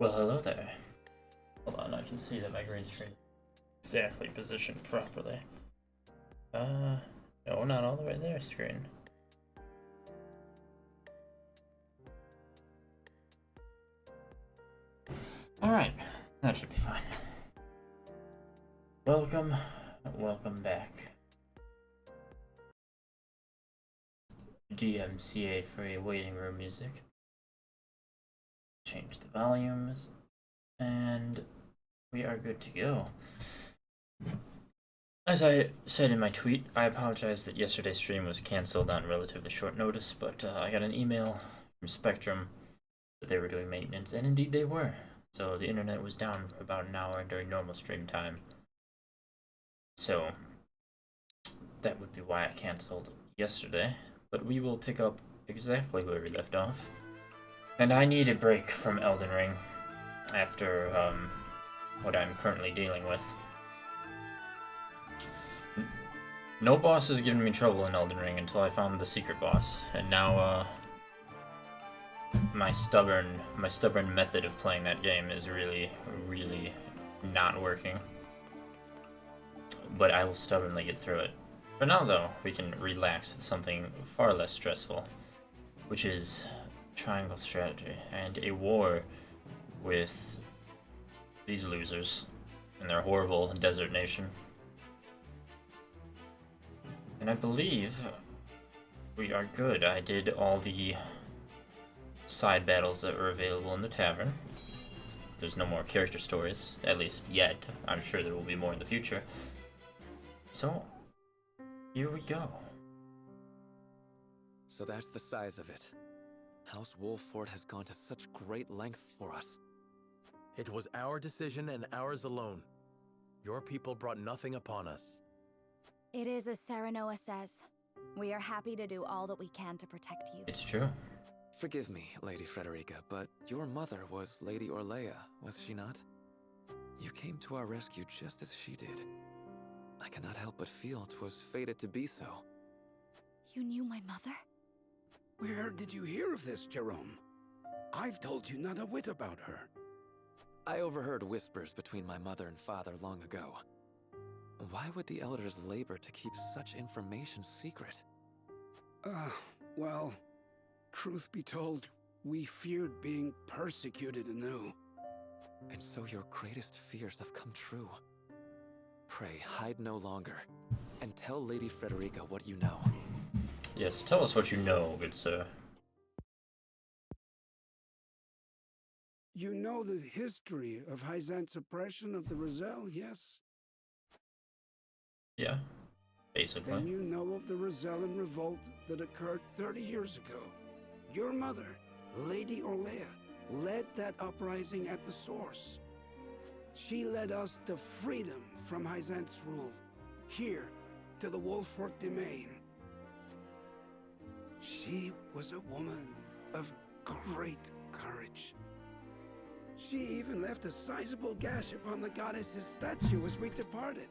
Well, hello there. Hold on, I can see that my green screen is exactly positioned properly. No, not all the way there, screen. Alright, that should be fine. Welcome back. DMCA free waiting room music. Change the volumes, and we are good to go. As I said in my tweet, I apologize that yesterday's stream was cancelled on relatively short notice, but I got an email from Spectrum that they were doing maintenance, and indeed they were. So the internet was down for about an hour during normal stream time. So that would be why I cancelled yesterday, but we will pick up exactly where we left off. And I need a break from Elden Ring after what I'm currently dealing with. No boss has given me trouble in Elden Ring until I found the secret boss, and now my stubborn method of playing that game is really not working. But I will stubbornly get through it. For now, though, we can relax with something far less stressful, which is triangle strategy and a war with these losers and their horrible desert nation. And I believe we are good. I did all the side battles that were available in the tavern. There's no more character stories, at least yet. I'm sure there will be more in the future. So, here we go. So that's the size of it. House Wolffort has gone to such great lengths for us. It was our decision and ours alone. Your people brought nothing upon us. It is as Serenoa says. We are happy to do all that we can to protect you. It's true. Forgive me, Lady Frederica, but your mother was Lady Orlea, was she not? You came to our rescue just as she did. I cannot help but feel 'twas fated to be so. You knew my mother? Where did you hear of this, Jerome? I've told you not a whit about her. I overheard whispers between my mother and father long ago. Why would the elders labor to keep such information secret? Well, truth be told, we feared being persecuted anew. And so your greatest fears have come true. Pray, hide no longer, and tell Lady Frederica what you know. Yes, tell us what you know, good sir. You know the history of Hyzant's oppression of the Roselle, yes? Yeah, Then basically. you know of the Rosellan revolt that occurred 30 years ago. Your mother, Lady Orlea, led that uprising at the source. She led us to freedom from Hyzant's rule, here to the Wolffort domain. She was a woman of great courage. She even left a sizable gash upon the goddess's statue as we departed.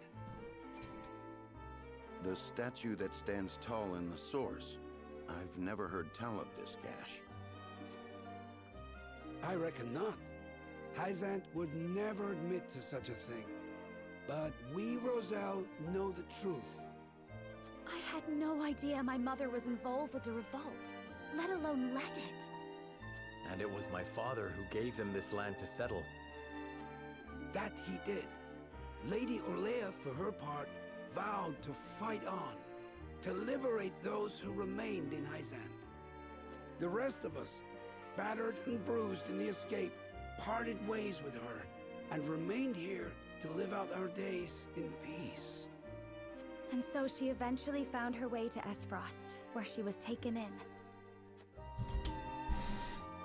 The statue that stands tall in the source. I've never heard tell of this gash. I reckon not. Hyzant would never admit to such a thing. But we, Roselle, know the truth. I had no idea my mother was involved with the revolt, let alone led it. And it was my father who gave them this land to settle. That he did. Lady Orlea, for her part, vowed to fight on, to liberate those who remained in Hyzant. The rest of us, battered and bruised in the escape, parted ways with her, and remained here to live out our days in peace. And so she eventually found her way to Esfrost, where she was taken in.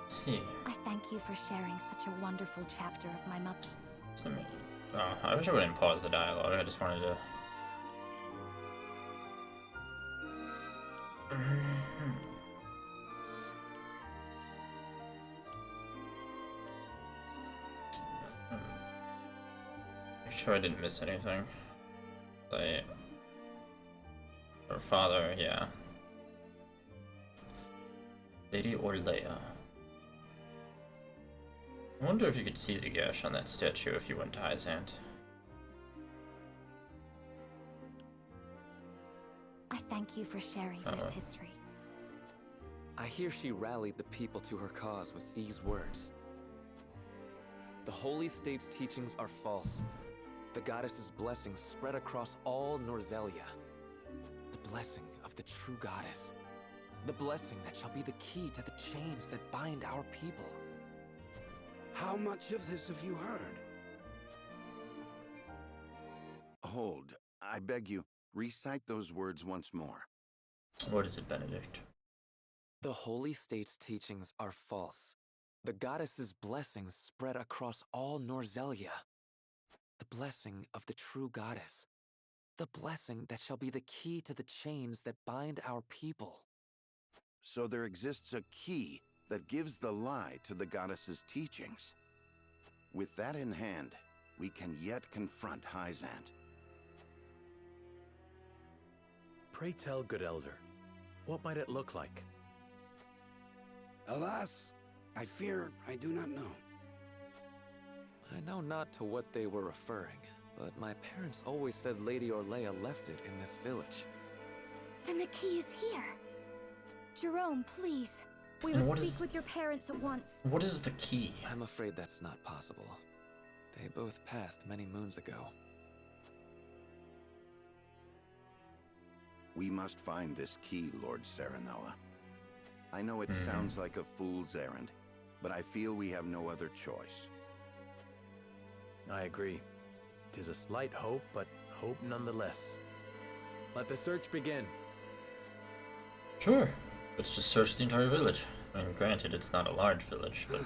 Let's see. I thank you for sharing such a wonderful chapter of my mother. I wish I wouldn't pause the dialogue. I just wanted to. Make sure I didn't miss anything. Like, her father, yeah. Lady Orlea. I wonder if you could see the gash on that statue if you went to Hyzant. I thank you for sharing this Uh-oh. history. I hear she rallied the people to her cause with these words. The Holy State's teachings are false. The goddess's blessings spread across all Norzelia. The blessing of the true goddess. The blessing that shall be the key to the chains that bind our people. How much of this have you heard? Hold. I beg you, recite those words once more. What is it, Benedict? The Holy State's teachings are false. The goddess's blessings spread across all Norzelia. The blessing of the true goddess. The blessing that shall be the key to the chains that bind our people. So there exists a key that gives the lie to the goddess's teachings. With that in hand, we can yet confront Hyzant. Pray tell, good elder, what might it look like? Alas, I fear I do not know. I know not to what they were referring, but my parents always said Lady Orlea left it in this village. Then the key is here. Jerome, please. We And would what speak is- with your parents at once. What is the key? I'm afraid that's not possible. They both passed many moons ago. We must find this key, Lord Serenoa. I know it sounds like a fool's errand, but I feel we have no other choice. I agree. 'Tis a slight hope, but hope nonetheless. Let the search begin. Sure. Let's just search the entire village. I mean, granted, it's not a large village, but...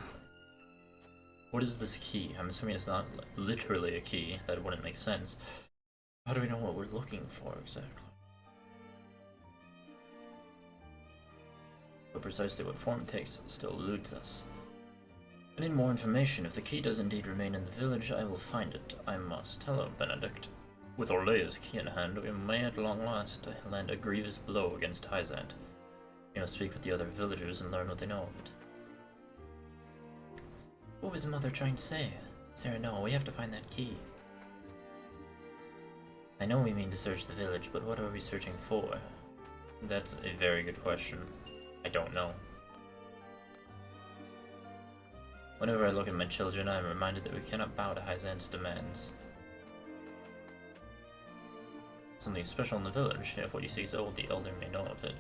What is this key? I'm assuming it's not literally a key. That wouldn't make sense. How do we know what we're looking for, exactly? But precisely what form it takes still eludes us. I need more information. If the key does indeed remain in the village, I will find it. I must. Hello, Benedict. With Orlea's key in hand, we may at long last land a grievous blow against Hyzant. We must speak with the other villagers and learn what they know of it. What was Mother trying to say? Sarah, no, we have to find that key. I know we mean to search the village, but what are we searching for? That's a very good question. I don't know. Whenever I look at my children, I am reminded that we cannot bow to Hyzant's demands. Something special in the village. If what you see is old, the elder may know of it.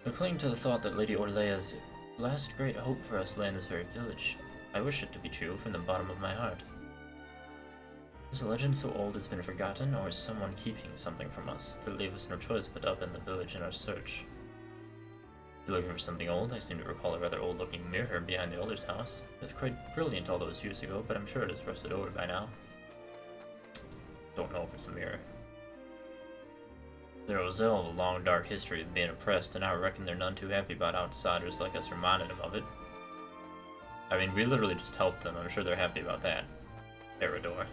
I cling to the thought that Lady Orlea's last great hope for us lay in this very village. I wish it to be true from the bottom of my heart. Is a legend so old it's been forgotten, or is someone keeping something from us that leave us no choice but up in the village in our search? You're looking for something old? I seem to recall a rather old-looking mirror behind the elder's house. It was quite brilliant all those years ago, but I'm sure it has rusted over by now. Don't know if it's a mirror. The Roselle have a long dark history of being oppressed, and I reckon they're none too happy about outsiders like us reminding them of it. I mean, we literally just helped them. I'm sure they're happy about that. Erador.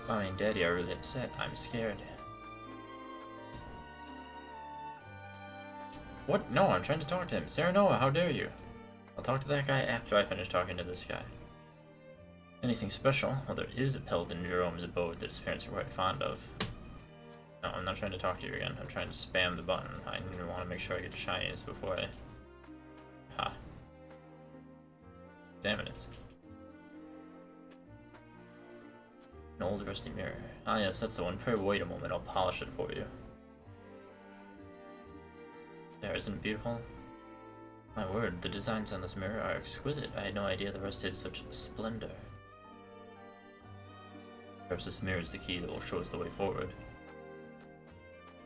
Mommy and Daddy are really upset. I'm scared. What? No, I'm trying to talk to him. Sarah Noah, how dare you? I'll talk to that guy after I finish talking to this guy. Anything special? Well, there is a pelt in Jerome's abode that his parents are quite fond of. No, I'm not trying to talk to you again. I'm trying to spam the button. I want to make sure I get shinies before I... Ha. Examine it. An old rusty mirror. Ah yes, that's the one. Pray wait a moment, I'll polish it for you. There, isn't it beautiful? My word, the designs on this mirror are exquisite. I had no idea the rust had such splendor. Perhaps this mirror is the key that will show us the way forward.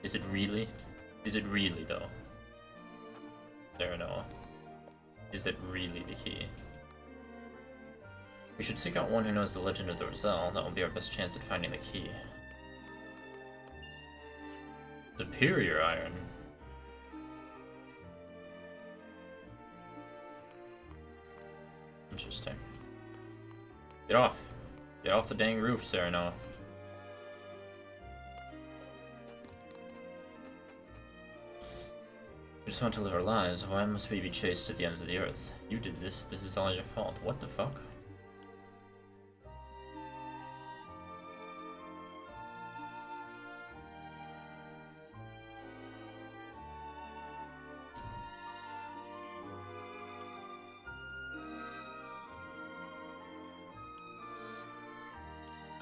Is it really? Is it really, though? There, Noah. Is it really the key? We should seek out one who knows the legend of the Roselle. That will be our best chance at finding the key. Superior iron. Interesting. Get off. Get off the dang roof, Sereno. We just want to live our lives. Why must we be chased to the ends of the earth? You did this. This is all your fault. What the fuck?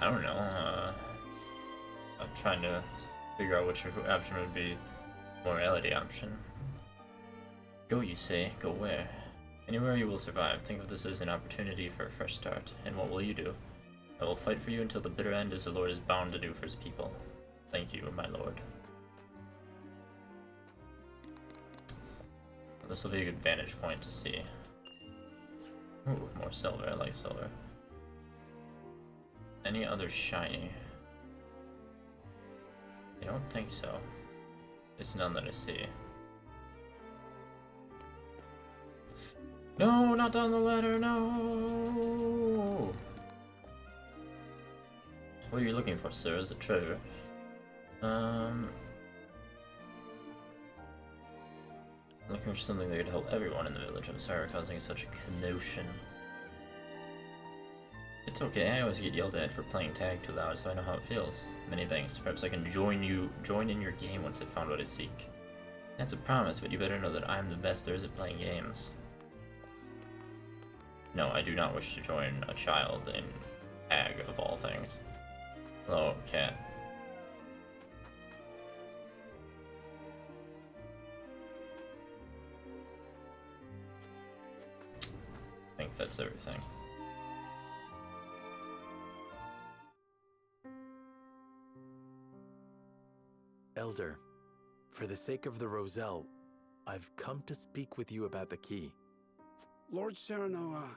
I don't know. I'm trying to figure out which option would be morality option. Go, you say. Go where? Anywhere you will survive. Think of this as an opportunity for a fresh start. And what will you do? I will fight for you until the bitter end, as the Lord is bound to do for his people. Thank you, my lord. This will be a good vantage point to see. Ooh, more silver. I like silver. Any other shiny? I don't think so. It's none that I see. No, not down the ladder, no! What are you looking for, sir? Is it treasure? Looking for something that could help everyone in the village. I'm sorry for causing such a commotion. It's okay, I always get yelled at for playing tag too loud, so I know how it feels. Many thanks. Perhaps I can join in your game once I've found what I seek. That's a promise, but you better know that I'm the best there is at playing games. No, I do not wish to join a child in tag, of all things. Hello, cat. I think that's everything. Elder, for the sake of the Roselle, I've come to speak with you about the key. Lord Serenoa,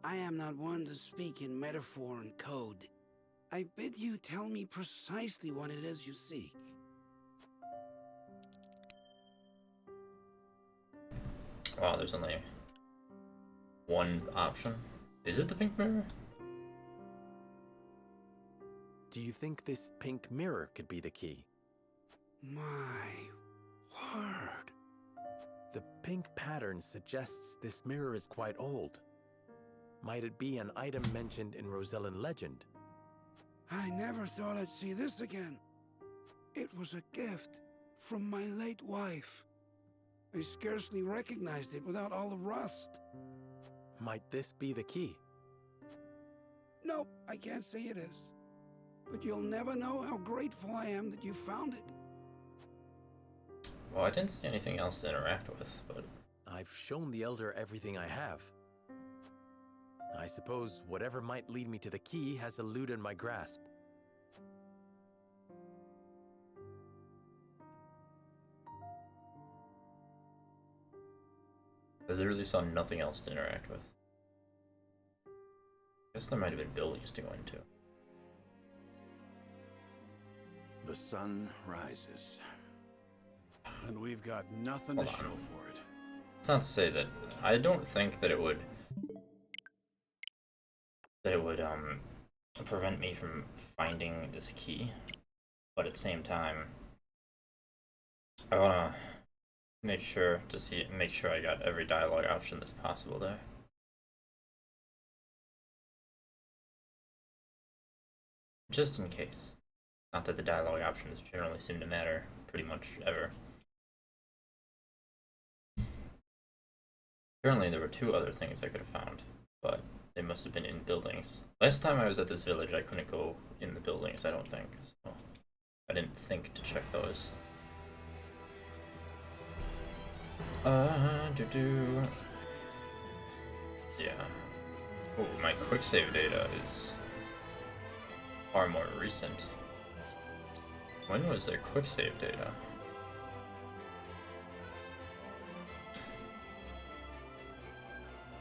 I am not one to speak in metaphor and code. I bid you tell me precisely what it is you seek. Wow, there's only one option. Is it the pink mirror? Do you think this pink mirror could be the key? My word. The pink pattern suggests this mirror is quite old. Might it be an item mentioned in Rosellan legend? I never thought I'd see this again. It was a gift from my late wife. I scarcely recognized it without all the rust. Might this be the key? No, I can't say it is. But you'll never know how grateful I am that you found it. Well, I didn't see anything else to interact with, but... I've shown the Elder everything I have. I suppose whatever might lead me to the key has eluded my grasp. I literally saw nothing else to interact with. Guess there might have been buildings to go into. The sun rises. And we've got nothing Hold to on. show for it. It's not to say that I don't think that it would prevent me from finding this key, but at the same time, I wanna make sure I got every dialogue option that's possible there. Just in case. Not that the dialogue options generally seem to matter pretty much ever. Apparently there were two other things I could have found, but they must have been in buildings. Last time I was at this village, I couldn't go in the buildings, I don't think, so I didn't think to check those. Yeah. Oh, my quick save data is far more recent. When was their quick save data?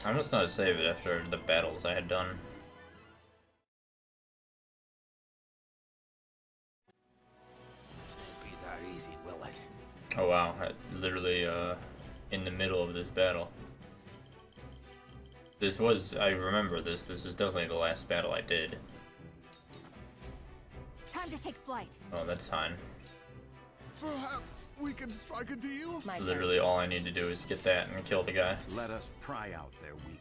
I must not have saved it after the battles I had done. Be that easy, will it? Oh wow, literally in the middle of this battle. I remember this was definitely the last battle I did. Time to take flight. Oh, that's fine. Perhaps we can strike a deal? My Literally all I need to do is get that and kill the guy. Let us pry out their weakness.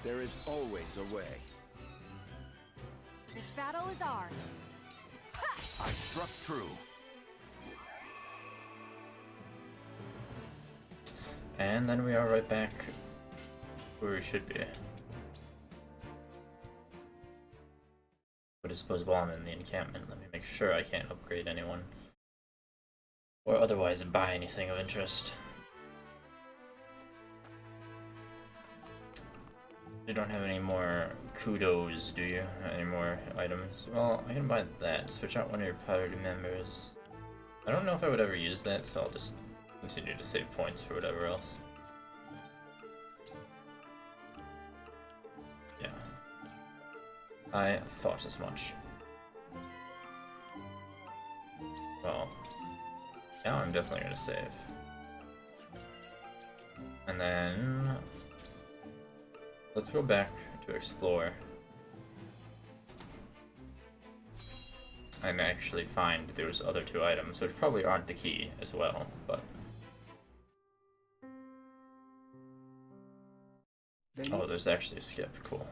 There is always a way. This battle is ours. I struck true. And then we are right back where we should be. But I suppose while I'm in the encampment, let me make sure I can't upgrade anyone. Or otherwise buy anything of interest. You don't have any more kudos, do you? Any more items? Well, I can buy that. Switch out one of your party members. I don't know if I would ever use that, so I'll just continue to save points for whatever else. Yeah. I thought as much. Well, now I'm definitely gonna save. And then let's go back to explore and actually find those other two items, which probably aren't the key as well, but oh, there's actually a skip. Cool.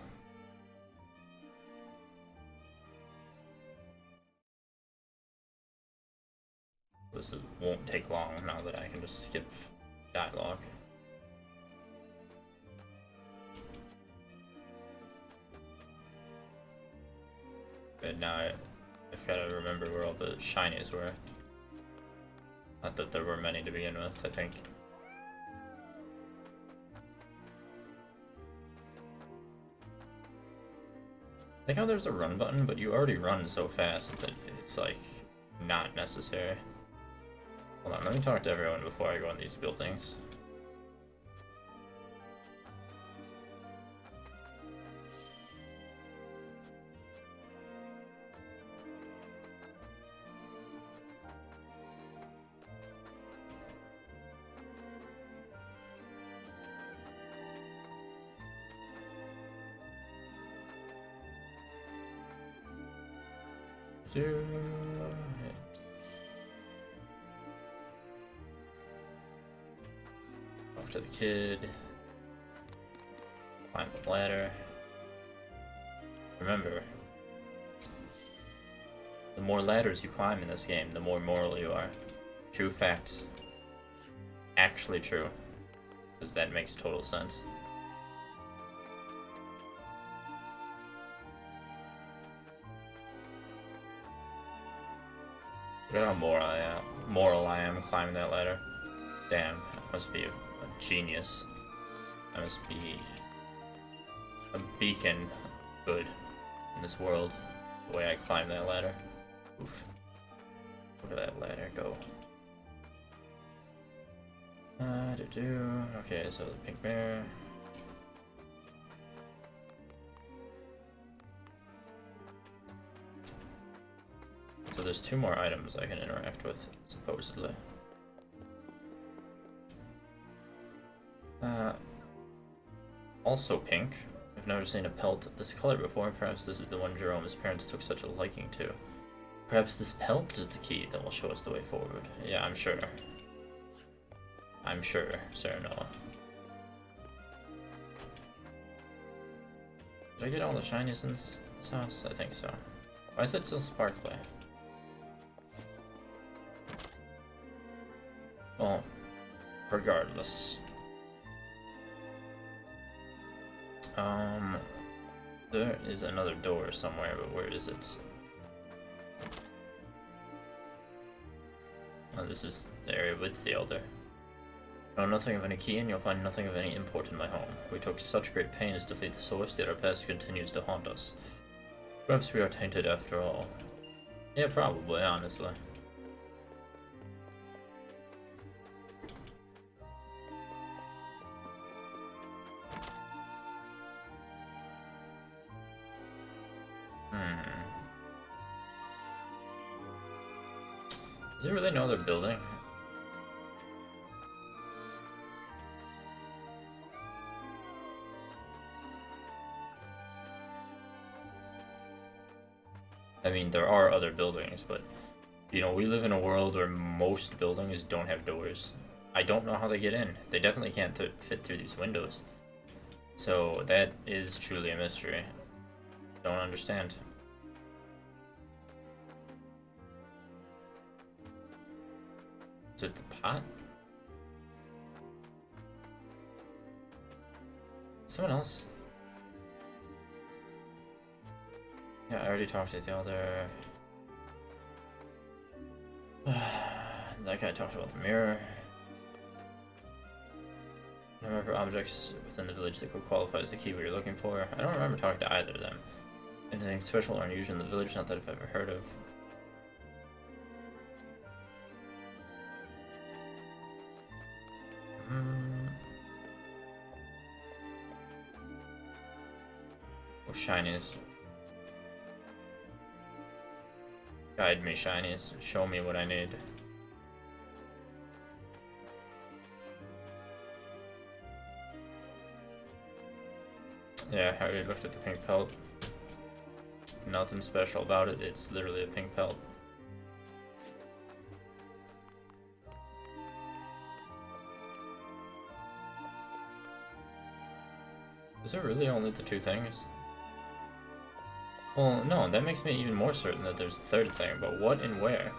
Won't take long now that I can just skip dialogue. But now I've got to remember where all the shinies were. Not that there were many to begin with, I think. I like how there's a run button, but you already run so fast that it's like not necessary. Hold on, let me talk to everyone before I go in these buildings. Talk to the kid. Climb the ladder. Remember, the more ladders you climb in this game, the more moral you are. True facts. Actually true. Because that makes total sense. Look at how moral I am climbing that ladder. Damn, I must be a genius. I must be a beacon of good in this world, the way I climb that ladder. Oof. Look at that ladder go. Okay, so the pink bear. So there's two more items I can interact with, supposedly. Also pink. I've never seen a pelt this color before. Perhaps this is the one Jerome's parents took such a liking to. Perhaps this pelt is the key that will show us the way forward. Yeah, I'm sure. I'm sure, Sarah Noah. Did I get all the shinies in this house? I think so. Why is it still sparkly? Well, regardless. There is another door somewhere, but where is it? Oh, this is the area with the Elder. Know nothing of any key, and you'll find nothing of any import in my home. We took such great pains to flee the source, yet our past continues to haunt us. Perhaps we are tainted after all. Yeah, probably, honestly. Does he really know they're building? I mean, there are other buildings, but, you know, we live in a world where most buildings don't have doors. I don't know how they get in. They definitely can't fit through these windows. So that is truly a mystery. Don't understand. Is it the pot? Someone else? Yeah, I already talked to the elder. That guy talked about the mirror. Number of objects within the village that could qualify as the key we were looking for. I don't remember talking to either of them. Anything special or unusual in the village? Not that I've ever heard of. Oh, shinies. Guide me, shinies. Show me what I need. Yeah, I already looked at the pink pelt. Nothing special about it. It's literally a pink pelt. Is there really only the two things? Well, no, that makes me even more certain that there's a third thing, but what and where?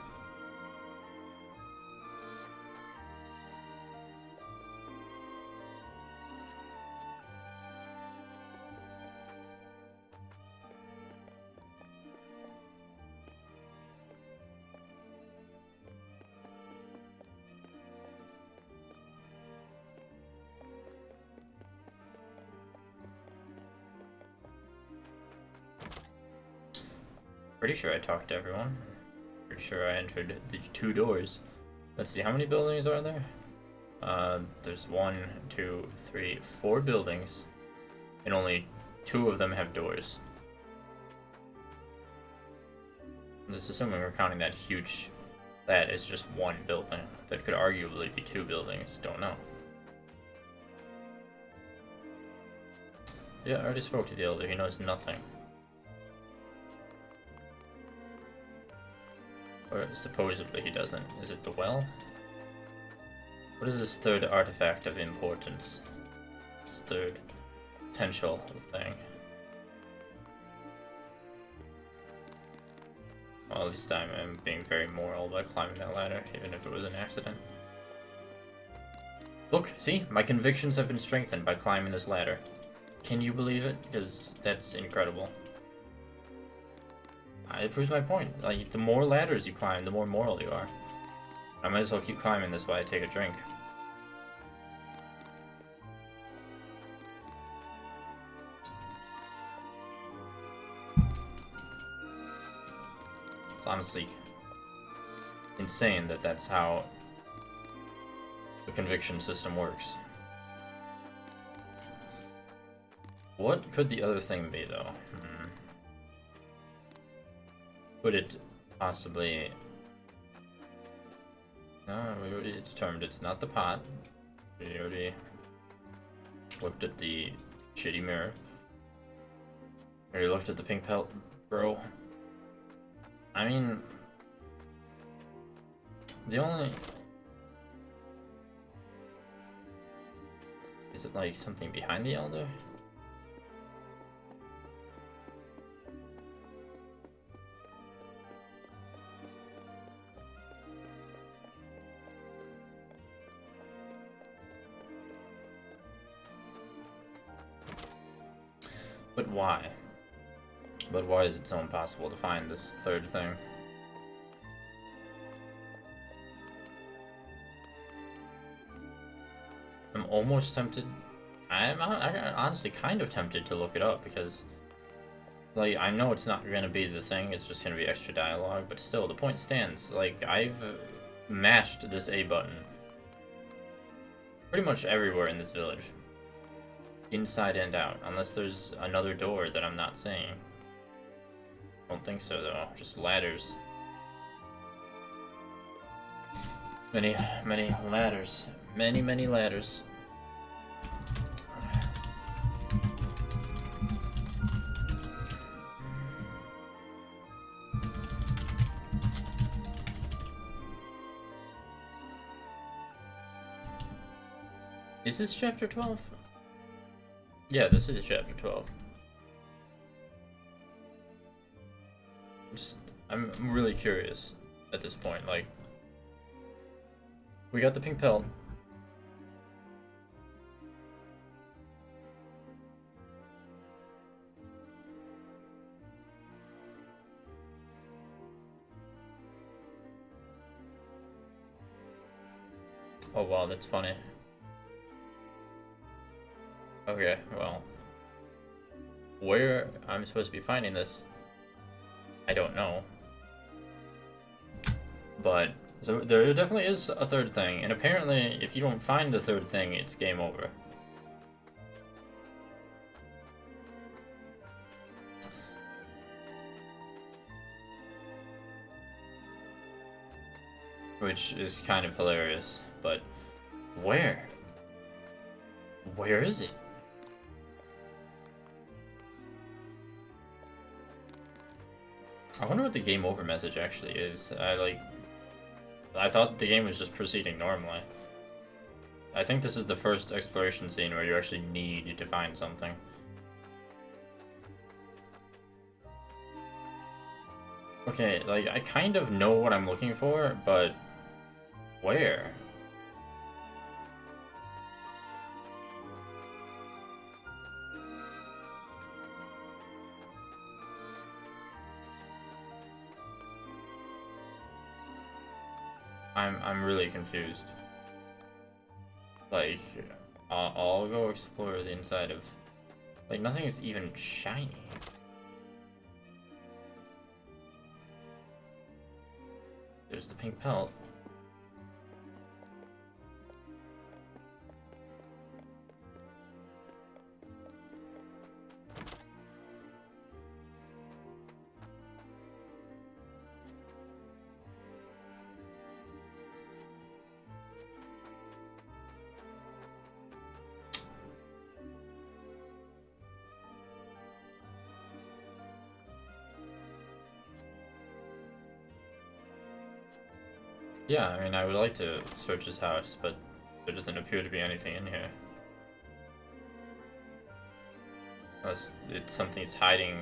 Pretty sure I talked to everyone. Pretty sure I entered the two doors. Let's see, how many buildings are there? There's 1, 2, 3, 4 buildings, and only 2 of them have doors. Just assuming we're counting that huge, that is just one building. That could arguably be 2 buildings, don't know. Yeah, I already spoke to the elder, he knows nothing. Or supposedly he doesn't. Is it the well? What is this third artifact of importance? This third potential thing. Well, this time I'm being very moral by climbing that ladder, even if it was an accident. Look, see? My convictions have been strengthened by climbing this ladder. Can you believe it? Because that's incredible. It proves my point. Like, the more ladders you climb, the more moral you are. I might as well keep climbing this while I take a drink. It's honestly insane that that's how the conviction system works. What could the other thing be, though? Could it possibly... No, we already determined it's not the pot. We already looked at the shitty mirror. We already looked at the pink pelt, bro. I mean... The only... Is it like something behind the elder? But why? But why is it so impossible to find this third thing? I'm almost tempted. I'm honestly kind of tempted to look it up because, like, I know it's not gonna be the thing. It's just gonna be extra dialogue. But still, the point stands. Like, I've mashed this A button pretty much everywhere in this village. Inside and out, unless there's another door that I'm not seeing. Don't think so, though. Just ladders. Many ladders. Many ladders. Is this chapter 12? Yeah, this is chapter 12. I'm really curious at this point. Like, we got the pink pill. Oh wow, that's funny. Okay, well, where I'm supposed to be finding this, I don't know. But so there definitely is a third thing, and apparently if you don't find the third thing, it's game over. Which is kind of hilarious, but where? Where is it? I wonder what the game over message actually is. I thought the game was just proceeding normally. I think this is the first exploration scene where you actually need to find something. Okay, like, I kind of know what I'm looking for, but where? I'm really confused. Like, I'll go explore the inside of... Like, nothing is even shiny. There's the pink pelt. Yeah, I mean, I would like to search his house, but there doesn't appear to be anything in here. Unless it's something's hiding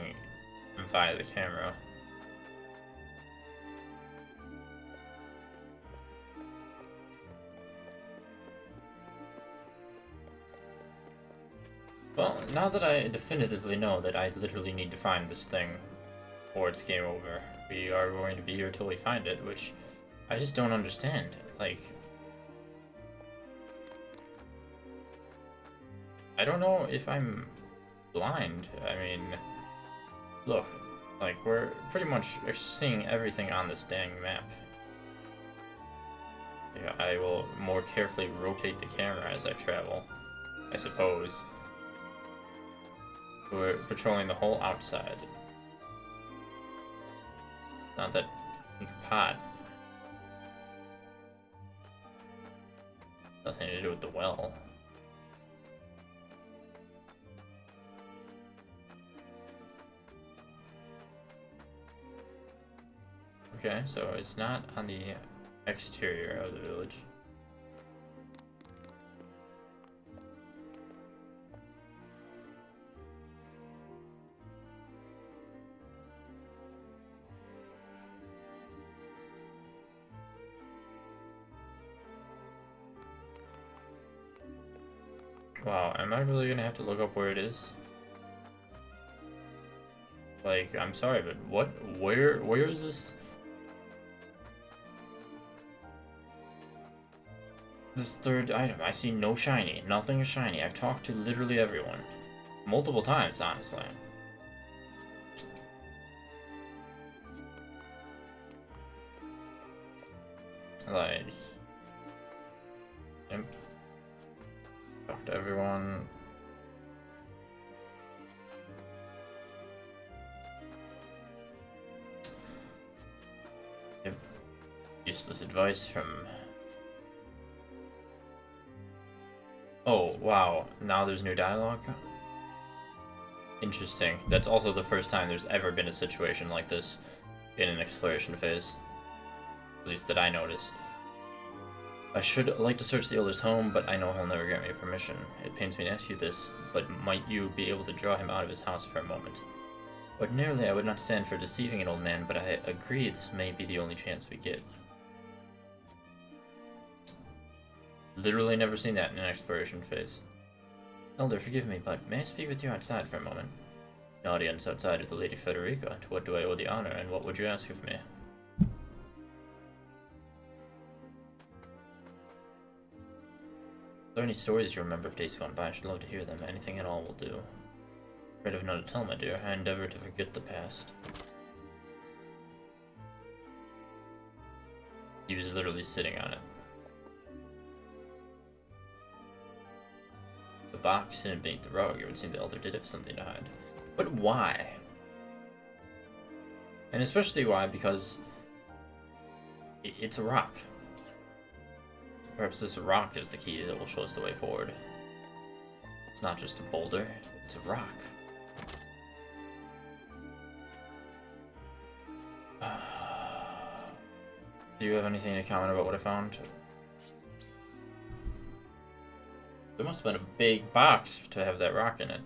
via the camera. Well, now that I definitively know that I literally need to find this thing, or it's game over, we are going to be here till we find it, which I just don't understand. Like, I don't know if I'm blind. I mean, look, like, we're pretty much seeing everything on this dang map. Yeah, I will more carefully rotate the camera as I travel, I suppose. We're patrolling the whole outside. Not that pink pot. Nothing to do with the well. Okay, so it's not on the exterior of the village. Wow, am I really gonna have to look up where it is? Like, I'm sorry, but where is this? This third item, I see no shiny. Nothing is shiny. I've talked to literally everyone. Multiple times, honestly. Like... Yep. Talked to everyone. Yep. Useless advice from... Oh, wow. Now there's new dialogue? Interesting. That's also the first time there's ever been a situation like this in an exploration phase. At least that I noticed. I should like to search the Elder's home, but I know he'll never grant me permission. It pains me to ask you this, but might you be able to draw him out of his house for a moment? Ordinarily, I would not stand for deceiving an old man, but I agree this may be the only chance we get. Literally never seen that in an exploration phase. Elder, forgive me, but may I speak with you outside for a moment? An audience outside of the Lady Frederica. To what do I owe the honor, and what would you ask of me? Are there any stories you remember of days gone by? I should love to hear them. Anything at all will do. Afraid of none to tell, my dear. I endeavor to forget the past. He was literally sitting on it. The box hidden beneath the rug. It would seem the Elder did have something to hide. But why? And especially why? Because it's a rock. Perhaps this rock is the key that will show us the way forward. It's not just a boulder, it's a rock. Do you have anything to comment about what I found? There must have been a big box to have that rock in it.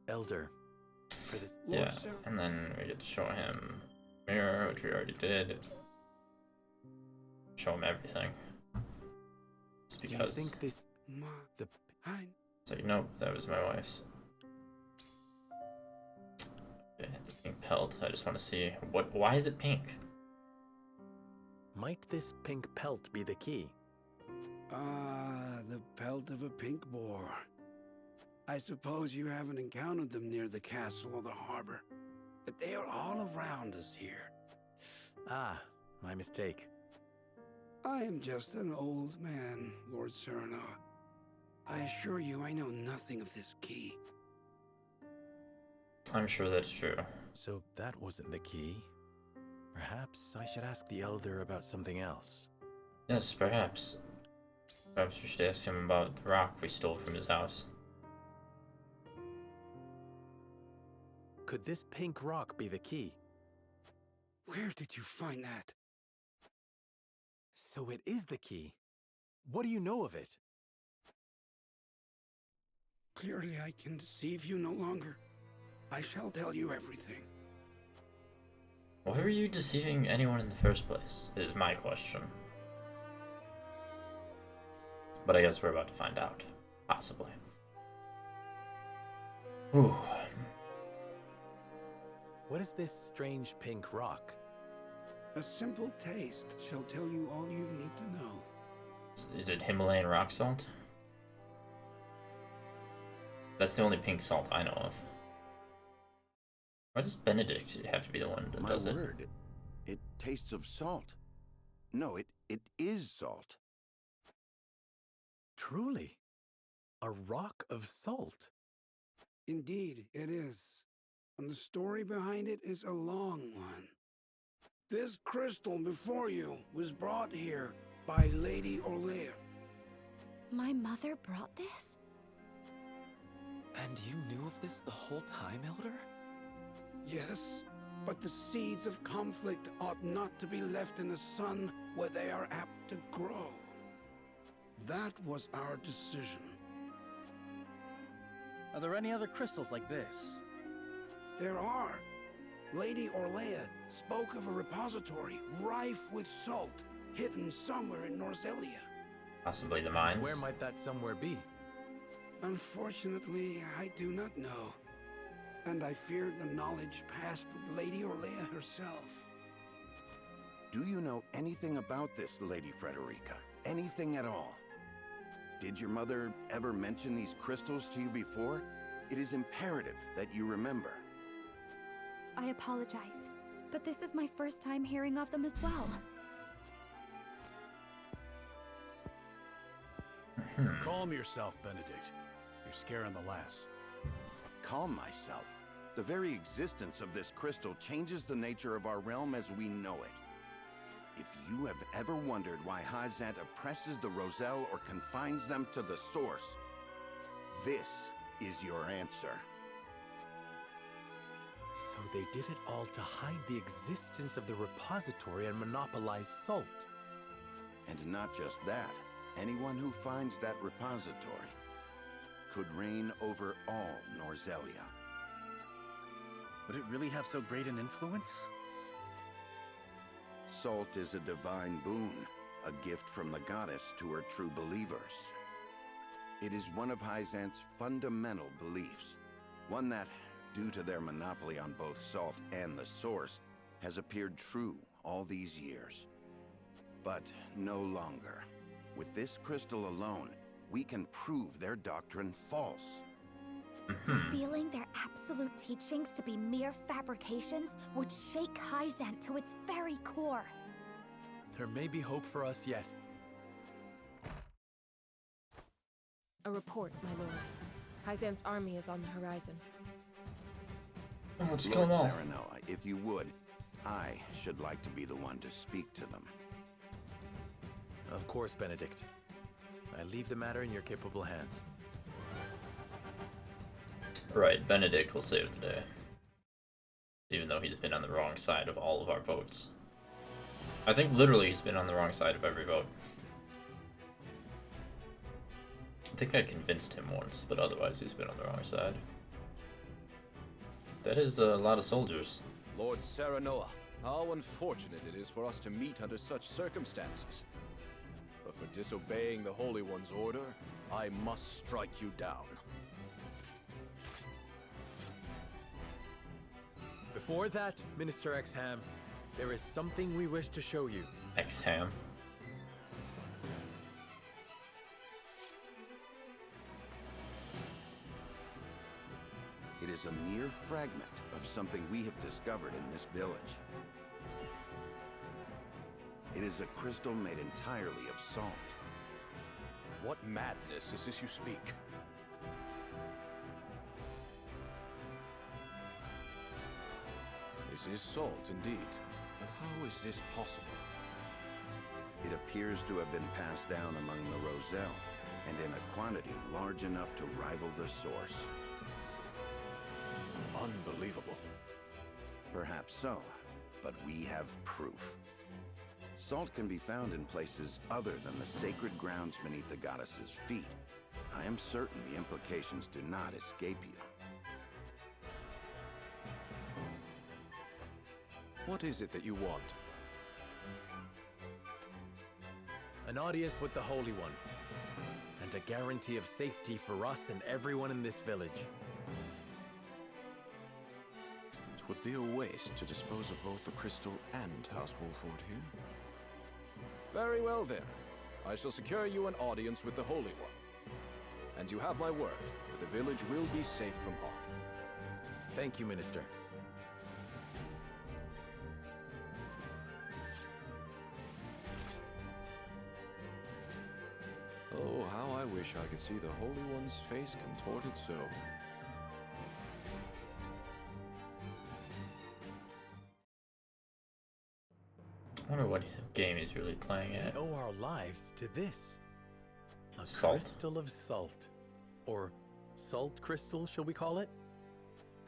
Elder, for this. Yeah, and then we get to show him mirror, which we already did. Show him everything. Just because. Do you think this the So nope, that was my wife's. Okay, the pink pelt. I just want to see what. Why is it pink? might this pink pelt be the key? The pelt of a pink boar. I suppose you haven't encountered them near the castle or the harbor, but they are all around us here. Ah, my mistake. I am just an old man, Lord Cyrano. I assure you I know nothing of this key. I'm sure that's true. So that wasn't the key. Perhaps I should ask the Elder about something else. Yes, perhaps. Perhaps we should ask him about the rock we stole from his house. Could this pink rock be the key? Where did you find that? So it is the key. What do you know of it? Clearly I can deceive you no longer. I shall tell you everything. Why were you deceiving anyone in the first place, is my question. But I guess we're about to find out. Possibly. Ooh. What is this strange pink rock? A simple taste shall tell you all you need to know. Is it Himalayan rock salt? That's the only pink salt I know of. Why does Benedict have to be the one that does it? My word, it tastes of salt. No, it is salt. Truly, a rock of salt. Indeed, it is. And the story behind it is a long one. This crystal before you was brought here by Lady Orlea. My mother brought this? And you knew of this the whole time, Elder? Yes, but the seeds of conflict ought not to be left in the sun where they are apt to grow. That was our decision. Are there any other crystals like this? There are. Lady Orlea spoke of a repository rife with salt, hidden somewhere in Norzelia. Possibly the mines? Where might that somewhere be? Unfortunately, I do not know. And I fear the knowledge passed with Lady Orlea herself. Do you know anything about this, Lady Frederica? Anything at all? Did your mother ever mention these crystals to you before? It is imperative that you remember. I apologize, but this is my first time hearing of them as well. Calm yourself, Benedict. You're scaring the lass. Calm myself. The very existence of this crystal changes the nature of our realm as we know it. If you have ever wondered why Hazant oppresses the Roselle or confines them to the source, this is your answer. So they did it all to hide the existence of the repository and monopolize salt. And not just that, anyone who finds that repository could reign over all Norzelia. Would it really have so great an influence? Salt is a divine boon, a gift from the goddess to her true believers. It is one of Hyzant's fundamental beliefs, one that, due to their monopoly on both salt and the source, has appeared true all these years. But no longer. With this crystal alone, we can prove their doctrine false. Revealing their absolute teachings to be mere fabrications would shake Hyzant to its very core. There may be hope for us yet. A report, my lord. Hyzant's army is on the horizon. What's Lord going on? Serenoa, if you would, I should like to be the one to speak to them. Of course, Benedict. I leave the matter in your capable hands. Right, Benedict will save the day. Even though he's been on the wrong side of all of our votes. I think literally he's been on the wrong side of every vote. I think I convinced him once, but otherwise he's been on the wrong side. That is a lot of soldiers. Lord Serenoa, how unfortunate it is for us to meet under such circumstances. But for disobeying the Holy One's order, I must strike you down. Before that, Minister Exham, there is something we wish to show you. Exham. It is a mere fragment of something we have discovered in this village. It is a crystal made entirely of salt. What madness is this you speak? This is salt, indeed. But how is this possible? It appears to have been passed down among the Roselle, and in a quantity large enough to rival the source. Unbelievable. Perhaps so, but we have proof. Salt can be found in places other than the sacred grounds beneath the goddess's feet. I am certain the implications do not escape you. What is it that you want? An audience with the Holy One, and a guarantee of safety for us and everyone in this village. It would be a waste to dispose of both the crystal and House Wolford here. Very well then. I shall secure you an audience with the Holy One. And you have my word that the village will be safe from harm. Thank you, Minister. Oh, how I wish I could see the Holy One's face contorted so. I wonder what game he's really playing at. We owe our lives to this. A Salt? crystal of salt. Or salt crystal, shall we call it?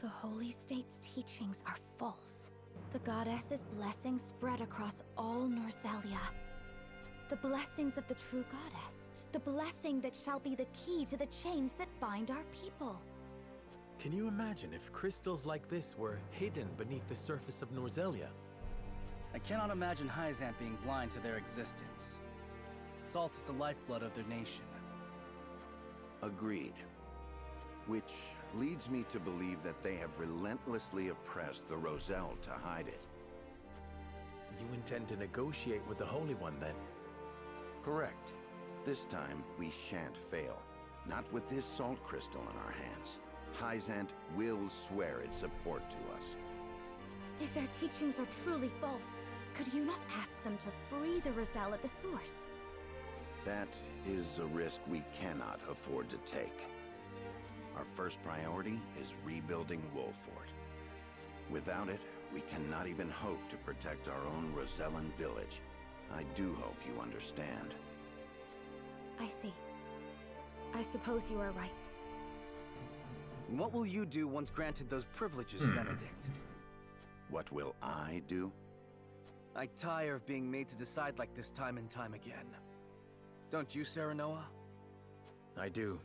The Holy State's teachings are false. The goddess's blessings spread across all Norzelia. The blessings of the true goddess. The blessing that shall be the key to the chains that bind our people. Can you imagine if crystals like this were hidden beneath the surface of Norzelia? I cannot imagine Hyzant being blind to their existence. Salt is the lifeblood of their nation. Agreed. Which leads me to believe that they have relentlessly oppressed the Roselle to hide it. You intend to negotiate with the Holy One, then? Correct. This time, we shan't fail. Not with this salt crystal in our hands. Hyzant will swear its support to us. If their teachings are truly false, could you not ask them to free the Roselle at the source? That is a risk we cannot afford to take. Our first priority is rebuilding Wolford. Without it, we cannot even hope to protect our own Rosellan village. I do hope you understand. I see. I suppose you are right. What will you do once granted those privileges, Benedict? What will I do? I tire of being made to decide like this time and time again. Don't you, Serenoa? I do.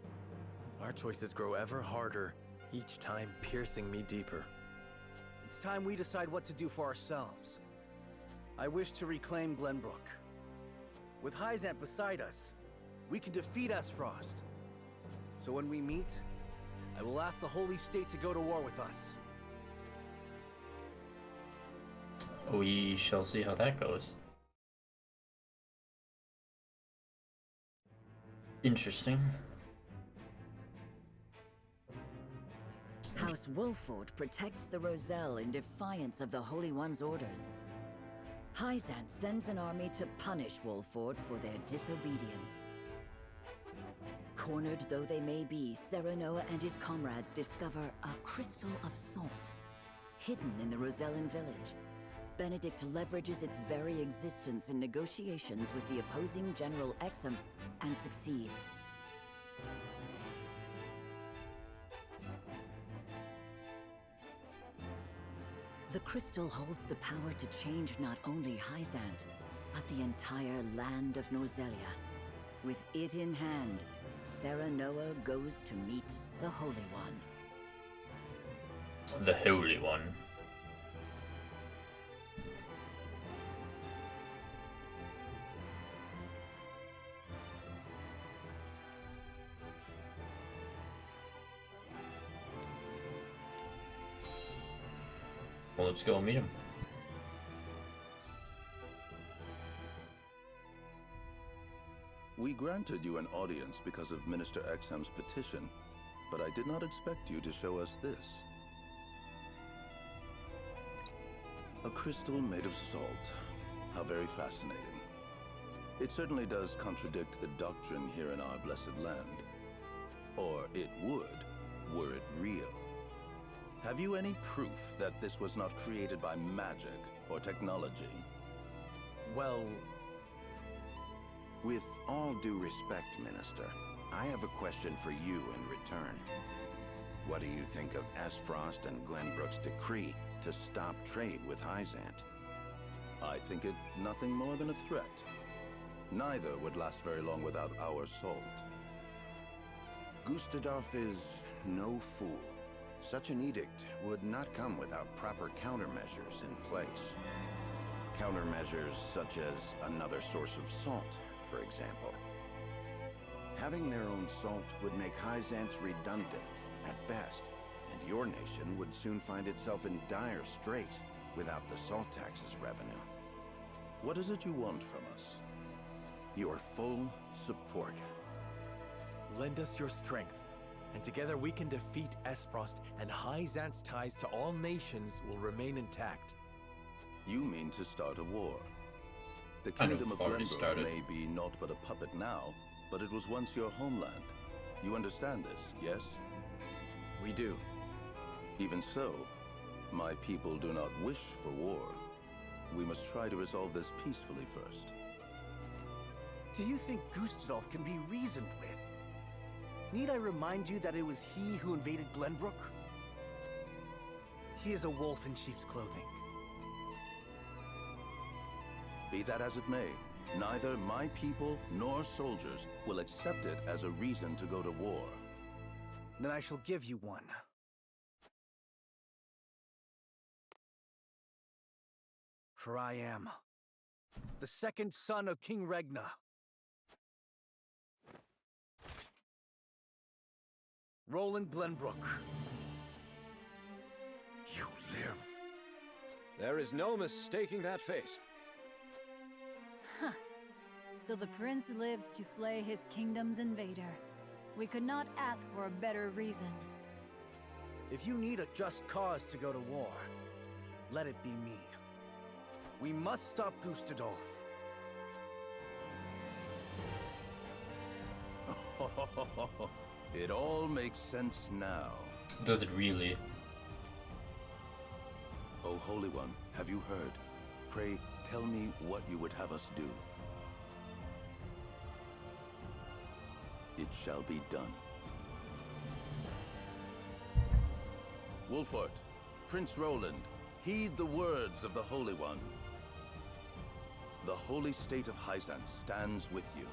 Our choices grow ever harder, each time piercing me deeper. It's time we decide what to do for ourselves. I wish to reclaim Glenbrook. With Hyzant beside us, we can defeat Aesfrost. So when we meet, I will ask the Holy State to go to war with us. We shall see how that goes. Interesting. House Wolford protects the Roselle in defiance of the Holy One's orders. Hyzant sends an army to punish Wolford for their disobedience. Cornered though they may be, Serenoa and his comrades discover a crystal of salt, hidden in the Rosellan village. Benedict leverages its very existence in negotiations with the opposing General Exum and succeeds. The crystal holds the power to change not only Hyzant, but the entire land of Norzelia. With it in hand, Serenoa goes to meet the Holy One. The Holy One. Well, let's go meet him. We granted you an audience because of Minister Exham's petition, but I did not expect you to show us this. A crystal made of salt. How very fascinating. It certainly does contradict the doctrine here in our blessed land. Or it would, were it real. Have you any proof that this was not created by magic or technology? Well... With all due respect, Minister, I have a question for you in return. What do you think of Aesfrost and Glenbrook's decree to stop trade with Hyzant? I think it nothing more than a threat. Neither would last very long without our salt. Gustadolf is no fool. Such an edict would not come without proper countermeasures in place. Countermeasures such as another source of salt, for example. Having their own salt would make Hyzant's redundant, at best, and your nation would soon find itself in dire straits without the salt tax's revenue. What is it you want from us? Your full support. Lend us your strength, and together we can defeat Aesfrost, and Hyzant's ties to all nations will remain intact. You mean to start a war? The Kind of kingdom of already Glenbrook started. may be naught but a puppet now, but it was once your homeland. You understand this, yes? We do. Even so, my people do not wish for war. We must try to resolve this peacefully first. Do you think Gustadolf can be reasoned with? Need I remind you that it was he who invaded Glenbrook? He is a wolf in sheep's clothing. Be that as it may, neither my people nor soldiers will accept it as a reason to go to war. Then I shall give you one. For I am the second son of King Regna. Roland Glenbrook. You live. There is no mistaking that face. Huh. So the prince lives to slay his kingdom's invader. We could not ask for a better reason. If you need a just cause to go to war, let it be me. We must stop Gustadolf. It all makes sense now. Does it really? O Holy One, have you heard? Pray, tell me what you would have us do. It shall be done. Wolfort, Prince Roland, heed the words of the Holy One. the holy state of Hyzant stands with you.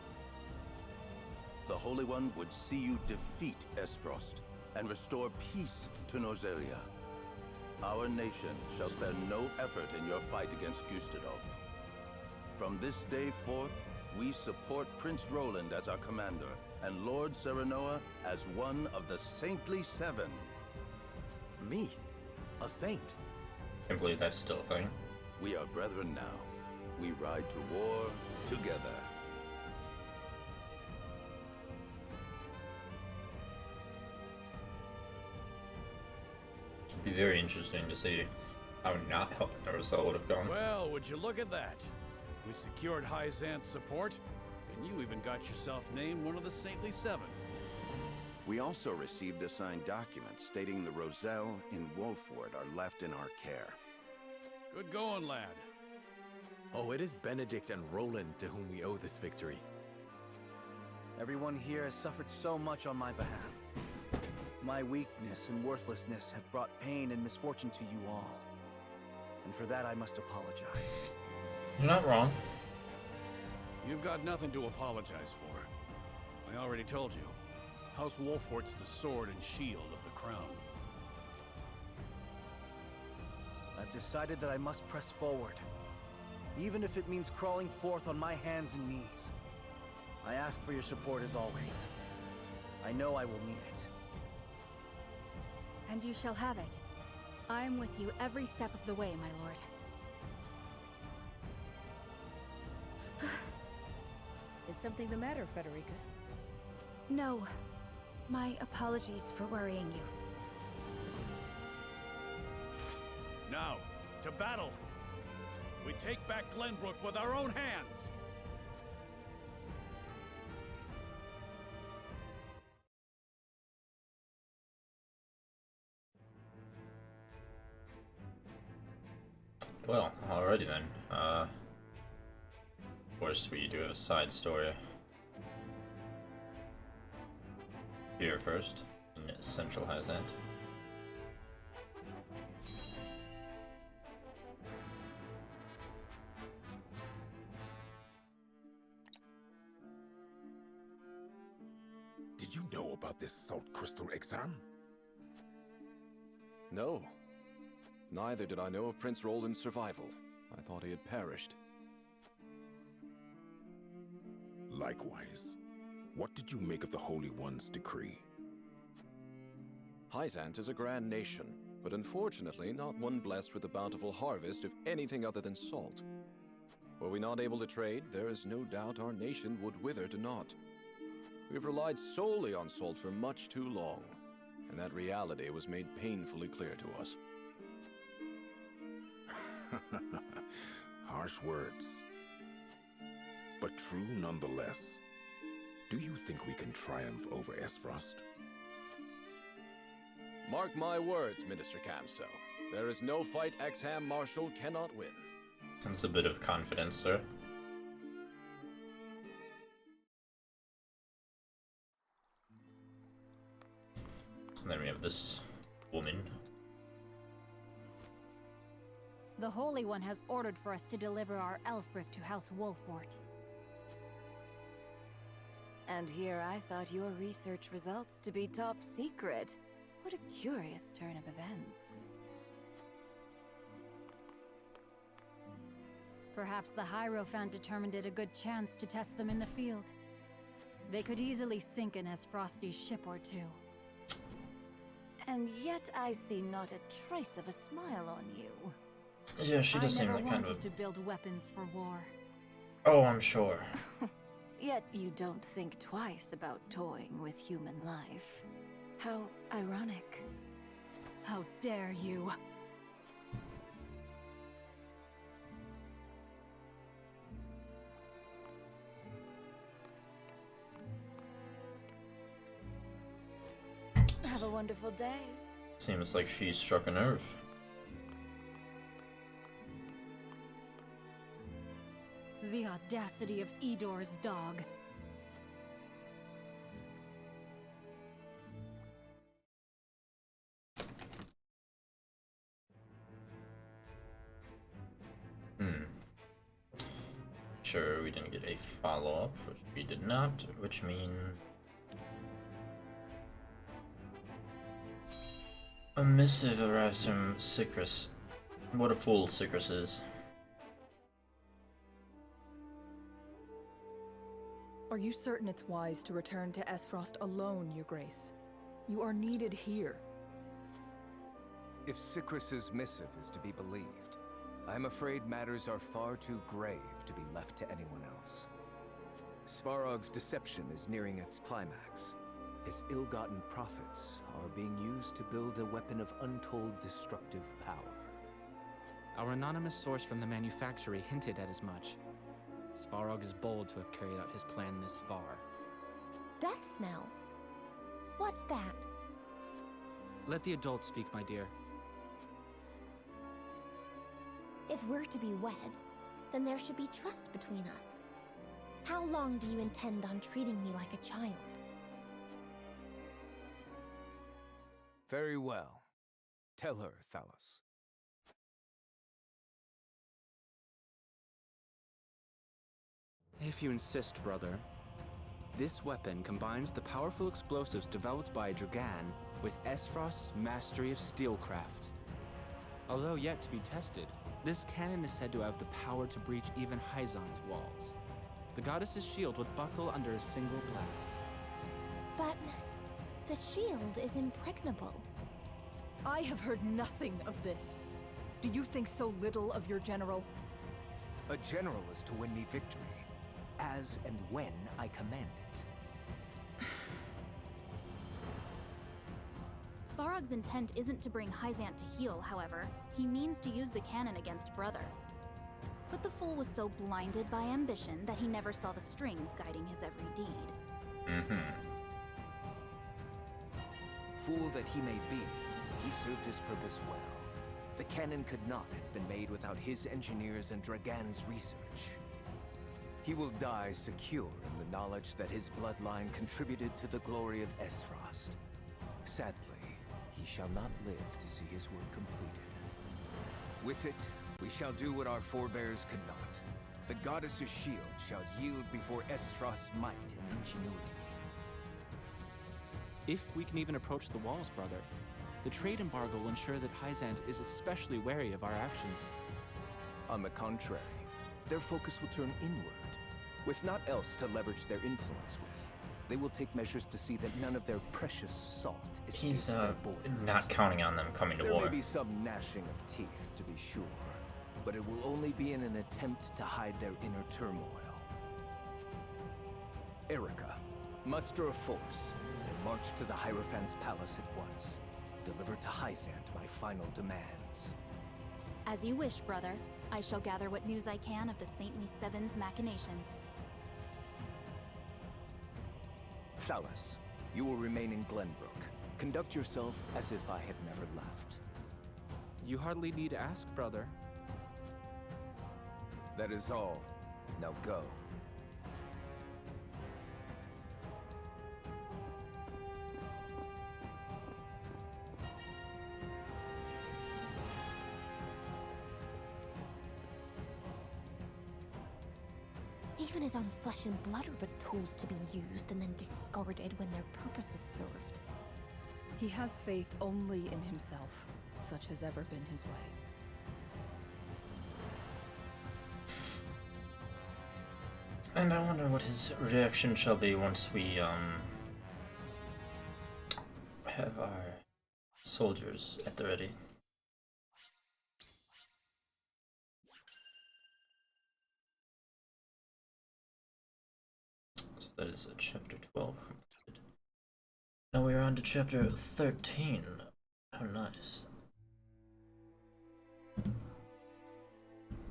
The Holy One would see you defeat Esfrost and restore peace to Norzelia. Our nation shall spare no effort in your fight against Gustadolf. From this day forth, we support Prince Roland as our commander, and Lord Serenoa as one of the Saintly Seven. Me? A saint? Can't believe that's still a thing. We are brethren now. We ride to war together. It'd be very interesting to see how not helping the result would have gone. Well, would you look at that? We secured Hyzant's support, and you even got yourself named one of the Saintly Seven. We also received a signed document stating the Roselle and Wolford are left in our care. Good going, lad. Oh, it is Benedict and Roland to whom we owe this victory. Everyone here has suffered so much on my behalf. My weakness and worthlessness have brought pain and misfortune to you all. And for that I must apologize. You're not wrong. You've got nothing to apologize for. I already told you. House Wolfort's the sword and shield of the crown. I've decided that I must press forward, even if it means crawling forth on my hands and knees. I ask for your support as always. I know I will need it. And you shall have it. I am with you every step of the way, my lord. Is something the matter, Frederica? No. My apologies for worrying you. Now, to battle! We take back Glenbrook with our own hands! Well, alrighty then. Of course, we do have a side story. Here first, in Central Hyzant. Did you know about this salt crystal exam? No. Neither did I know of Prince Roland's survival. I thought he had perished. Likewise. What did you make of the Holy One's decree? Hyzant is a grand nation, but unfortunately not one blessed with a bountiful harvest of anything other than salt. Were we not able to trade, there is no doubt our nation would wither to naught. We've relied solely on salt for much too long, and that reality was made painfully clear to us. Harsh words, but true nonetheless. Do you think we can triumph over Esfrost? Mark my words, Minister Camso. There is no fight Exham Marshal cannot win. That's a bit of confidence, sir. And then we have this woman. The Holy One has ordered for us to deliver our Elfric to House Wolfort. And here I thought your research results to be top secret. What a curious turn of events. Perhaps the Hierophant determined it a good chance to test them in the field. They could easily sink an Esfrosti's ship or two. And yet I see not a trace of a smile on you. Yeah, she does seem like kind I never of... wanted to build weapons for war. Oh, I'm sure. Yet you don't think twice about toying with human life. How ironic. How dare you! Have a wonderful day. Seems like she struck a nerve. The audacity of Edor's dog. sure we didn't get a follow-up, which we did not, which means a missive arrives from Sycris. What a fool Sycris is. Are you certain it's wise to return to Esfrost alone, Your Grace? You are needed here. If Sycris's missive is to be believed, I'm afraid matters are far too grave to be left to anyone else. Svarog's deception is nearing its climax. His ill-gotten profits are being used to build a weapon of untold destructive power. Our anonymous source from the manufactory hinted at as much. Svarog is bold to have carried out his plan this far. Death Snell? What's that? Let the adults speak, my dear. If we're to be wed, then there should be trust between us. How long do you intend on treating me like a child? Very well. Tell her, Thalos. If you insist, brother. This weapon combines the powerful explosives developed by Dragan with Esfrost's mastery of steelcraft. Although yet to be tested, this cannon is said to have the power to breach even Hyzan's walls. The goddess's shield would buckle under a single blast. But the shield is impregnable. I have heard nothing of this. Do you think so little of your general? A general is to win me victory, as and when I command it. Svarog's intent isn't to bring Hyzant to heel, however. He means to use the cannon against Brother. But the fool was so blinded by ambition that he never saw the strings guiding his every deed. Fool that he may be, he served his purpose well. The cannon could not have been made without his engineers and Dragan's research. He will die secure in the knowledge that his bloodline contributed to the glory of Esfrost. Sadly, he shall not live to see his work completed. With it, we shall do what our forebears could not. The goddess's shield shall yield before Esfrost's might and ingenuity. If we can even approach the walls, brother, the trade embargo will ensure that Hyzant is especially wary of our actions. On the contrary, their focus will turn inward. With naught else to leverage their influence with, they will take measures to see that none of their precious salt escapes He's their borders. not counting on them coming to war. There may be some gnashing of teeth, to be sure, but it will only be in an attempt to hide their inner turmoil. Erica, muster a force and march to the Hierophant's palace at once. Deliver to Hyzant my final demands. As you wish, brother. I shall gather what news I can of the Saintly Seven's machinations. Thalos, you will remain in Glenbrook. Conduct yourself as if I had never left. You hardly need to ask, brother. That is all. Now go. Even his own flesh and blood are but tools to be used and then discarded when their purpose is served. He has faith only in himself. Such has ever been his way. And I wonder what his reaction shall be once we have our soldiers at the ready. So that is chapter 12 completed. Now we are on to chapter 13. How nice.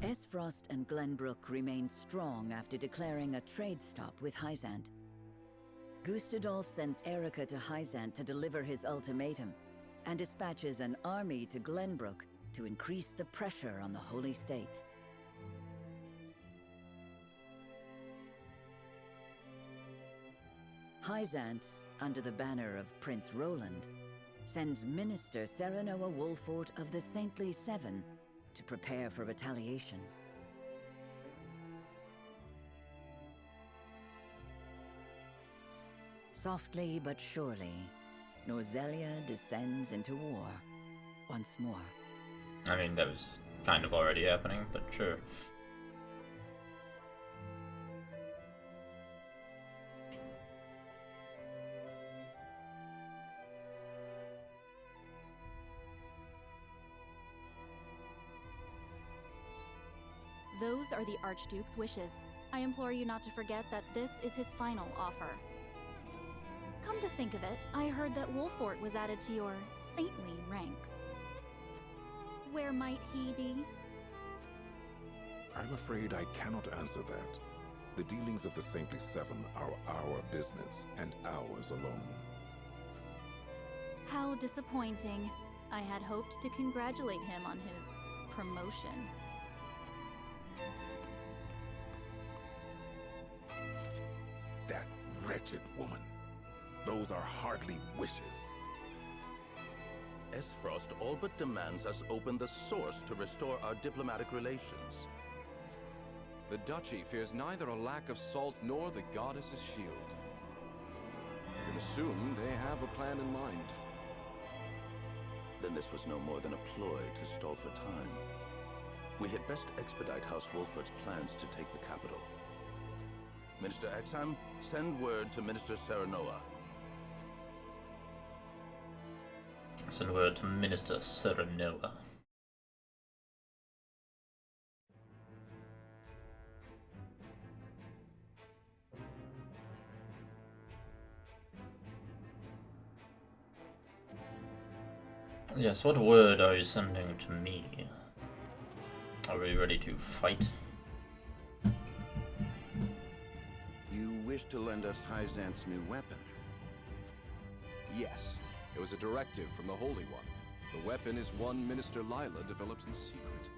Esfrost and Glenbrook remained strong after declaring a trade stop with Hyzant. Gustadolf sends Erica to Hyzant to deliver his ultimatum, and dispatches an army to Glenbrook to increase the pressure on the Holy State. Hyzant, under the banner of Prince Roland, sends Minister Serenoa Wolfort of the Saintly Seven to prepare for retaliation. Softly but surely, Norzelia descends into war once more. I mean, that was kind of already happening, but sure. Those are the Archduke's wishes. I implore you not to forget that this is his final offer. Come to think of it, I heard that Wolfort was added to your saintly ranks. Where might he be? I'm afraid I cannot answer that. The dealings of the Saintly Seven are our business, and ours alone. How disappointing. I had hoped to congratulate him on his promotion. That wretched woman. Those are hardly wishes. Esfrost all but demands us open the source to restore our diplomatic relations. The Duchy fears neither a lack of salt nor the goddess's shield. You can assume they have a plan in mind. Then this was no more than a ploy to stall for time. We had best expedite House Wolfort's plans to take the capital. Minister Exham, send word to Minister Serenoa. Send word to Minister Serenoa. Yes, what word are you sending to me? Are we ready to fight? You wish to lend us Hyzant's new weapon? Yes. It was a directive from the Holy One. The weapon is one Minister Lila developed in secret.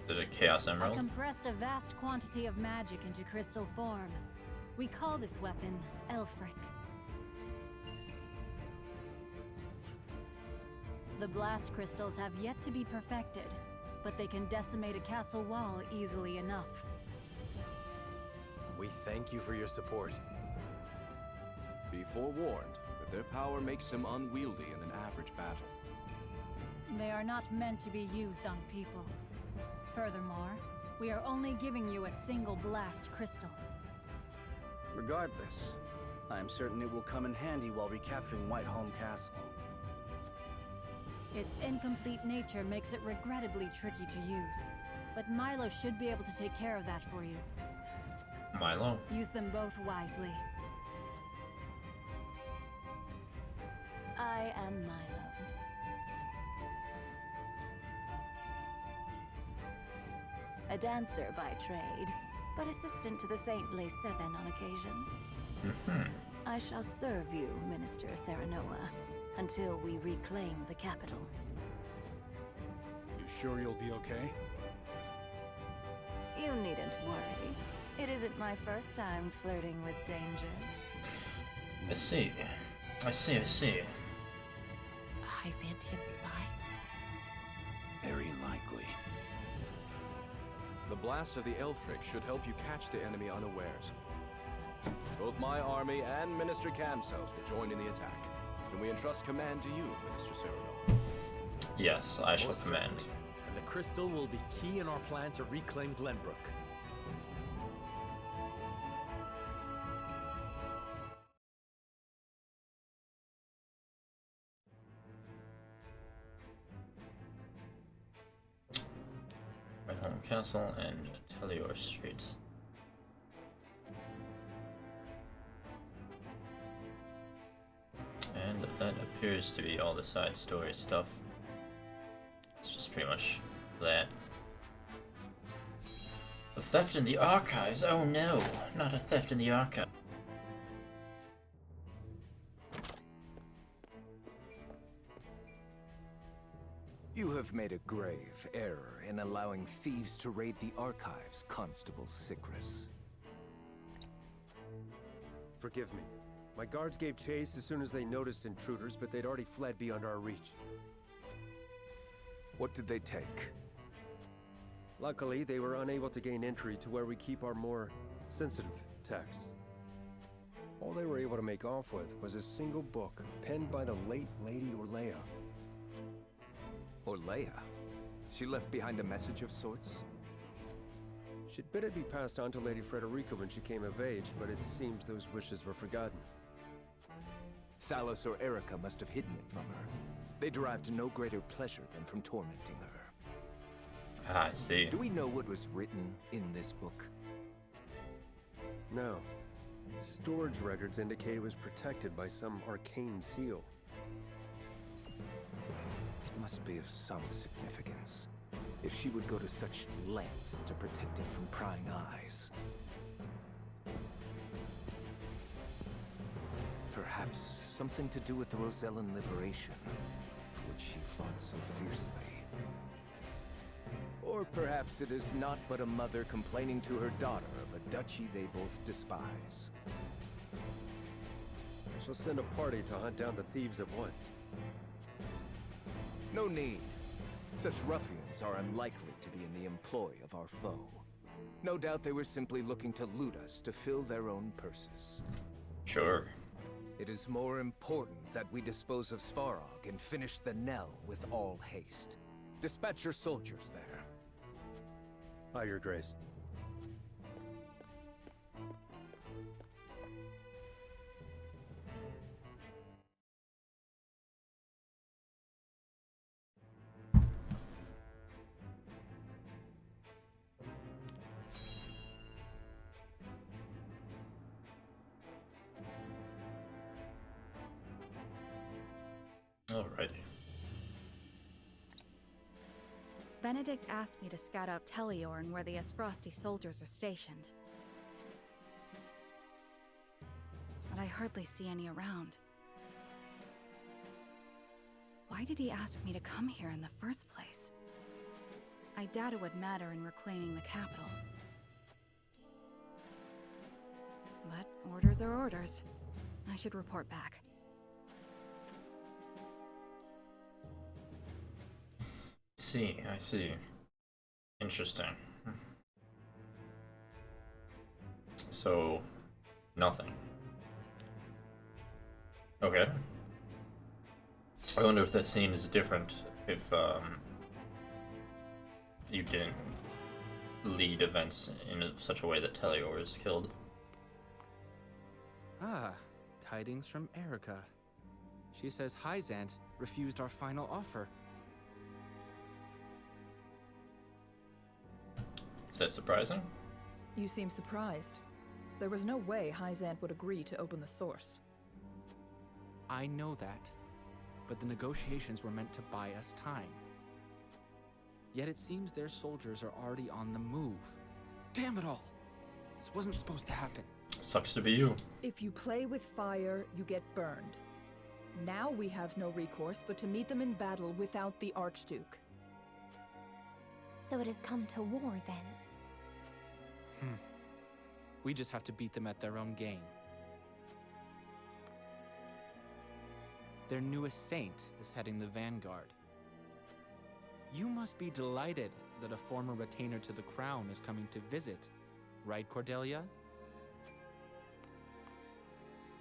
Is it a Chaos I Emerald? compressed a vast quantity of magic into crystal form. We call this weapon Elfric. The blast crystals have yet to be perfected, but they can decimate a castle wall easily enough. We thank you for your support. Be forewarned that their power makes him unwieldy in an average battle. They are not meant to be used on people. Furthermore, we are only giving you a single blast crystal. Regardless, I'm certain it will come in handy while recapturing Whiteholm Castle. Its incomplete nature makes it regrettably tricky to use, but Milo should be able to take care of that for you. Milo? Use them both wisely. I am Milo. A dancer by trade, but assistant to the Saintly Seven on occasion. I shall serve you, Minister Serenoa, until we reclaim the capital. You sure you'll be okay? You needn't worry. It isn't my first time flirting with danger. I see. I see. A Hyzantian spy? Very likely. The blast of the Elfric should help you catch the enemy unawares. Both my army and Minister Camsel's will join in the attack. Can we entrust command to you, Minister Sereno? Yes, I shall Most command. certainly. And the crystal will be key in our plan to reclaim Glenbrook. Whiteholm Castle and Tellior Street. And that appears to be all the side story stuff. It's just pretty much that. A theft in the archives? Oh no, not a theft in the archive. You have made a grave error in allowing thieves to raid the archives, Constable Sicris. Forgive me. My guards gave chase as soon as they noticed intruders, but they'd already fled beyond our reach. What did they take? Luckily, they were unable to gain entry to where we keep our more sensitive text. All they were able to make off with was a single book penned by the late Lady Orlea. Orlea? She left behind a message of sorts? She'd bid it be passed on to Lady Frederica when she came of age, but it seems those wishes were forgotten. Thalos or Erica must have hidden it from her. They derived no greater pleasure than from tormenting her. Ah, I see. Do we know what was written in this book? No. Storage records indicate it was protected by some arcane seal. It must be of some significance. If she would go to such lengths to protect it from prying eyes. Perhaps something to do with the Rosellan liberation, for which she fought so fiercely. Or perhaps it is not but a mother complaining to her daughter of a duchy they both despise. I shall send a party to hunt down the thieves at once. No need. Such ruffians are unlikely to be in the employ of our foe. No doubt they were simply looking to loot us to fill their own purses. Sure. It is more important that we dispose of Svarog and finish the Nell with all haste. Dispatch your soldiers there. Aye, Your Grace. Alrighty. Benedict asked me to scout out Teleorn where the Esfrosti soldiers are stationed. But I hardly see any around. Why did he ask me to come here in the first place? I doubt it would matter in reclaiming the capital. But orders are orders. I should report back. I see. Interesting. So, nothing. Okay. I wonder if that scene is different if you didn't lead events in such a way that Teleor is killed. Ah, tidings from Erica. She says Hyzant refused our final offer. Is that surprising? You seem surprised. There was no way Hyzant would agree to open the source. I know that, but the negotiations were meant to buy us time. Yet it seems their soldiers are already on the move. Damn it all! This wasn't supposed to happen. Sucks to be you. If you play with fire, you get burned. Now we have no recourse but to meet them in battle without the Archduke. So it has come to war, then? We just have to beat them at their own game. Their newest saint is heading the vanguard. You must be delighted that a former retainer to the crown is coming to visit, right, Cordelia?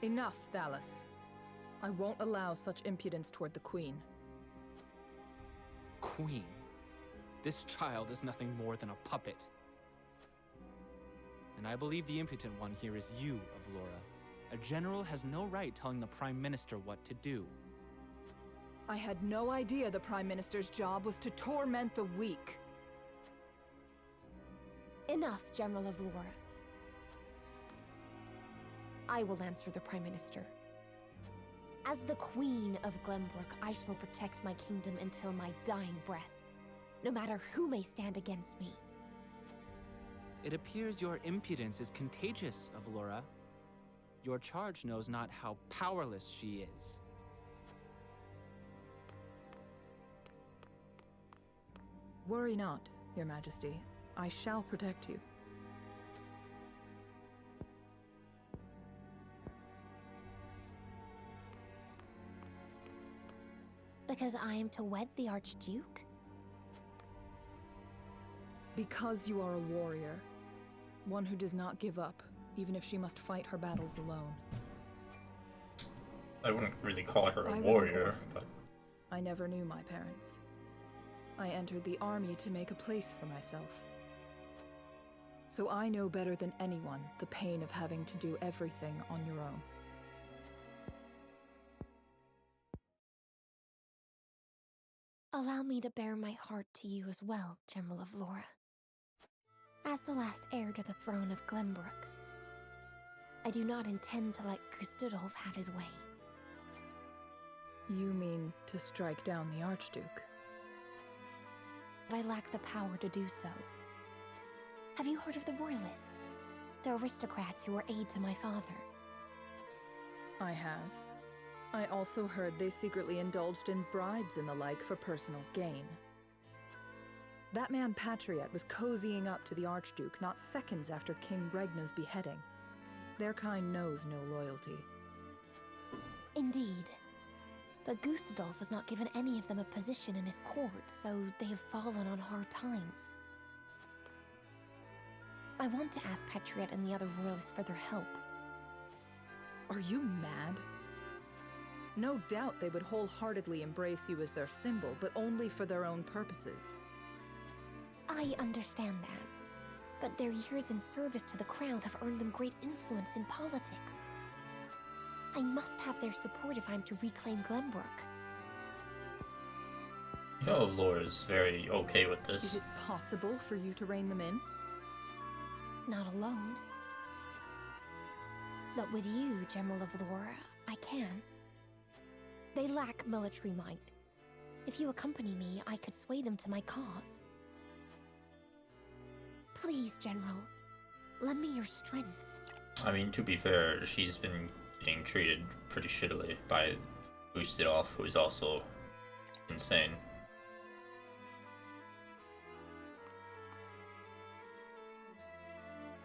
Enough, Thalos. I won't allow such impudence toward the Queen. Queen? This child is nothing more than a puppet. And I believe the impotent one here is you, Avlora. A general has no right telling the Prime Minister what to do. I had no idea the Prime Minister's job was to torment the weak. Enough, General Avlora. I will answer the Prime Minister. As the Queen of Glenbrook, I shall protect my kingdom until my dying breath, no matter who may stand against me. It appears your impudence is contagious, Avlora. Your charge knows not how powerless she is. Worry not, Your Majesty. I shall protect you. Because I am to wed the Archduke? Because you are a warrior. One who does not give up, even if she must fight her battles alone. I wouldn't really call her I a was an warrior, orphan. but I never knew my parents. I entered the army to make a place for myself. So I know better than anyone the pain of having to do everything on your own. Allow me to bare my heart to you as well, General of Laura. As the last heir to the throne of Glenbrook, I do not intend to let Gustudolf have his way. You mean to strike down the Archduke? But I lack the power to do so. Have you heard of the Royalists? The aristocrats who were aid to my father. I have. I also heard they secretly indulged in bribes and the like for personal gain. That man Patriot was cozying up to the Archduke not seconds after King Regna's beheading. Their kind knows no loyalty. Indeed. But Gustudolf has not given any of them a position in his court, so they have fallen on hard times. I want to ask Patriot and the other royalists for their help. Are you mad? No doubt they would wholeheartedly embrace you as their symbol, but only for their own purposes. I understand that. But their years in service to the crown have earned them great influence in politics. I must have their support if I'm to reclaim Glenbrook. General of Lore is very okay with this. Is it possible for you to rein them in? Not alone. But with you, General of Laura, I can. They lack military might. If you accompany me, I could sway them to my cause. Please, General, lend me your strength. I mean, to be fair, she's been getting treated pretty shittily by Gustudolf, who is also insane.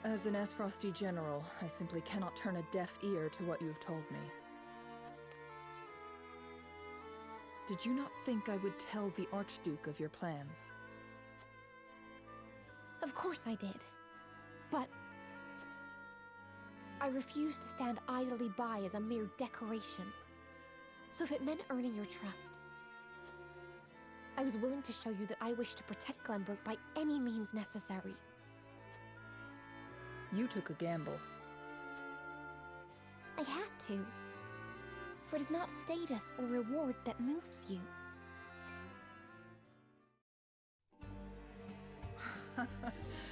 As an Esfrosty general, I simply cannot turn a deaf ear to what you've told me. Did you not think I would tell the Archduke of your plans? Of course I did. But I refuse to stand idly by as a mere decoration. So if it meant earning your trust, I was willing to show you that I wish to protect Glenbrook by any means necessary. You took a gamble. I had to. For it is not status or reward that moves you.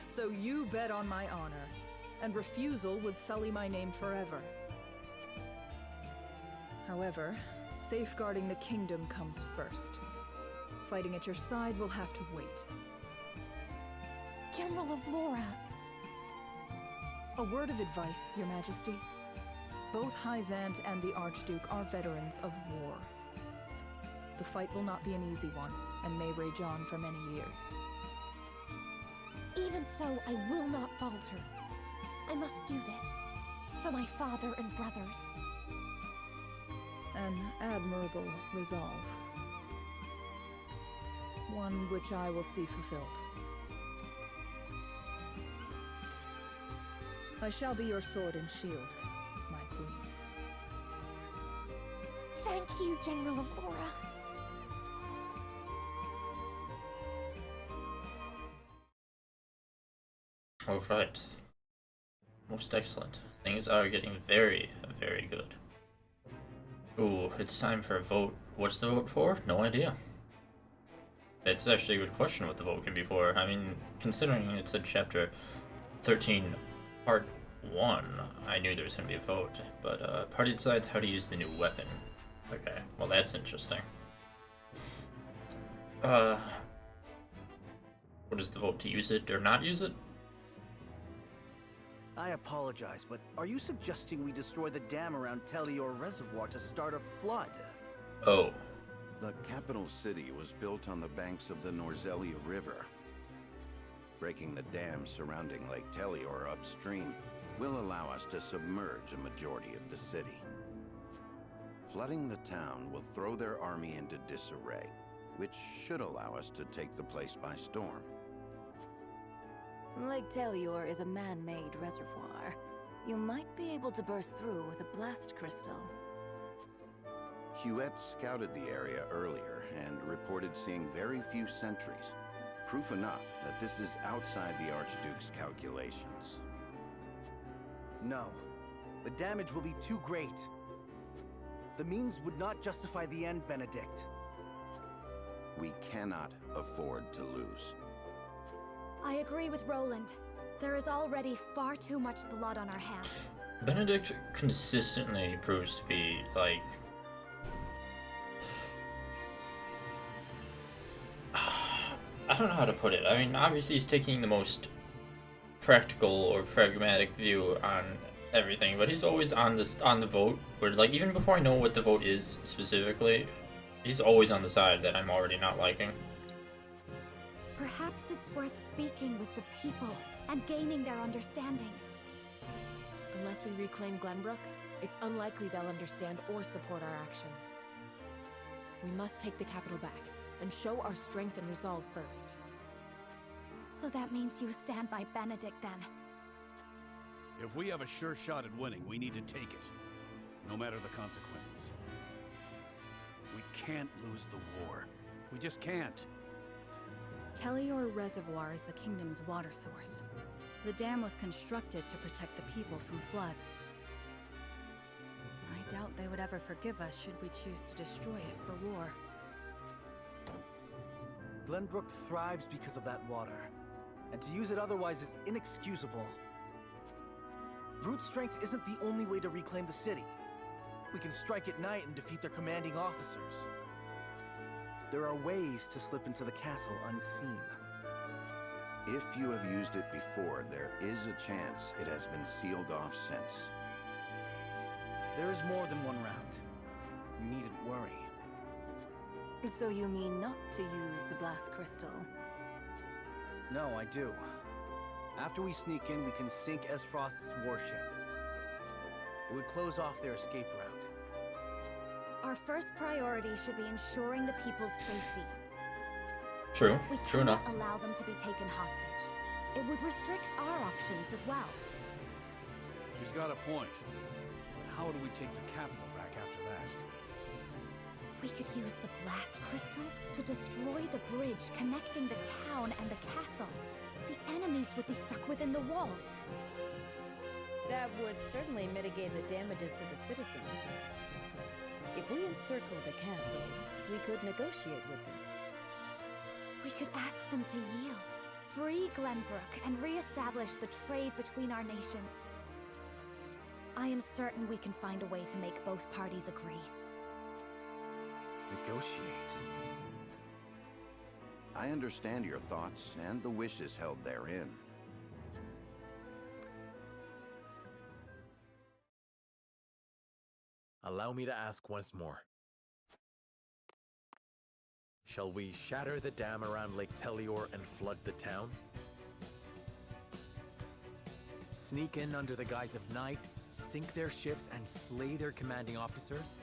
So you bet on my honor, and refusal would sully my name forever. However, safeguarding the kingdom comes first. Fighting at your side will have to wait. General of Laura! A word of advice, Your Majesty. Both Hyzant and the Archduke are veterans of war. The fight will not be an easy one, and may rage on for many years. Even so, I will not falter. I must do this. For my father and brothers. An admirable resolve. One which I will see fulfilled. I shall be your sword and shield, my queen. Thank you, General of Laura. Alright. Most excellent. Things are getting very, very good. Ooh, it's time for a vote. What's the vote for? No idea. It's actually a good question what the vote can be for. I mean, considering it said chapter 13, part 1, I knew there was going to be a vote. But, party decides how to use the new weapon. Okay, well that's interesting. What is the vote, to use it or not use it? I apologize, but are you suggesting we destroy the dam around Telior Reservoir to start a flood? Oh. The capital city was built on the banks of the Norzelia River. Breaking the dam surrounding Lake Telior upstream will allow us to submerge a majority of the city. Flooding the town will throw their army into disarray, which should allow us to take the place by storm. Lake Telior is a man-made reservoir. You might be able to burst through with a blast crystal. Huette scouted the area earlier and reported seeing very few sentries. Proof enough that this is outside the Archduke's calculations. No. The damage will be too great. The means would not justify the end, Benedict. We cannot afford to lose. I agree with Roland. There is already far too much blood on our hands. Benedict consistently proves to be, like... I don't know how to put it. I mean, obviously he's taking the most practical or pragmatic view on everything, but he's always on the vote, where, like, even before I know what the vote is specifically, he's always on the side that I'm already not liking. Perhaps it's worth speaking with the people and gaining their understanding. Unless we reclaim Glenbrook, it's unlikely they'll understand or support our actions. We must take the capital back and show our strength and resolve first. So that means you stand by Benedict then? If we have a sure shot at winning, we need to take it, no matter the consequences. We can't lose the war. We just can't. Telior Reservoir is the kingdom's water source. The dam was constructed to protect the people from floods. I doubt they would ever forgive us should we choose to destroy it for war. Glenbrook thrives because of that water, and to use it otherwise is inexcusable. Brute strength isn't the only way to reclaim the city. We can strike at night and defeat their commanding officers. There are ways to slip into the castle unseen. If you have used it before, there is a chance it has been sealed off since. There is more than one round. You needn't worry. So you mean not to use the blast crystal? No, I do. After we sneak in, we can sink Esfrost's warship. It would close off their escape route. Our first priority should be ensuring the people's safety. True. We True enough. cannot allow them to be taken hostage. It would restrict our options as well. She's got a point. But how do we take the capital back after that? We could use the blast crystal to destroy the bridge connecting the town and the castle. The enemies would be stuck within the walls. That would certainly mitigate the damages to the citizens. If we encircle the castle, we could negotiate with them. We could ask them to yield, free Glenbrook, and re-establish the trade between our nations. I am certain we can find a way to make both parties agree. Negotiate? I understand your thoughts and the wishes held therein. Allow me to ask once more. Shall we shatter the dam around Lake Telior and flood the town? Sneak in under the guise of night, sink their ships, and slay their commanding officers?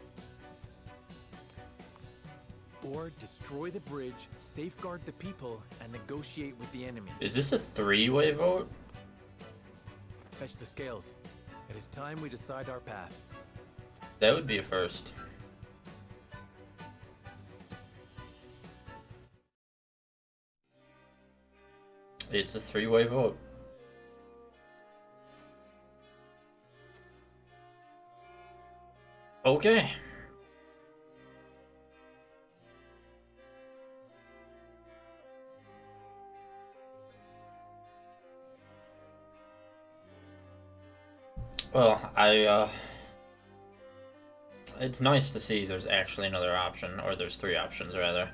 Or destroy the bridge, safeguard the people, and negotiate with the enemy? Is this a three-way vote? Fetch the scales. It is time we decide our path. That would be a first. It's a three-way vote. Okay. Well, it's nice to see there's actually another option, or there's three options, rather.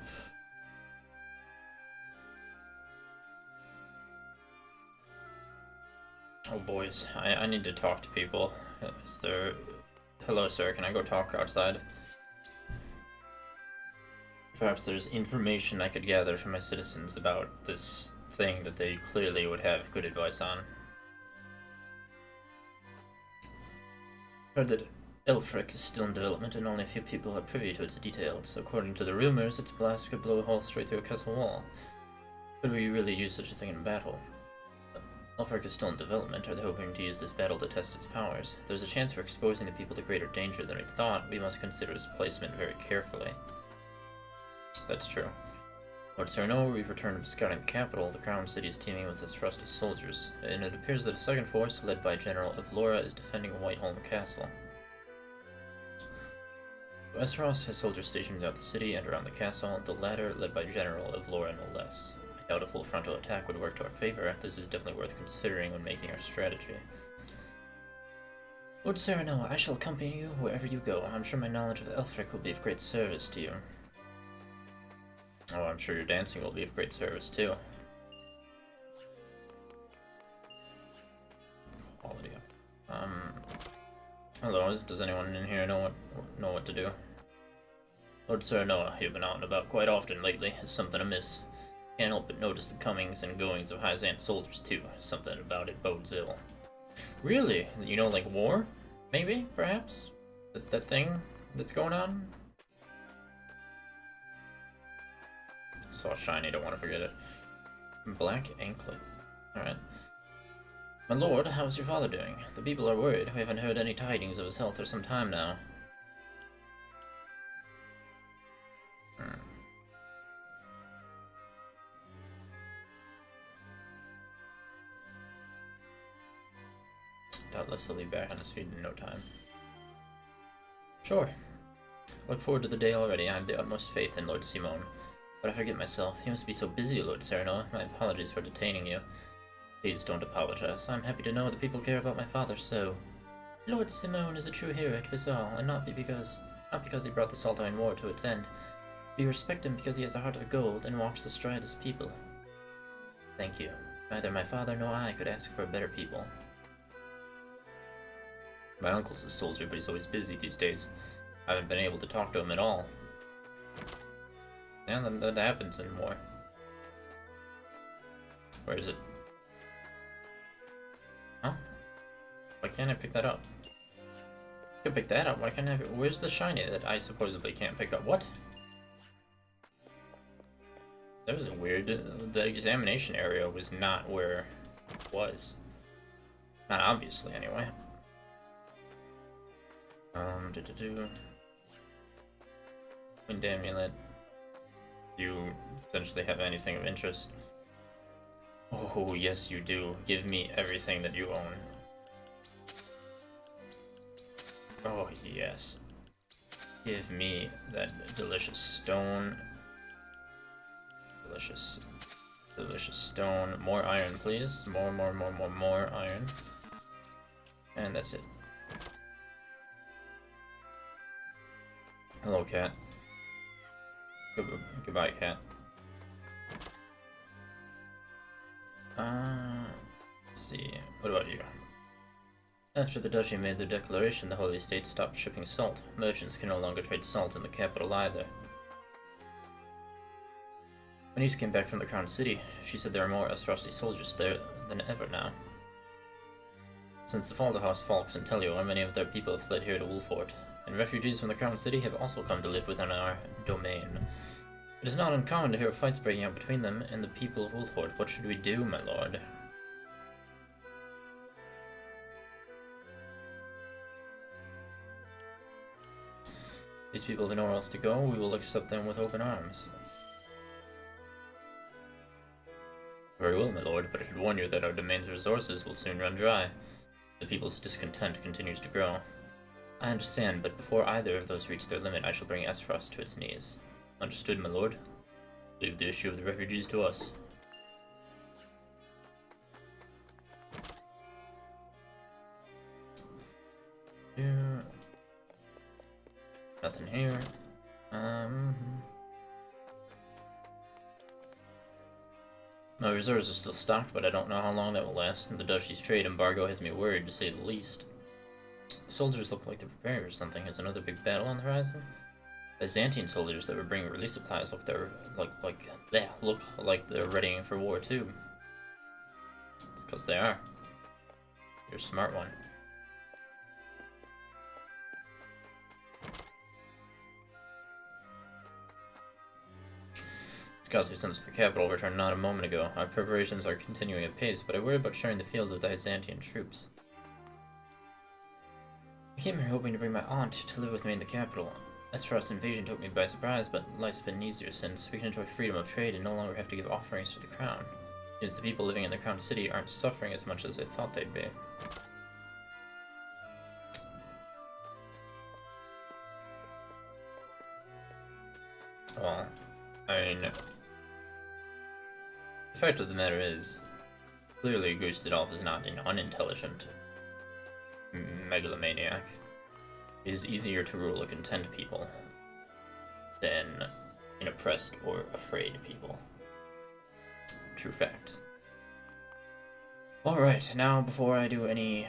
Oh, boys, I need to talk to people. Is there... Hello, sir, can I go talk outside? Perhaps there's information I could gather from my citizens about this thing that they clearly would have good advice on. Heard that Elfric is still in development and only a few people are privy to its details. According to the rumors, its blast could blow a hole straight through a castle wall. Could we really use such a thing in battle? Ulfric is still in development. Are they hoping to use this battle to test its powers? If there's a chance for exposing the people to greater danger than we thought, we must consider its placement very carefully. That's true. Lord Cyrano, we've returned from scouting the capital. The crown city is teeming with its trusted soldiers, and it appears that a second force, led by General Evlora, is defending Whiteholm Castle. Westeros has soldiers stationed throughout the city and around the castle, the latter led by General Evlora no less. I doubt a full frontal attack would work to our favor. This is definitely worth considering when making our strategy. Lord Cyrano, I shall accompany you wherever you go. I'm sure my knowledge of Elfric will be of great service to you. Oh, I'm sure your dancing will be of great service too. Quality up. Hello, does anyone in here know what to do? Lord Cyrano, you've been out and about quite often lately. Is something amiss? Can't help but notice the comings and goings of Hyzant soldiers too. Something about it bodes ill. Really? You know, like war? Maybe? Perhaps? That thing that's going on? Saw shiny, don't want to forget it. Black anklet. Alright. My lord, how's your father doing? The people are worried. We haven't heard any tidings of his health for some time now. Doubtless he'll be back on his feet in no time. Sure. Look forward to the day already. I have the utmost faith in Lord Simon. But I forget myself. You must be so busy, Lord Cyrano. My apologies for detaining you. Please don't apologize. I'm happy to know that people care about my father so. Lord Simon is a true hero to us all, and not because he brought the Saltine War to its end. We respect him because he has a heart of gold and walks astride his people. Thank you. Neither my father nor I could ask for a better people. My uncle's a soldier, but he's always busy these days. I haven't been able to talk to him at all. Yeah, that happens in war. Where is it? Huh? Why can't I pick that up? I can pick that up. Why can't I? Where's the shiny that I supposedly can't pick up? What? That was weird. The examination area was not where it was. Not obviously, anyway. Wind amulet. Do you essentially have anything of interest? Oh, yes you do. Give me everything that you own. Oh, yes. Give me that delicious stone. Delicious stone. More iron, please. More iron. And that's it. Hello, cat. Goodbye, cat. Let's see. What about you? After the duchy made their declaration, the Holy State stopped shipping salt. Merchants can no longer trade salt in the capital either. When Ys came back from the Crown City, she said there are more Esfrosti soldiers there than ever now. Since the fall of the House Falks and Tellior, many of their people have fled here to Wolfort, and refugees from the Crown City have also come to live within our domain. It is not uncommon to hear of fights breaking out between them and the people of Wolfort. What should we do, my lord? These people have nowhere else to go. We will accept them with open arms. Very well, my lord, but I should warn you that our domain's resources will soon run dry. The people's discontent continues to grow. I understand, but before either of those reach their limit, I shall bring Esfrost to its knees. Understood, my lord. Leave the issue of the refugees to us. Here. Nothing here. My reserves are still stocked, but I don't know how long that will last. The Duchy's trade embargo has me worried, to say the least. Soldiers look like they're preparing for something. Is another big battle on the horizon? The Byzantine soldiers that were bringing relief supplies look like they're readying for war too. It's because they are. You're a smart one. scouts we sent to the capital returned not a moment ago. Our preparations are continuing at pace, but I worry about sharing the field with the Byzantine troops. I came here hoping to bring my aunt to live with me in the capital. Esfrost's invasion took me by surprise, but life's been easier since. We can enjoy freedom of trade and no longer have to give offerings to the crown. It is the people living in the crown city aren't suffering as much as I thought they'd be. Well, I mean, the fact of the matter is, clearly Gustadolf is not an unintelligent megalomaniac. It is easier to rule a content people than an oppressed or afraid people. True fact. Alright, now before I do any...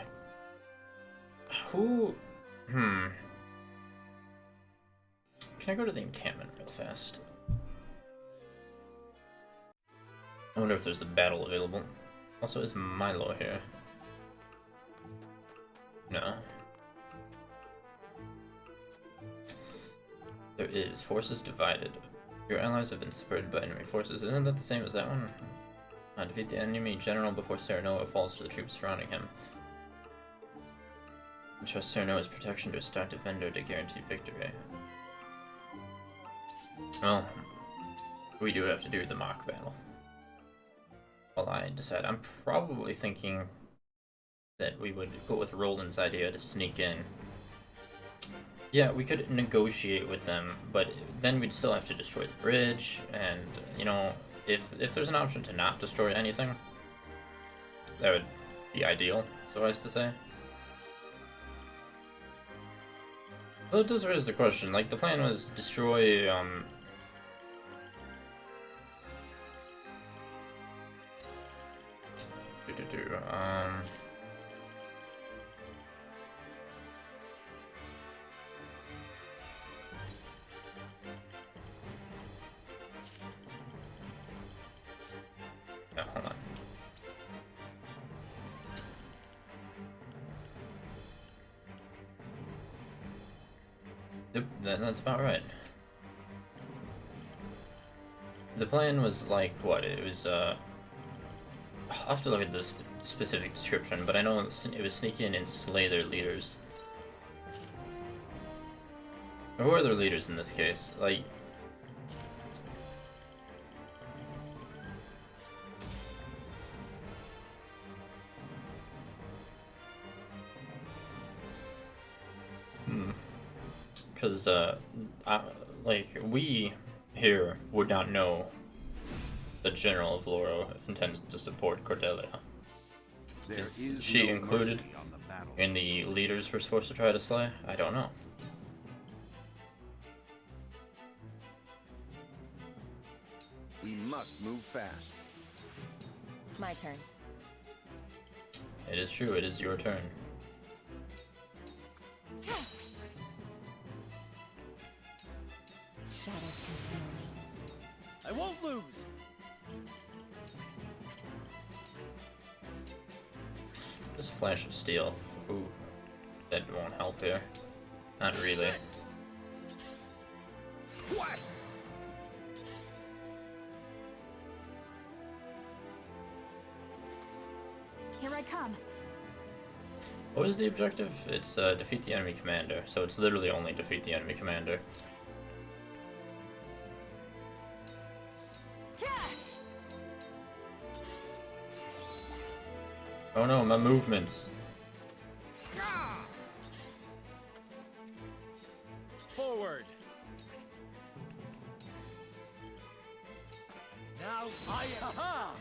Can I go to the encampment real fast? I wonder if there's a battle available. Also, is Milo here? No. There is. Forces divided. Your allies have been separated by enemy forces. Isn't that the same as that one? Defeat the enemy general before Serenoa falls to the troops surrounding him. Trust Serenoa's protection to a start defender to guarantee victory. Well, we do have to do the mock battle. Well, I decide. I'm probably thinking that we would go with Roland's idea to sneak in. Yeah, we could negotiate with them, but then we'd still have to destroy the bridge, and, you know, if there's an option to not destroy anything, that would be ideal, so as to say. Well, it does raise the question, like, the plan was destroy, no, hold on. Yep, that's about right. The plan was like, what, it was, I'll have to look at this specific description, but I know it was sneak in and slay their leaders. Or who are their leaders in this case? Like... Because, like, we here would not know the General of Loro intends to support Cordelia. Is she included in the leaders we're supposed to try to slay? I don't know. We must move fast. My turn. It is true, it is your turn. Shadows conceal me. I won't lose! This flash of steel. Ooh, that won't help here. Not really. What? Here I come. What is the objective? It's defeat the enemy commander. So it's literally only defeat the enemy commander. Oh no, my movements. Forward. Now I am.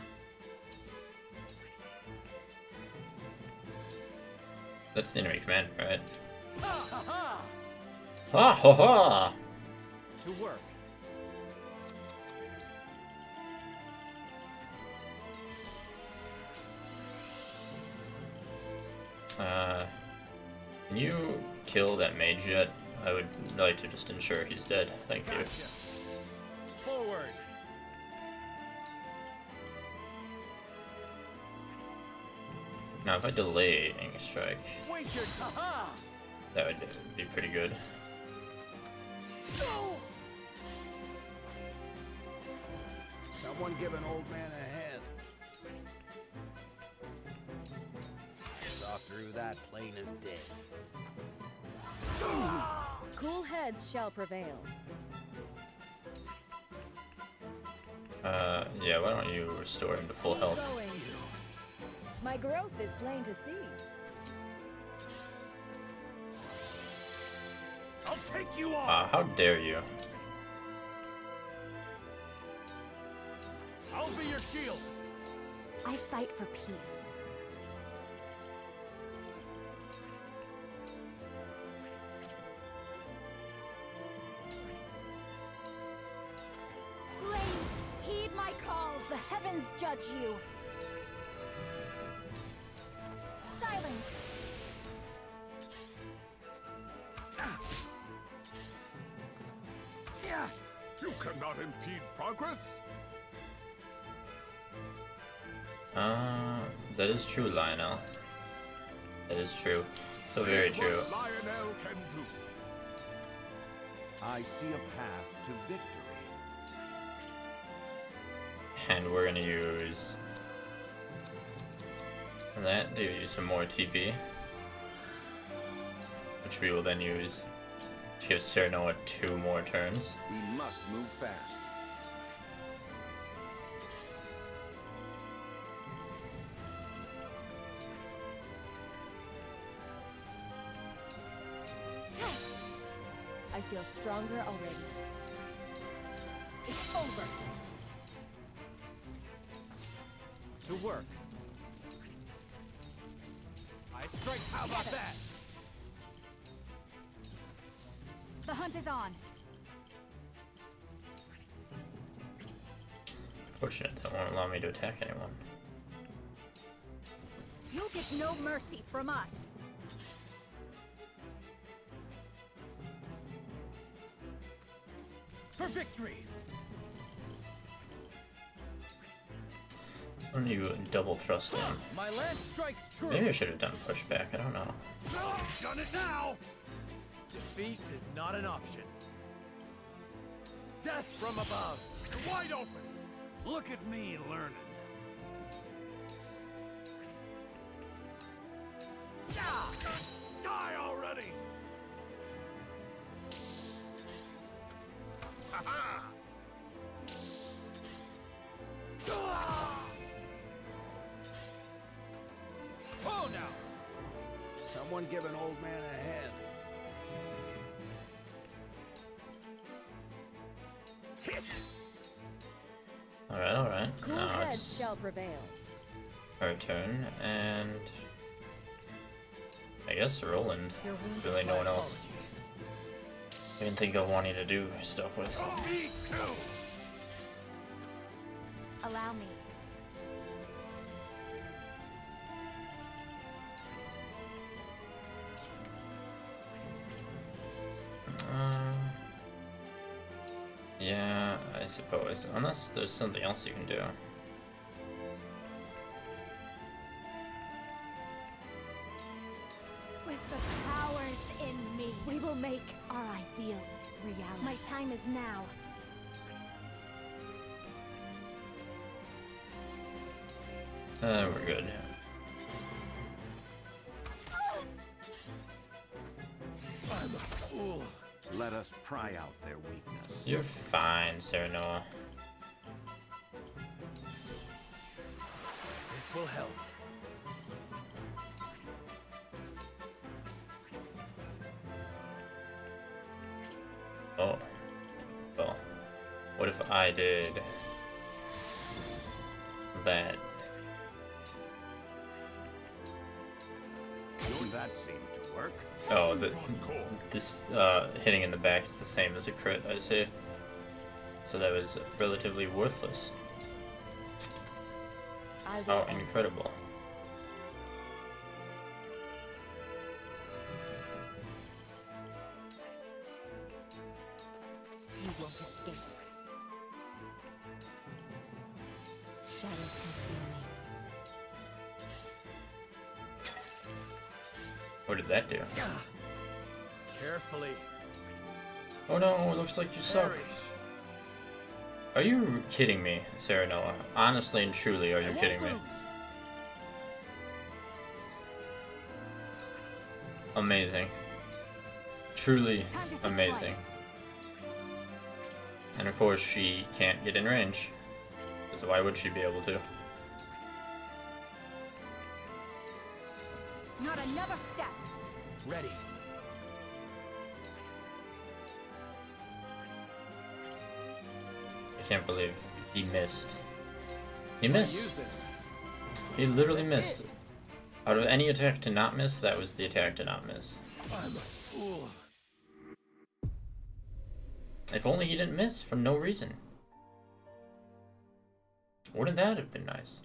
That's the enemy commander, right? Ha ha ha! Ha ha ha! To work. Can you kill that mage yet? I would like to just ensure he's dead. Thank you. Forward. Now, if I delay Ink Strike, Wait your ha that would be pretty good. Someone give an old man a hand. Saw through that plain as day. Cool heads shall prevail. Yeah, why don't you restore him to full health? Going. My growth is plain to see. I'll take you on. How dare you? I'll be your shield. I fight for peace. Flames, heed my call. The heavens judge you. Silence. Yeah. You cannot impede progress. That is true, Lionel. That is true. So very true. What Lionel can do. I see a path to victory. And we're gonna use that to use some more TP, which we will then use to give Serenoa 2 more turns. We must move fast. I feel stronger already. It's over. To work. I strike. How about that? The hunt is on. Fortunate that won't allow me to attack anyone. You'll get no mercy from us. For victory. Why don't you double thrust in? My lance strikes true. Maybe I should have done pushback, I don't know. Done it now. Defeat is not an option. Death from above. You're wide open. Look at me learning. Die already. Ha-ha! Oh, now! Someone give an old man a hand. Hit! Alright. Cool Now heads it's shall prevail. our turn, and I guess Roland. Really no one else I didn't think of wanting to do stuff with. Me too! Allow me. Yeah, I suppose. Unless there's something else you can do. With the powers in me, we will make our ideals reality. My time is now. We're good. I'm a fool. Let us pry out their weakness. You're fine, Serenoa. This will help. Oh. Well, what if I did that? Don't that seem to work? Oh, this hitting in the back is the same as a crit, I say. So that was relatively worthless. Oh, incredible. You won't escape. Shadows conceal me. What did that do? Carefully. Oh no, it looks like you suck. Perish. Are you kidding me, Sarah Noah? Honestly and truly, are you kidding me? Amazing. Truly amazing. And of course, she can't get in range. So why would she be able to? Not another step. Ready. I can't believe he missed. He missed. He literally missed. Out of any attack to not miss, that was the attack to not miss. I'm a fool. If only he didn't miss for no reason. Wouldn't that have been nice?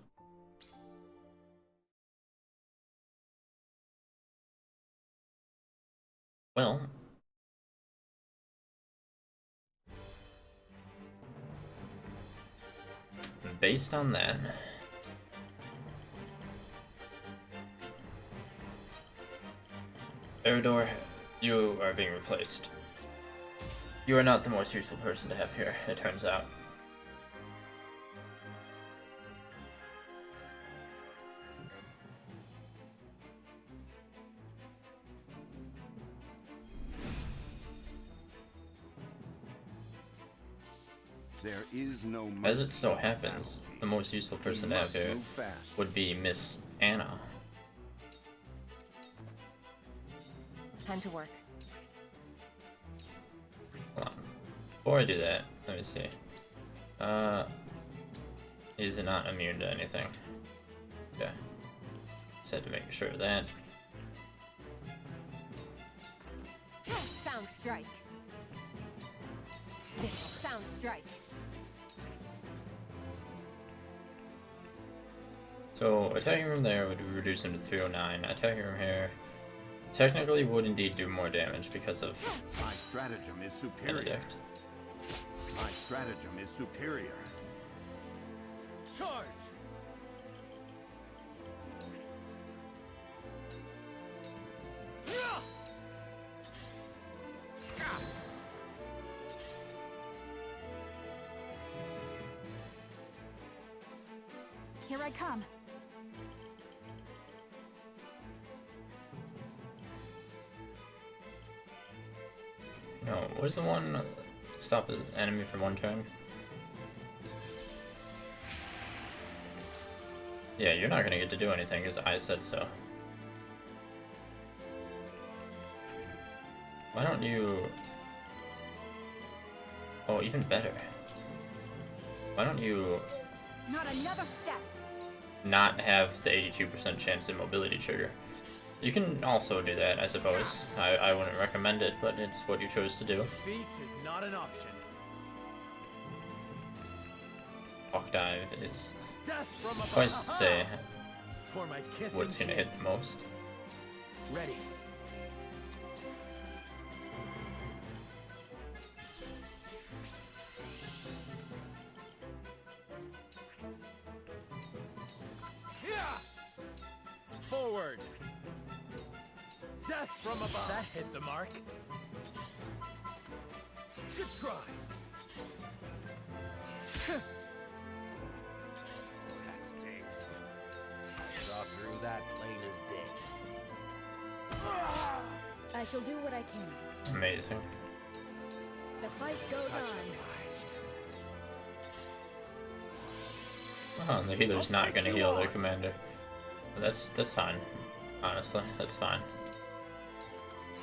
Well, based on that, Eridor, you are being replaced. You are not the most useful person to have here, it turns out. There is no As it so happens, the most useful person to have here would be Miss Anna. Time to work. Hold on. Before I do that, let me see. Is not immune to anything. Okay. Just had to make sure of that. Sound strike. This sound strike. So attacking from there would reduce him to 309. Attacking from here technically would indeed do more damage because of my stratagem is superior. Benedict. My stratagem is superior. Charge! Here I come. No, what's the one stop an enemy for one turn? Yeah, you're not gonna get to do anything because I said so. Why don't you... Oh, even better. Why don't you Not another step. not have the 82% chance of mobility trigger? You can also do that, I suppose. I wouldn't recommend it, but it's what you chose to do. Defeat is not an option. Hawk Dive is Death from above. twice to say For my kith what's and gonna kin. hit the most. Ready. Forward. Death from above. That hit the mark. Good try. That stinks. Saw through that plain as day. I shall do what I can. Amazing. The fight goes on. Oh, and the healer's not gonna heal their commander. But that's fine. Honestly, that's fine.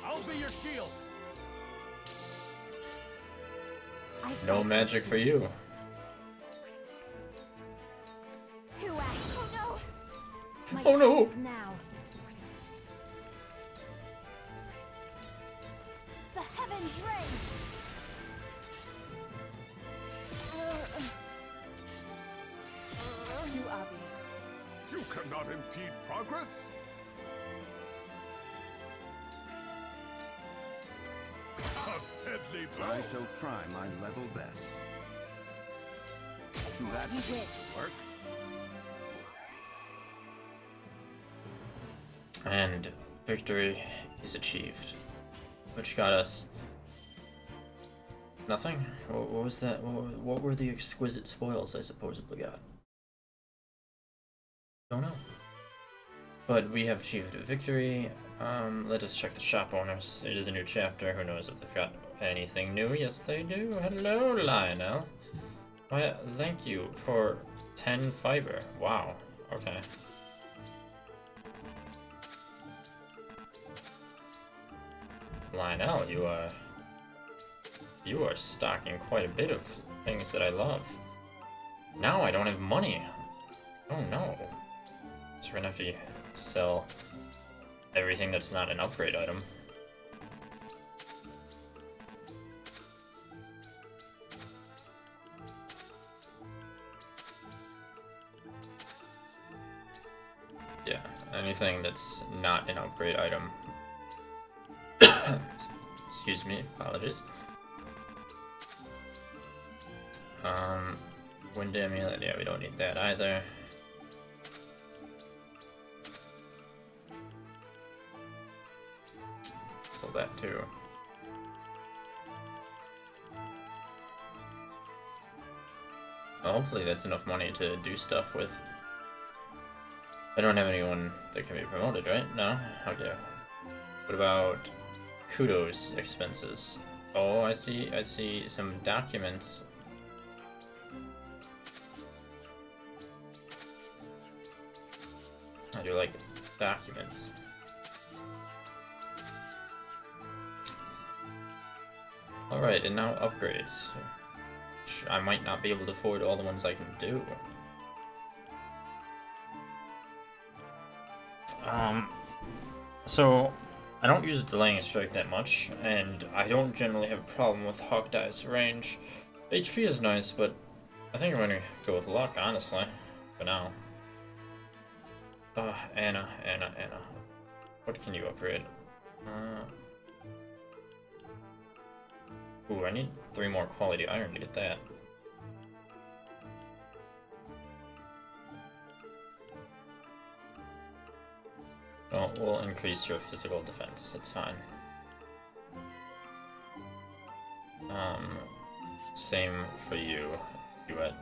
I'll be your shield. No magic for you. Two acts. Oh no. My Oh, no. time is now. The heavens rage. Too obvious. You cannot impede progress? A deadly blow. I shall try my level best. To that work. And victory is achieved, which got us Nothing? What was that? What were the exquisite spoils I supposedly got? Don't know. But we have achieved a victory. Let us check the shop owners. It is a new chapter. Who knows if they've got anything new? Yes, they do. Hello, Lionel. Why, thank you for 10 fiber. Wow. Okay. Lionel, you are stocking quite a bit of things that I love. Now I don't have money. Oh no. So we're gonna have to sell everything that's not an upgrade item. Yeah, anything that's not an upgrade item. Excuse me, apologies. Wind amulet, yeah, we don't need that either. So that too. Well, hopefully that's enough money to do stuff with. I don't have anyone that can be promoted, right? No? Okay. What about kudos expenses? Oh, I see some documents. I do like documents. Alright, and now upgrades. I might not be able to afford all the ones I can do. So I don't use Delaying Strike that much, and I don't generally have a problem with Hawkeye's range. HP is nice, but I think I'm gonna go with luck, honestly, for now. Anna. What can you upgrade? Ooh, I need 3 more quality iron to get that. Oh, we'll increase your physical defense, it's fine. Same for you, Duet.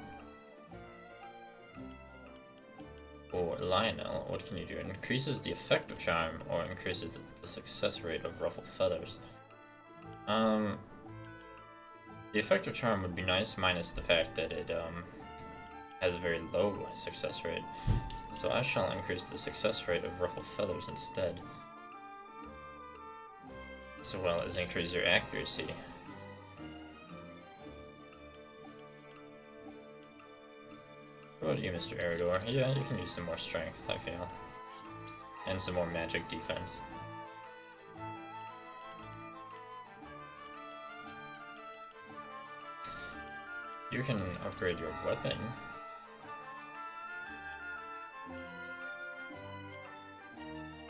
Or Lionel, what can you do? It increases the effective charm, or increases the success rate of ruffled feathers. The effective charm would be nice, minus the fact that it has a very low success rate. So I shall increase the success rate of ruffled feathers instead. As well as increase your accuracy. What about you, Mr. Eridor? Yeah, you can use some more strength, I feel. And some more magic defense. You can upgrade your weapon.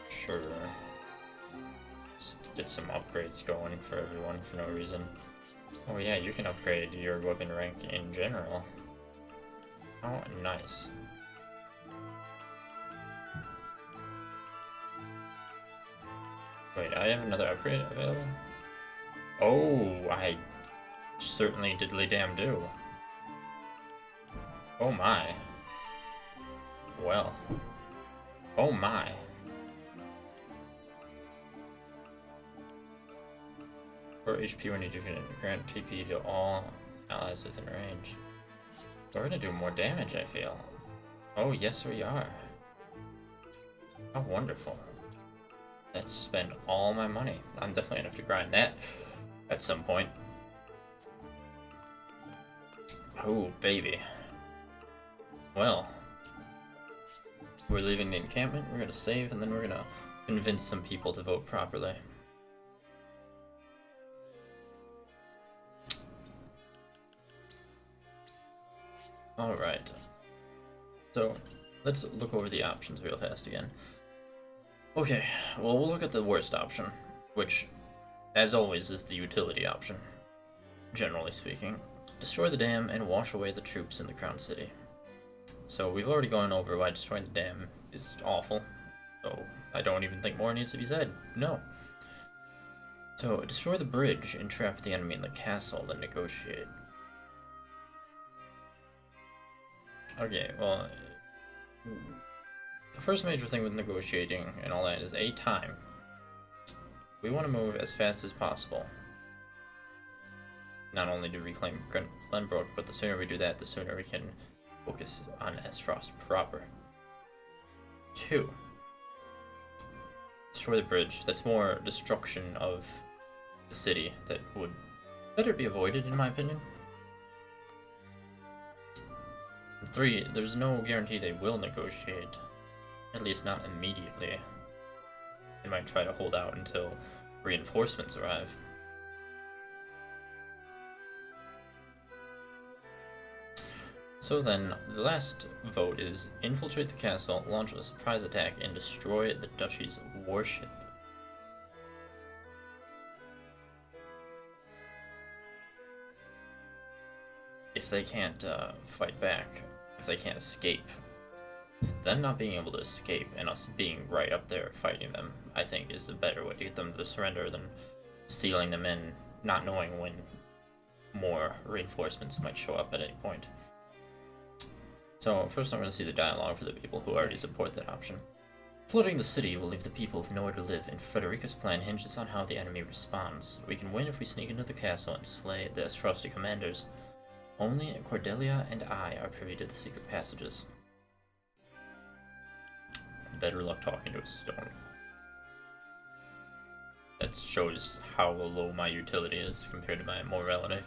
Sure. Just get some upgrades going for everyone for no reason. Oh yeah, you can upgrade your weapon rank in general. Oh, nice. Wait, I have another upgrade available? Oh, I certainly diddly damn do. Oh my. Well. Oh my. For HP when you do grant TP to all allies within range. We're gonna do more damage, I feel. Oh, yes we are. How wonderful. Let's spend all my money. I'm definitely gonna have to grind that at some point. Oh, baby. Well. We're leaving the encampment, we're gonna save, and then we're gonna convince some people to vote properly. Alright. So, let's look over the options real fast again. Okay, well, we'll look at the worst option, which, as always, is the utility option, generally speaking. Destroy the dam and wash away the troops in the Crown City. So, we've already gone over why destroying the dam is awful, so I don't even think more needs to be said. No. So, destroy the bridge and trap the enemy in the castle, then negotiate. Okay, well, the first major thing with negotiating and all that is time. We want to move as fast as possible. Not only to reclaim Glenbrook, but the sooner we do that, the sooner we can focus on Esfrost proper. 2. Destroy the bridge. That's more destruction of the city that would better be avoided, in my opinion. 3. There's no guarantee they will negotiate. At least not immediately. They might try to hold out until reinforcements arrive. So then, the last vote is infiltrate the castle, launch a surprise attack, and destroy the duchy's warship. If they can't fight back, if they can't escape, them not being able to escape and us being right up there fighting them, I think is the better way to get them to surrender than sealing them in, not knowing when more reinforcements might show up at any point. So first I'm going to see the dialogue for the people who already support that option. Flooding the city will leave the people with nowhere to live, and Frederica's plan hinges on how the enemy responds. We can win if we sneak into the castle and slay the Esfrosti commanders. Only Cordelia and I are privy to the secret passages. Better luck talking to a stone. That shows how low my utility is compared to my morality.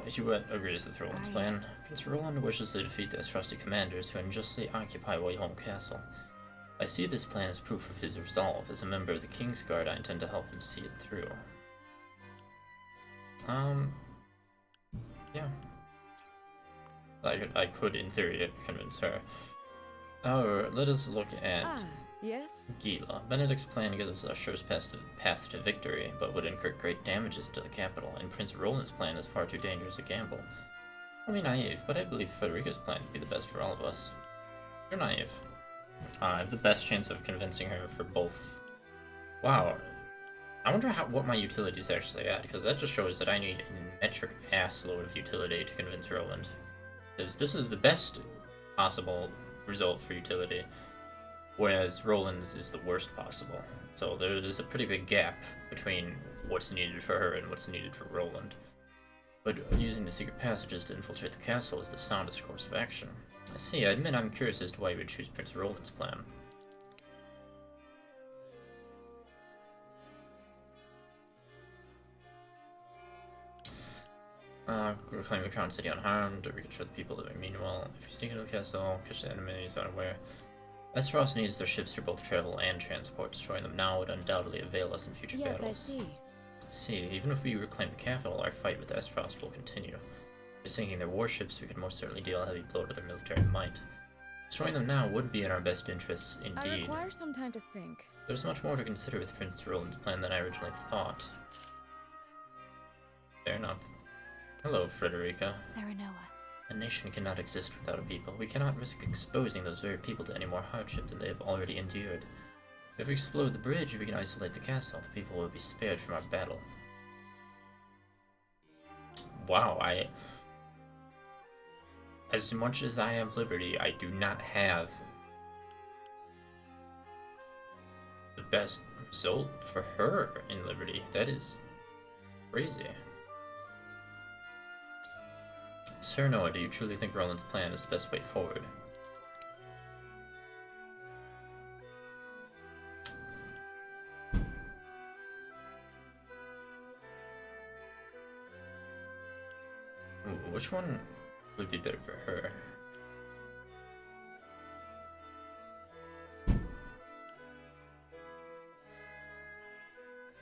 Hewitt agrees with Roland's plan. Prince Roland wishes to defeat the Esfrosti commanders who unjustly occupy Whiteholm Castle. I see this plan as proof of his resolve. As a member of the King's Guard, I intend to help him see it through. Yeah. I could, in theory, convince her. However, let us look at yes? Gila. Benedict's plan gives us a sure path to victory, but would incur great damages to the capital, and Prince Roland's plan is far too dangerous a gamble. I mean, naive, but I believe Frederica's plan to be the best for all of us. You're naive. I have the best chance of convincing her for both. Wow. I wonder what my utility is actually at, because that just shows that I need a metric ass load of utility to convince Roland. Because this is the best possible result for utility, whereas Roland's is the worst possible. So there is a pretty big gap between what's needed for her and what's needed for Roland. But using the secret passages to infiltrate the castle is the soundest course of action. I see, I admit I'm curious as to why you would choose Prince Roland's plan. Reclaim the Crown City unharmed, or reassure the people living meanwhile. If you sneak into the castle, catch the enemies unaware. Esfrost needs their ships for both travel and transport. Destroying them now would undoubtedly avail us in future battles. Yes, I see. See, even if we reclaim the capital, our fight with Esfrost will continue. By sinking their warships, we could most certainly deal a heavy blow to their military might. Destroying them now would be in our best interests, indeed. I require some time to think. There's much more to consider with Prince Roland's plan than I originally thought. Fair enough. Hello, Frederica. Serenoa. A nation cannot exist without a people. We cannot risk exposing those very people to any more hardship than they have already endured. If we explode the bridge, we can isolate the castle. The people will be spared from our battle. Wow, as much as I have liberty, I do not have the best result for her in liberty. That is crazy. Sir Noah, do you truly think Roland's plan is the best way forward? Ooh, which one would be better for her?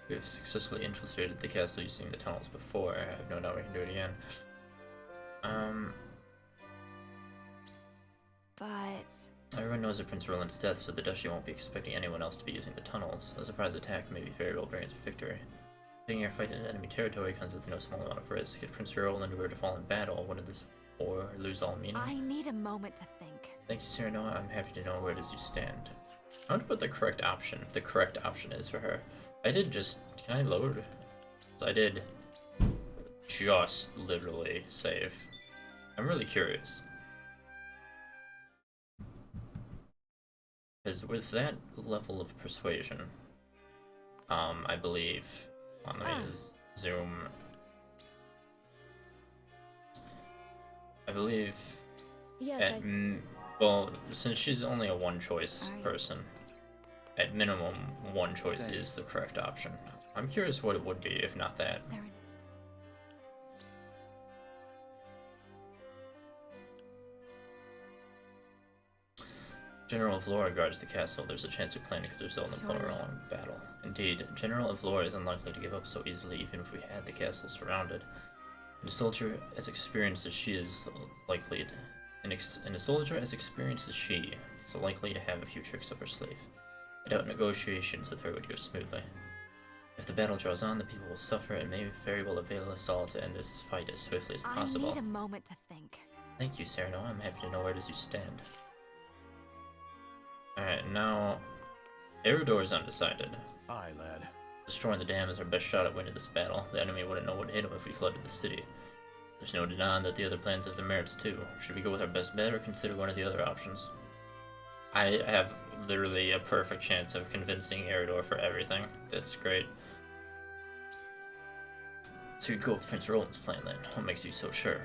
We have successfully infiltrated the castle using the tunnels before. I have no doubt we can do it again. But everyone knows of Prince Roland's death, so the Duchy won't be expecting anyone else to be using the tunnels. A surprise attack may be very well bring us victory. Taking our fight in enemy territory comes with no small amount of risk. If Prince Roland were to fall in battle, wouldn't this war lose all meaning? I need a moment to think. Thank you, Sir Noah. I'm happy to know where it is you stand. I wonder what the correct option, if the correct option is for her. I did just... Can I load? So I did just literally save. I'm really curious. Because with that level of persuasion, I believe... Let me just zoom. I believe... Yes, well, since she's only a one-choice person, at minimum, one choice is the correct option. I'm curious what it would be, if not that. General Vlora guards the castle. There's a chance your plan could result in a prolonged battle. Indeed, General Vlora is unlikely to give up so easily, even if we had the castle surrounded. And a soldier as experienced as she is likely to, and a soldier as experienced as she is likely to have a few tricks up her sleeve. I doubt negotiations with her would go smoothly. If the battle draws on, the people will suffer, and may very well avail us all to end this fight as swiftly as possible. I need a moment to think. Thank you, Cyrano. I'm happy to know where it is you stand. Alright, now... Eridor is undecided. Aye, lad. Destroying the dam is our best shot at winning this battle. The enemy wouldn't know what hit him if we flooded the city. There's no denying that the other plans have their merits too. Should we go with our best bet or consider one of the other options? I have literally a perfect chance of convincing Eridor for everything. That's great. So you'd go with Prince Roland's plan then. What makes you so sure?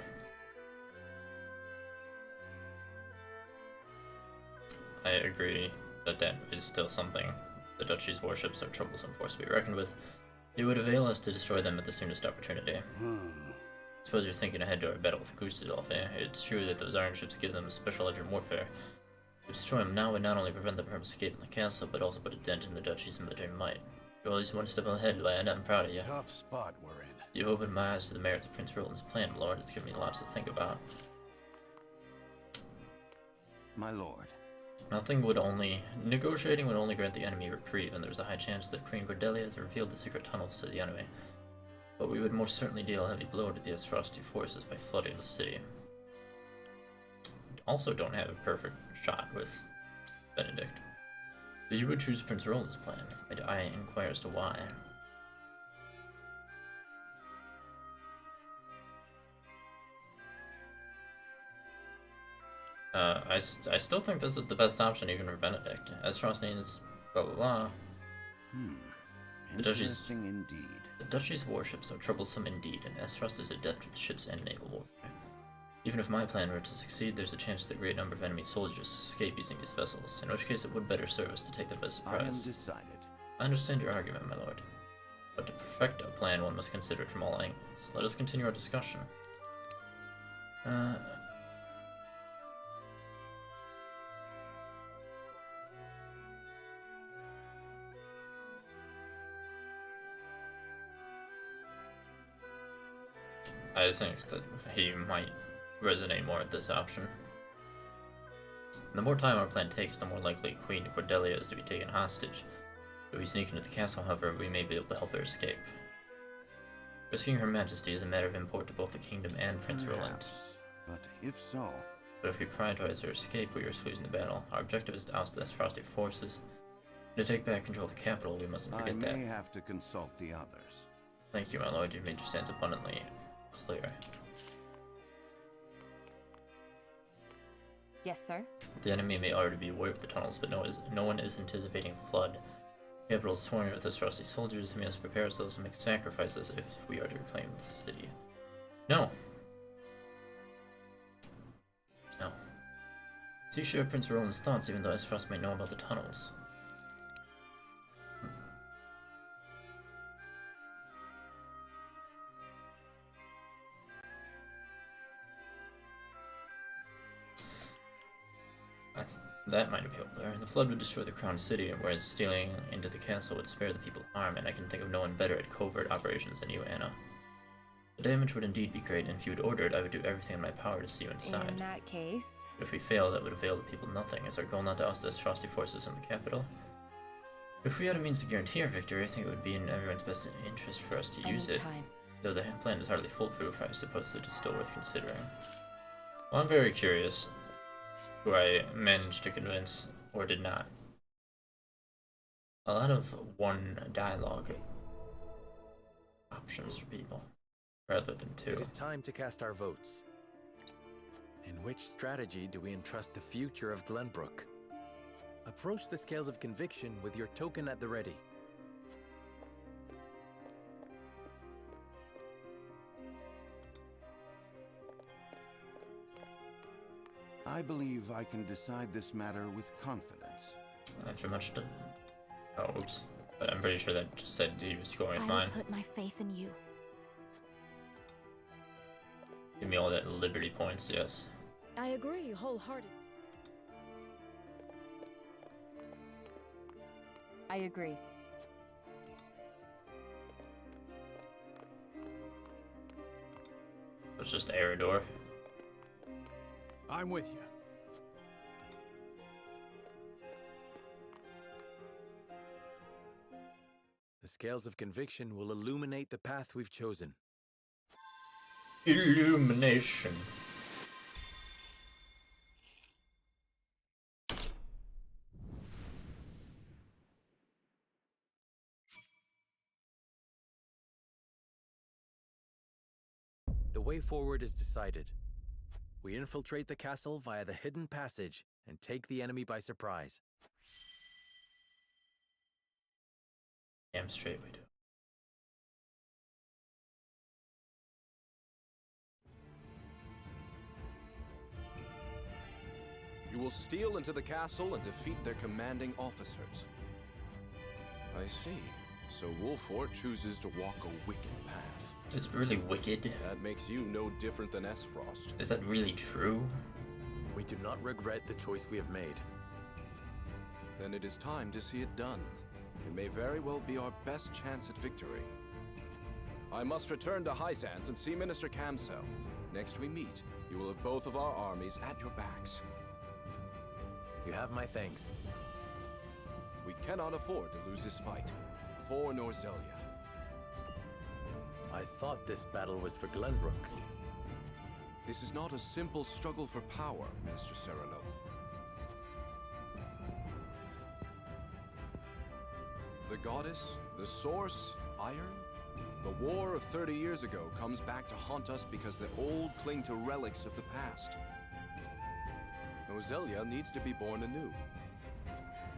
I agree that that is still something. The Duchy's warships are a troublesome force to be reckoned with. It would avail us to destroy them at the soonest opportunity. Suppose you're thinking ahead to our battle with Gustadolf, eh? It's true that those iron ships give them a special edge in warfare. To destroy them now would not only prevent them from escaping the castle, but also put a dent in the Duchy's military might. You're always one step ahead, lad. I'm proud of you. Tough spot we're in. You've opened my eyes to the merits of Prince Roland's plan, my lord. It's given me lots to think about. My lord. Negotiating would only grant the enemy reprieve, and there's a high chance that Queen Cordelia has revealed the secret tunnels to the enemy. But we would most certainly deal a heavy blow to the Esfrosti forces by flooding the city. Also don't have a perfect shot with Benedict. So you would choose Prince Roland's plan. I inquire as to why. I still think this is the best option even for Benedict. Esfrost needs blah blah blah. Interesting indeed. The Duchy's warships are troublesome indeed, and Esfrost is adept with ships and naval warfare. Even if my plan were to succeed, there's a chance that a great number of enemy soldiers escape using these vessels, in which case it would better serve us to take them by surprise. I am decided. I understand your argument, my lord. But to perfect a plan, one must consider it from all angles. Let us continue our discussion. I think that he might resonate more with this option. The more time our plan takes, the more likely Queen Cordelia is to be taken hostage. If we sneak into the castle, however, we may be able to help her escape. Risking Her Majesty is a matter of import to both the kingdom and Prince Roland. But if so... But if we prioritize her escape, we risk losing the battle. Our objective is to oust the Esfrosti forces. And to take back control of the capital, we mustn't forget that. I may have to consult the others. Thank you, my lord. You've made your stance abundantly clear. Yes, sir? The enemy may already be aware of the tunnels, but no one is anticipating flood. The capital is swarming with Esfrosti soldiers, and we must prepare ourselves to make sacrifices if we are to reclaim the city. No! No. So you share Prince Roland's thoughts, even though Esfrost may know about the tunnels. That might appeal there. The flood would destroy the crown city, whereas stealing into the castle would spare the people harm, and I can think of no one better at covert operations than you, Anna. The damage would indeed be great, and if you had ordered, I would do everything in my power to see you inside. In that case... But if we fail, that would avail the people nothing. Is our goal not to oust the Esfrosti forces in the capital? If we had a means to guarantee our victory, I think it would be in everyone's best interest for us to use it. Though the plan is hardly foolproof, I suppose that it's still worth considering. Well, I'm very curious who I managed to convince or did not. a lot of one dialogue options for people, rather than two. It is time to cast our votes. In which strategy do we entrust the future of Glenbrook? Approach the scales of conviction with your token at the ready. I believe I can decide this matter with confidence. After much to... Oh, oops. But I'm pretty sure that just said he was going with mine. I put my faith in you. Give me all that liberty points, yes. I agree wholeheartedly. I agree. It's just Eredor. I'm with you. The scales of conviction will illuminate the path we've chosen. Illumination. The way forward is decided. We infiltrate the castle via the hidden passage and take the enemy by surprise. Damn straight we do. You will steal into the castle and defeat their commanding officers. I see. So Wolfort chooses to walk a wicked path. Is it really wicked? That makes you no different than Esfrost. Is that really true? We do not regret the choice we have made. Then it is time to see it done. It may very well be our best chance at victory. I must return to Hyzant and see Minister Kamsel. Next we meet, you will have both of our armies at your backs. You have my thanks. We cannot afford to lose this fight. For Norzelia. I thought this battle was for Glenbrook. This is not a simple struggle for power, Minister Sereno. The goddess, the source, iron? The war of 30 years ago comes back to haunt us because the old cling to relics of the past. Norzelia needs to be born anew.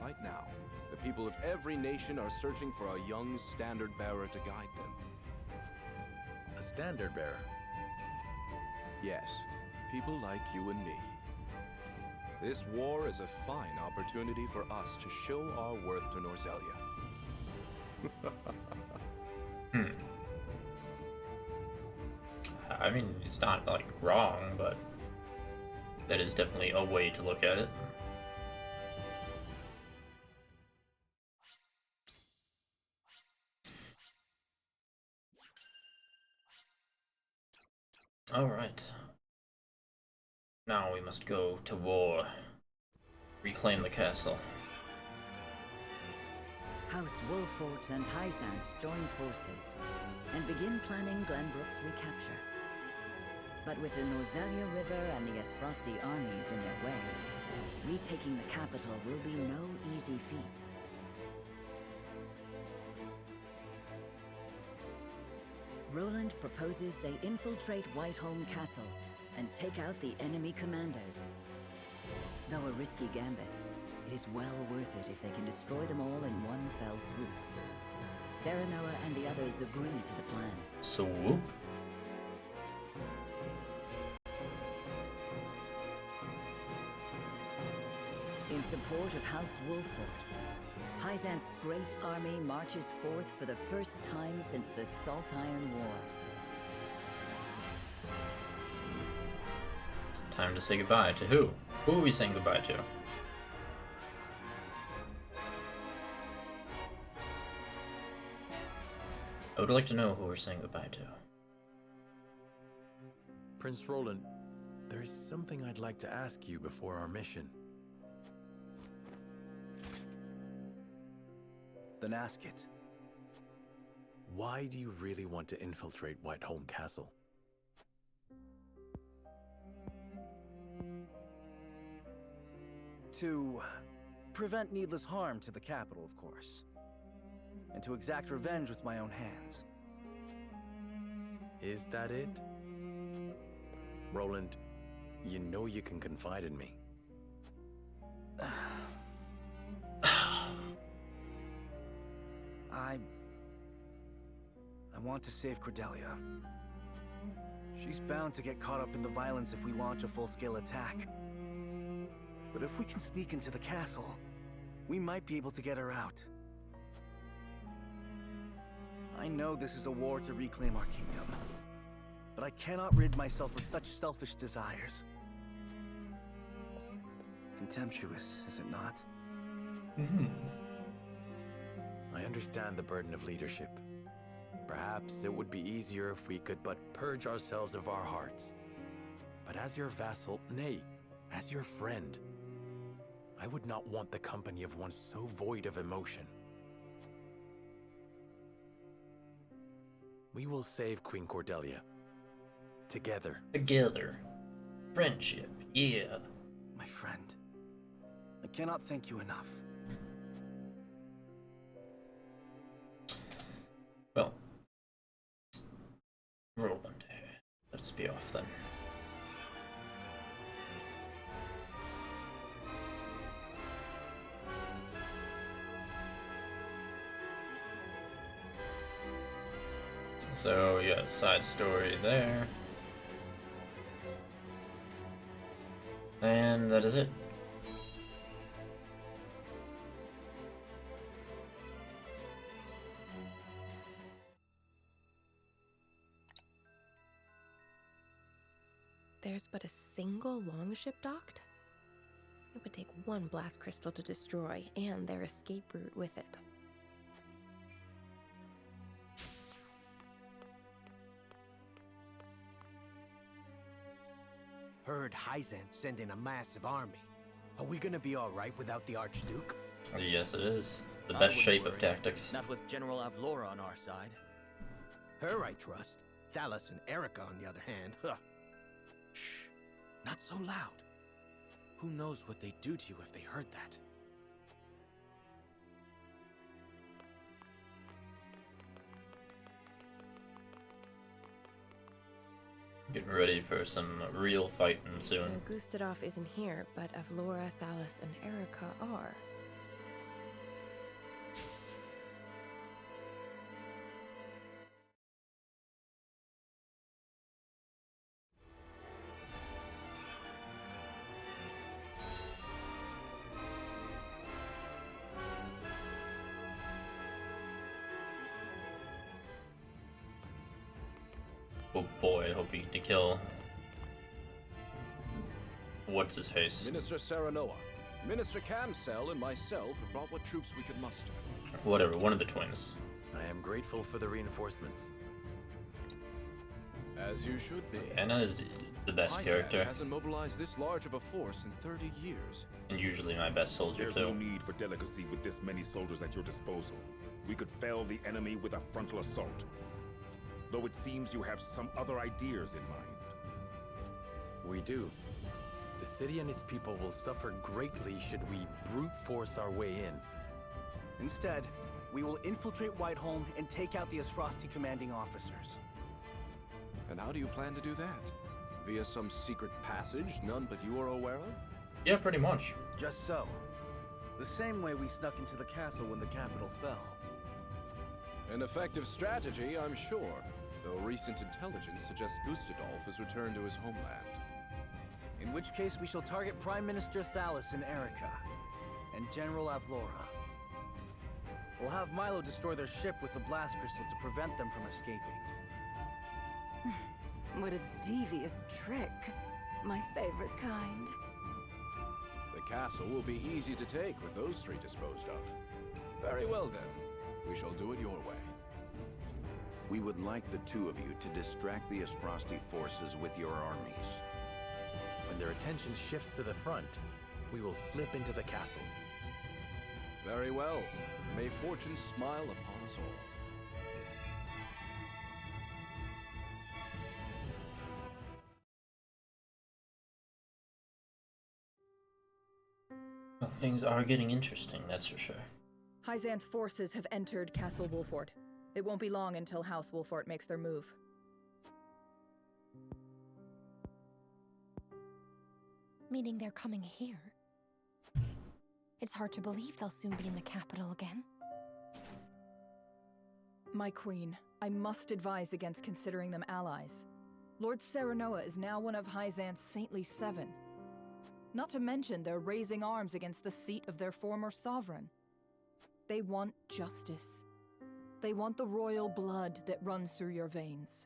Right now, the people of every nation are searching for a young standard bearer to guide them. A standard bearer? Yes, people like you and me. This war is a fine opportunity for us to show our worth to Norzelia. I mean, it's not, like, wrong, but that is definitely a way to look at it. Alright. Now we must go to war. Reclaim the castle. House Wolfort and Hyzant join forces and begin planning Glenbrook's recapture. But with the Norzelia River and the Esfrosti armies in their way, retaking the capital will be no easy feat. Roland proposes they infiltrate Whiteholm Castle and take out the enemy commanders. Though a risky gambit, it is well worth it if they can destroy them all in one fell swoop. Serenoa and the others agree to the plan. Swoop? In support of House Wolfort, Hyzant's great army marches forth for the first time since the Salt Iron War. Time to say goodbye to who? Who are we saying goodbye to? I would like to know who we're saying goodbye to. Prince Roland, there is something I'd like to ask you before our mission. Then ask it. Why do you really want to infiltrate Whiteholm Castle? To prevent needless harm to the capital, of course. and to exact revenge with my own hands. Is that it? Roland, you know you can confide in me. I want to save Cordelia. She's bound to get caught up in the violence if we launch a full-scale attack. But if we can sneak into the castle, we might be able to get her out. I know this is a war to reclaim our kingdom, but I cannot rid myself of such selfish desires. Contemptuous, is it not? I understand the burden of leadership. Perhaps it would be easier if we could but purge ourselves of our hearts. But as your vassal, nay, as your friend, I would not want the company of one so void of emotion. We will save Queen Cordelia. Together. Together. Friendship, yeah. My friend, I cannot thank you enough. Well, Roland, let us be off then. So, yeah, side story there. And that is it. There's but a single longship docked? It would take one blast crystal to destroy, and their escape route with it. Heard Hyzant send in a massive army. Are we gonna be alright without the Archduke? Yes, it is. The best shape of tactics. Not with General Avlora on our side. Her I trust. Thalos and Erica, on the other hand, Shh. Not so loud. Who knows what they'd do to you if they heard that? Getting ready for some real fighting soon. So Gustadov isn't here, but Avlora, Thalos, and Erica are. Oh boy, I hope we get to kill. What's his face? Minister Serenoa, Minister Camsel, and myself have brought what troops we could muster. Whatever, one of the twins. I am grateful for the reinforcements. As you should be. Anna is the best character. Hasn't mobilized this large of a force in 30 years. And usually my best soldier There's too. no need for delicacy with this many soldiers at your disposal. We could fell the enemy with a frontal assault. Though it seems you have some other ideas in mind. We do. The city and its people will suffer greatly should we brute force our way in. Instead, we will infiltrate Whiteholm and take out the Asfrosti commanding officers. And how do you plan to do that? Via some secret passage none but you are aware of? Yeah, pretty much. Just so. The same way we snuck into the castle when the capital fell. An effective strategy, I'm sure, though recent intelligence suggests Gustadolf has returned to his homeland. In which case we shall target Prime Minister Thalos and Erica, and General Avlora. We'll have Milo destroy their ship with the blast crystal to prevent them from escaping. What a devious trick. My favorite kind. The castle will be easy to take with those three disposed of. Very well then. We shall do it your way. We would like the two of you to distract the Asfrosti forces with your armies. When their attention shifts to the front, we will slip into the castle. Very well. May fortune smile upon us all. Well, things are getting interesting, that's for sure. Hyzan's forces have entered Castle Wolfort. It won't be long until House Wolfort makes their move. Meaning they're coming here. It's hard to believe they'll soon be in the capital again. My queen, I must advise against considering them allies. Lord Serenoa is now one of Hyzan's saintly 7. Not to mention they're raising arms against the seat of their former sovereign. They want justice. They want the royal blood that runs through your veins.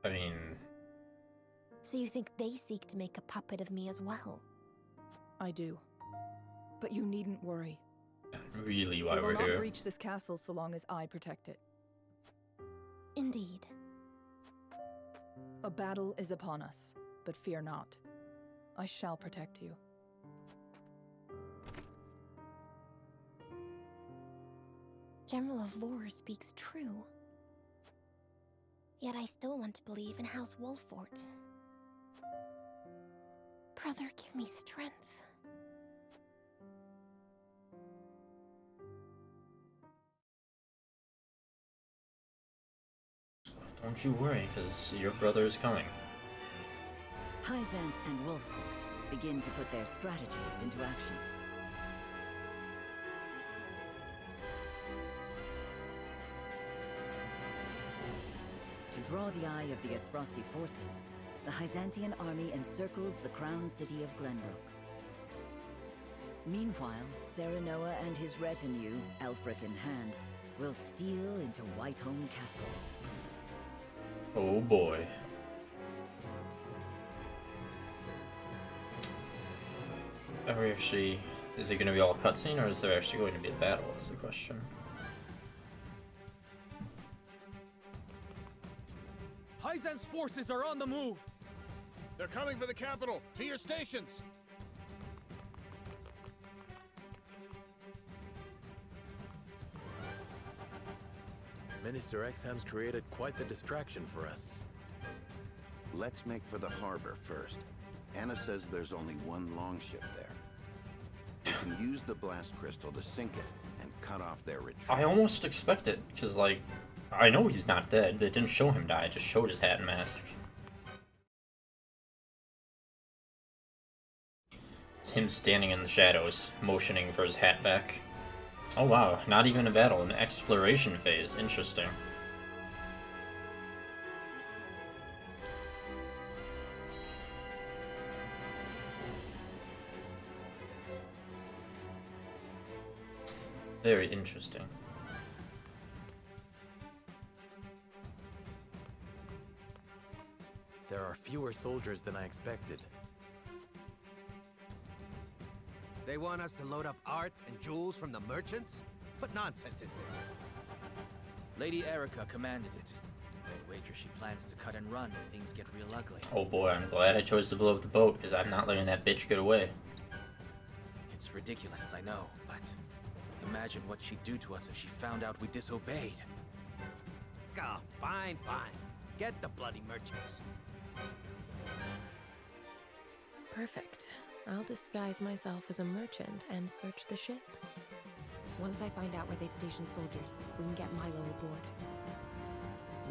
I mean... So you think they seek to make a puppet of me as well? I do. But you needn't worry. Really, why they will we're not here? breach this castle so long as I protect it. Indeed. A battle is upon us, but fear not. I shall protect you. General of Lore speaks true. Yet I still want to believe in House Wolfort. Brother, give me strength. Don't you worry, because your brother is coming. Hyzant and Wolfort begin to put their strategies into action. To draw the eye of the Esfrosti forces, the Hyzantian army encircles the crown city of Glenbrook. Meanwhile, Serenoa and his retinue, Elfric in hand, will steal into Whiteholm Castle. Oh boy. Are we actually... Is it going to be all cutscene, or is there actually going to be a battle, is the question. Hyzan's forces are on the move! They're coming for the capital! To your stations! Minister Exham's created quite the distraction for us. Let's make for the harbor first. Anna says there's only one longship there. We can use the blast crystal to sink it and cut off their retreat. I almost expect it, because, like, I know he's not dead. They didn't show him die, it just showed his hat and mask. It's him standing in the shadows, motioning for his hat back. Oh wow, not even a battle, an exploration phase. Interesting. Very interesting. There are fewer soldiers than I expected. They want us to load up art and jewels from the merchants? What nonsense is this? Lady Erica commanded it. I wager she plans to cut and run if things get real ugly. Oh boy, I'm glad I chose to blow up the boat, because I'm not letting that bitch get away. It's ridiculous, I know, but imagine what she'd do to us if she found out we disobeyed. Oh, fine, fine. Get the bloody merchants. Perfect. I'll disguise myself as a merchant and search the ship. Once I find out where they've stationed soldiers, we can get Milo aboard.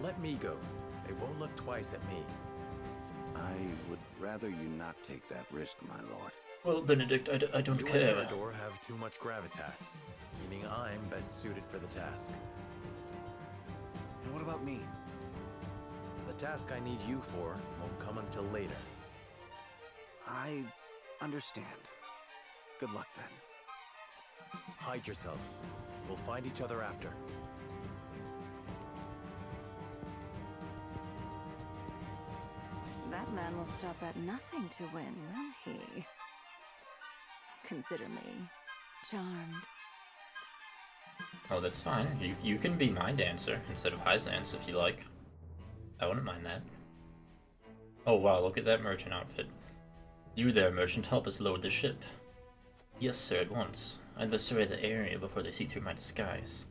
Let me go. They won't look twice at me. I would rather you not take that risk, my lord. Well, Benedict, I don't care. You and Erador have too much gravitas, meaning I'm best suited for the task. And what about me? The task I need you for won't come until later. I understand. Good luck then. Hide yourselves. We'll find each other after. That man will stop at nothing to win, will he? Consider me charmed. Oh, that's fine. You can be my dancer instead of Hyzant's if you like. I wouldn't mind that. Oh wow, look at that merchant outfit. You there, merchant, help us load the ship. Yes, sir, at once. I'd best survey the area before they see through my disguise.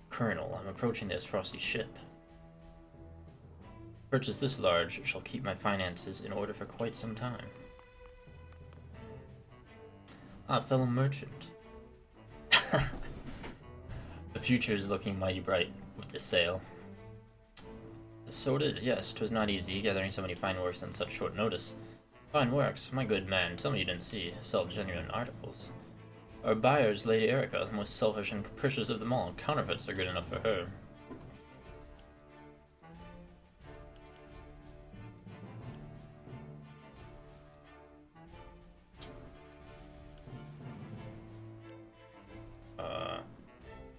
Colonel, I'm approaching this frosty ship. Purchase this large shall keep my finances in order for quite some time. Ah, fellow merchant. future is looking mighty bright with this sale. So it is, yes. 'Twas not easy gathering so many fine works on such short notice. Fine works? My good man, tell me you didn't see. Sell genuine articles. Our buyer's Lady Erica, the most selfish and capricious of them all. Counterfeits are good enough for her.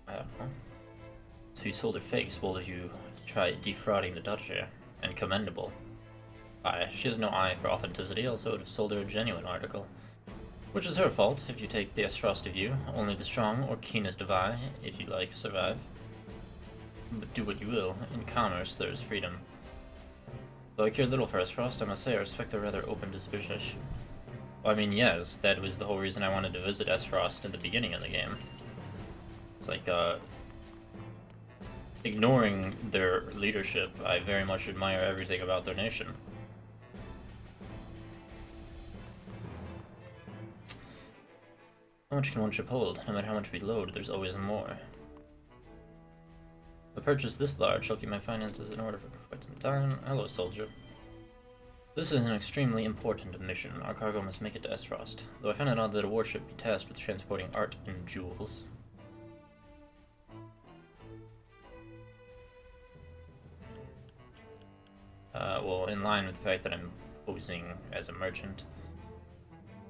I don't know. So you sold her fakes, bold of you to try defrauding the Duchy, and commendable. Aye, she has no eye for authenticity, else I would have sold her a genuine article. Which is her fault, if you take the Esfrost view. Only the strong or keenest of eye, if you like, survive. But do what you will, in commerce there is freedom. Though I care little for Esfrost, I must say I respect their rather open disposition. Well, I mean, yes, that was the whole reason I wanted to visit Esfrost at the beginning of the game. It's like, ignoring their leadership, I very much admire everything about their nation. How much can one ship hold? No matter how much we load, there's always more. A purchase this large shall keep my finances in order for quite some time. Hello, soldier. This is an extremely important mission. Our cargo must make it to Esfrost, though I find it odd that a warship be tasked with transporting art and jewels. Well, in line with the fact that I'm posing as a merchant,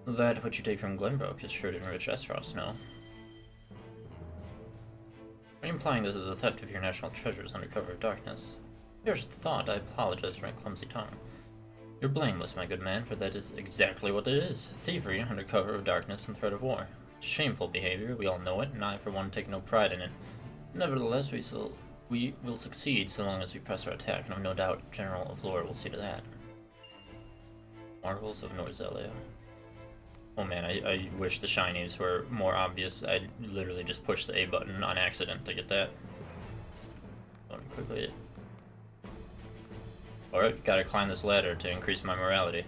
that what you take from Glenbrook is sure to enrich Esfrost, no? Are you implying this is a theft of your national treasures under cover of darkness? Here's the thought. I apologize for my clumsy tongue. You're blameless, my good man, for that is exactly what it is. Thievery under cover of darkness and threat of war. Shameful behavior, we all know it, and I, for one, take no pride in it. Nevertheless, we will succeed so long as we press our attack, and I've no doubt General of Lore will see to that. Marvels of Norzelia. Oh man, I wish the shinies were more obvious. I literally just pushed the A button on accident to get that. Going quickly. Alright, gotta climb this ladder to increase my morality.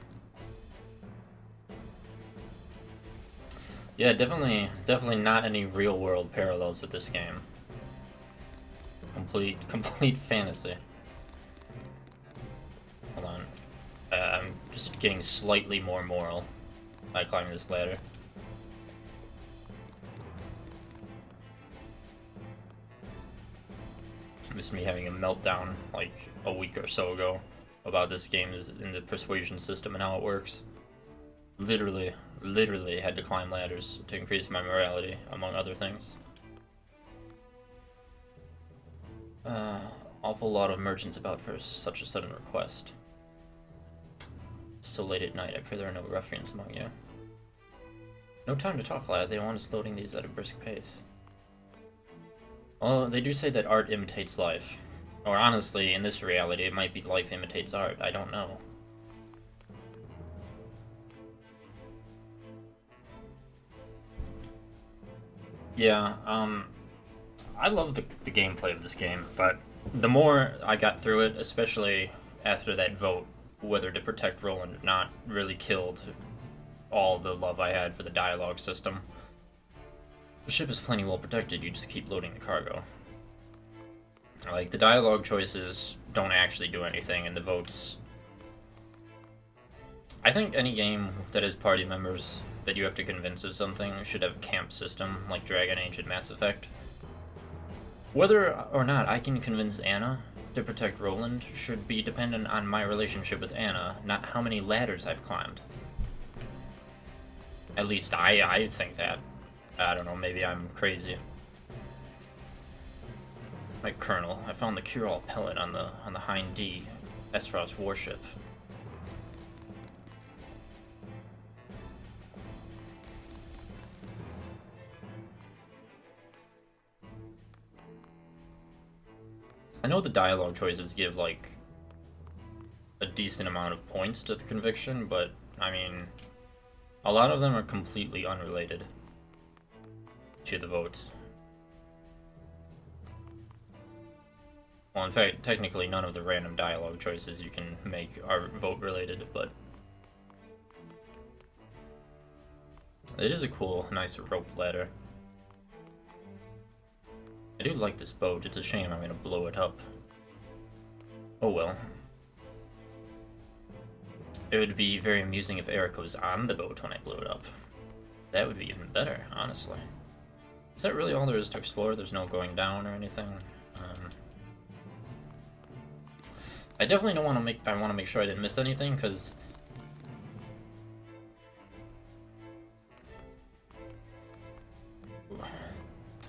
Yeah, definitely not any real world parallels with this game. Complete fantasy. Hold on. I'm just getting slightly more moral by climbing this ladder. Missed me having a meltdown like a week or so ago about this game in the persuasion system and how it works. Literally had to climb ladders to increase my morality, among other things. Awful lot of merchants about for such a sudden request. It's so late at night, I pray there are no ruffians among you. No time to talk, lad. They want us loading these at a brisk pace. Well, they do say that art imitates life. Or honestly, in this reality, it might be life imitates art. I don't know. Yeah, I love the gameplay of this game, but the more I got through it, especially after that vote, whether to protect Roland or not, really killed all the love I had for the dialogue system. The ship is plenty well protected, you just keep loading the cargo. Like, the dialogue choices don't actually do anything, and the votes... I think any game that has party members that you have to convince of something should have a camp system, like Dragon Age and Mass Effect. Whether or not I can convince Anna to protect Roland should be dependent on my relationship with Anna, not how many ladders I've climbed. At least I think that. I don't know, maybe I'm crazy. Like Colonel, I found the cure-all pellet on the Hind D, Esfrost warship. I know the dialogue choices give, like, a decent amount of points to the conviction, but, I mean, a lot of them are completely unrelated to the votes. Well, in fact, technically none of the random dialogue choices you can make are vote-related, but... it is a cool, nice rope ladder. I do like this boat. It's a shame I'm gonna blow it up. Oh well. It would be very amusing if Erica was on the boat when I blew it up. That would be even better, honestly. Is that really all there is to explore? There's no going down or anything? I definitely don't want to I want to make sure I didn't miss anything, because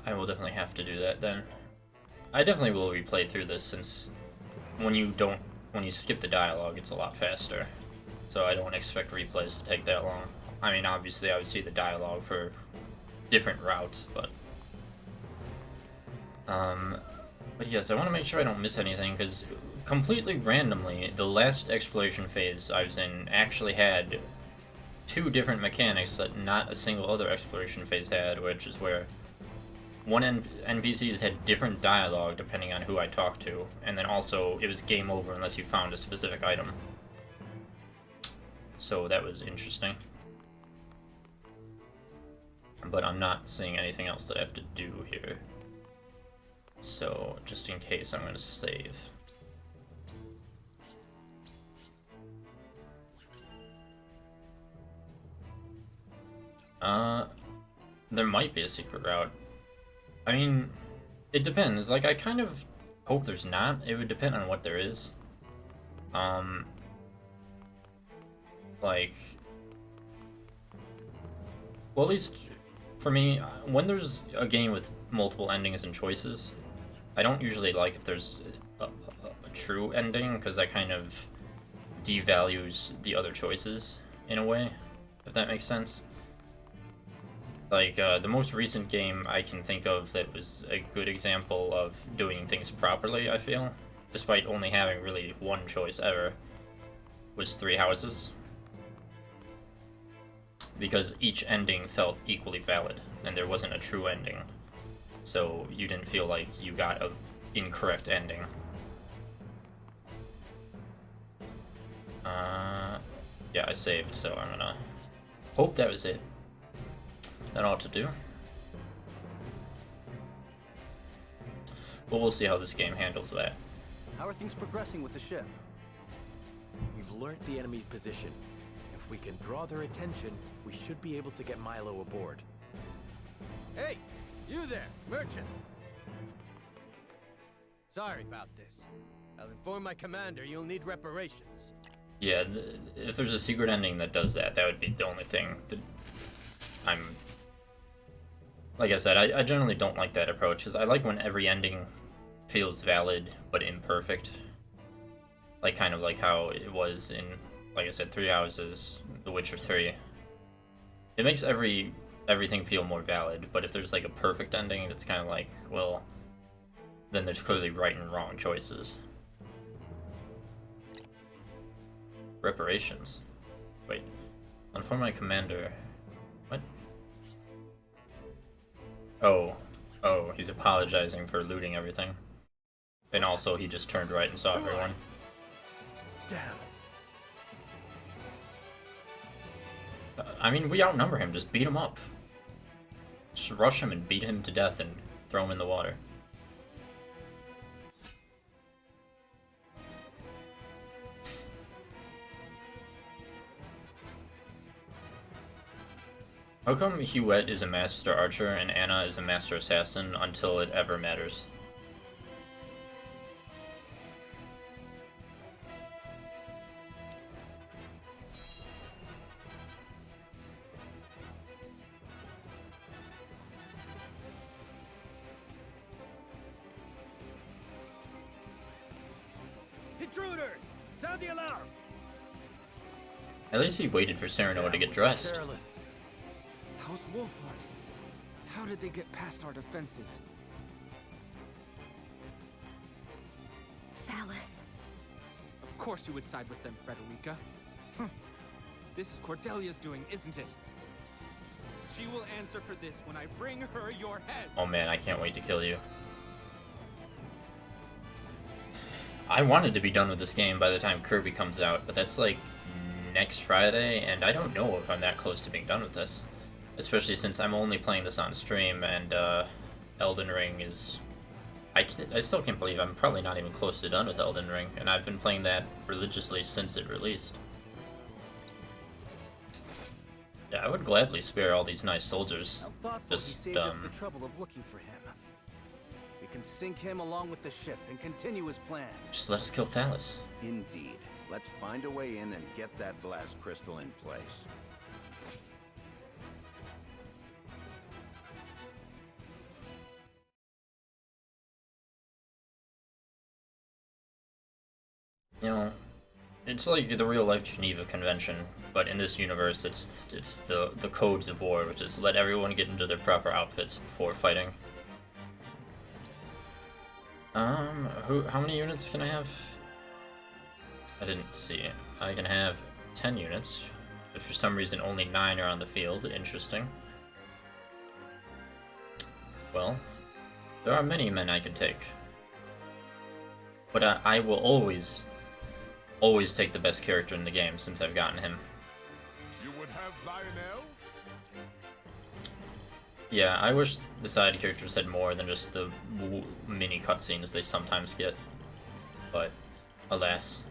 I will definitely have to do that then. I definitely will replay through this, since when you skip the dialogue, it's a lot faster. So I don't expect replays to take that long. I mean, obviously I would see the dialogue for different routes, but yes, I want to make sure I don't miss anything, because completely randomly, the last exploration phase I was in actually had 2 different mechanics that not a single other exploration phase had, which is where one NPCs had different dialogue depending on who I talked to, and then also it was game over unless you found a specific item. So that was interesting. But I'm not seeing anything else that I have to do here. So, just in case, I'm going to save. There might be a secret route. I mean, it depends. Like, I kind of hope there's not. It would depend on what there is. Like, well, at least for me, when there's a game with multiple endings and choices, I don't usually like if there's a true ending, because that kind of devalues the other choices in a way, if that makes sense. Like, the most recent game I can think of that was a good example of doing things properly, I feel, despite only having really one choice ever, was Three Houses. Because each ending felt equally valid, and there wasn't a true ending. So you didn't feel like you got an incorrect ending. Yeah, I saved, so I'm gonna hope that was it. That ought to do. But we'll see how this game handles that. How are things progressing with the ship? We've learned the enemy's position. If we can draw their attention, we should be able to get Milo aboard. Hey, you there, merchant! Sorry about this. I'll inform my commander you'll need reparations. Yeah, if there's a secret ending that does that, that would be the only thing that I'm... Like I said, I generally don't like that approach, because I like when every ending feels valid, but imperfect. Like, kind of like how it was in, like I said, Three Houses, The Witcher 3. It makes everything feel more valid, but if there's like a perfect ending, that's kind of like, well, then there's clearly right and wrong choices. Reparations. Wait. Inform my commander. What? Oh, he's apologizing for looting everything. And also, he just turned right and saw everyone. Damn. I mean, we outnumber him. Just beat him up. Just rush him and beat him to death and throw him in the water. How come Huette is a master archer and Anna is a master assassin until it ever matters? Intruders! Sound the alarm! At least he waited for Serenoa to get dressed. Careless. House Wolfheart. How did they get past our defenses? Phallus. Of course you would side with them, Frederica. This is Cordelia's doing, isn't it? She will answer for this when I bring her your head. Oh man, I can't wait to kill you. I wanted to be done with this game by the time Kirby comes out, but that's like next Friday, and I don't know if I'm that close to being done with this. Especially since I'm only playing this on stream, and Elden Ring is I still can't believe I'm probably not even close to done with Elden Ring, and I've been playing that religiously since it released. Yeah, I would gladly spare all these nice soldiers. How thoughtful he Just, saved us the trouble of looking for him. We can sink him along with the ship and continue his plan. just let us kill Thalos. Indeed. Let's find a way in and get that blast crystal in place. You know, it's like the real life Geneva Convention, but in this universe, it's the codes of war, which is let everyone get into their proper outfits before fighting. How many units can I have? I didn't see. I can have 10 units, but for some reason only 9 are on the field. Interesting. Well, there are many men I can take, but I will always take the best character in the game since I've gotten him. You would have Lionel? Yeah, I wish the side characters had more than just the mini cutscenes they sometimes get, but alas,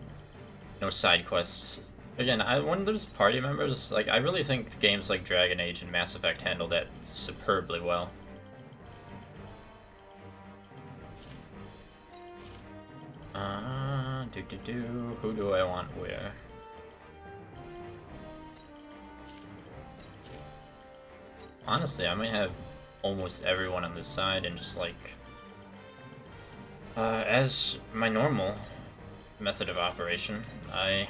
no side quests. Again, when there's party members, like, I really think games like Dragon Age and Mass Effect handle that superbly well. Who do I want where? Honestly, I might have almost everyone on this side and just like... as my normal method of operation, I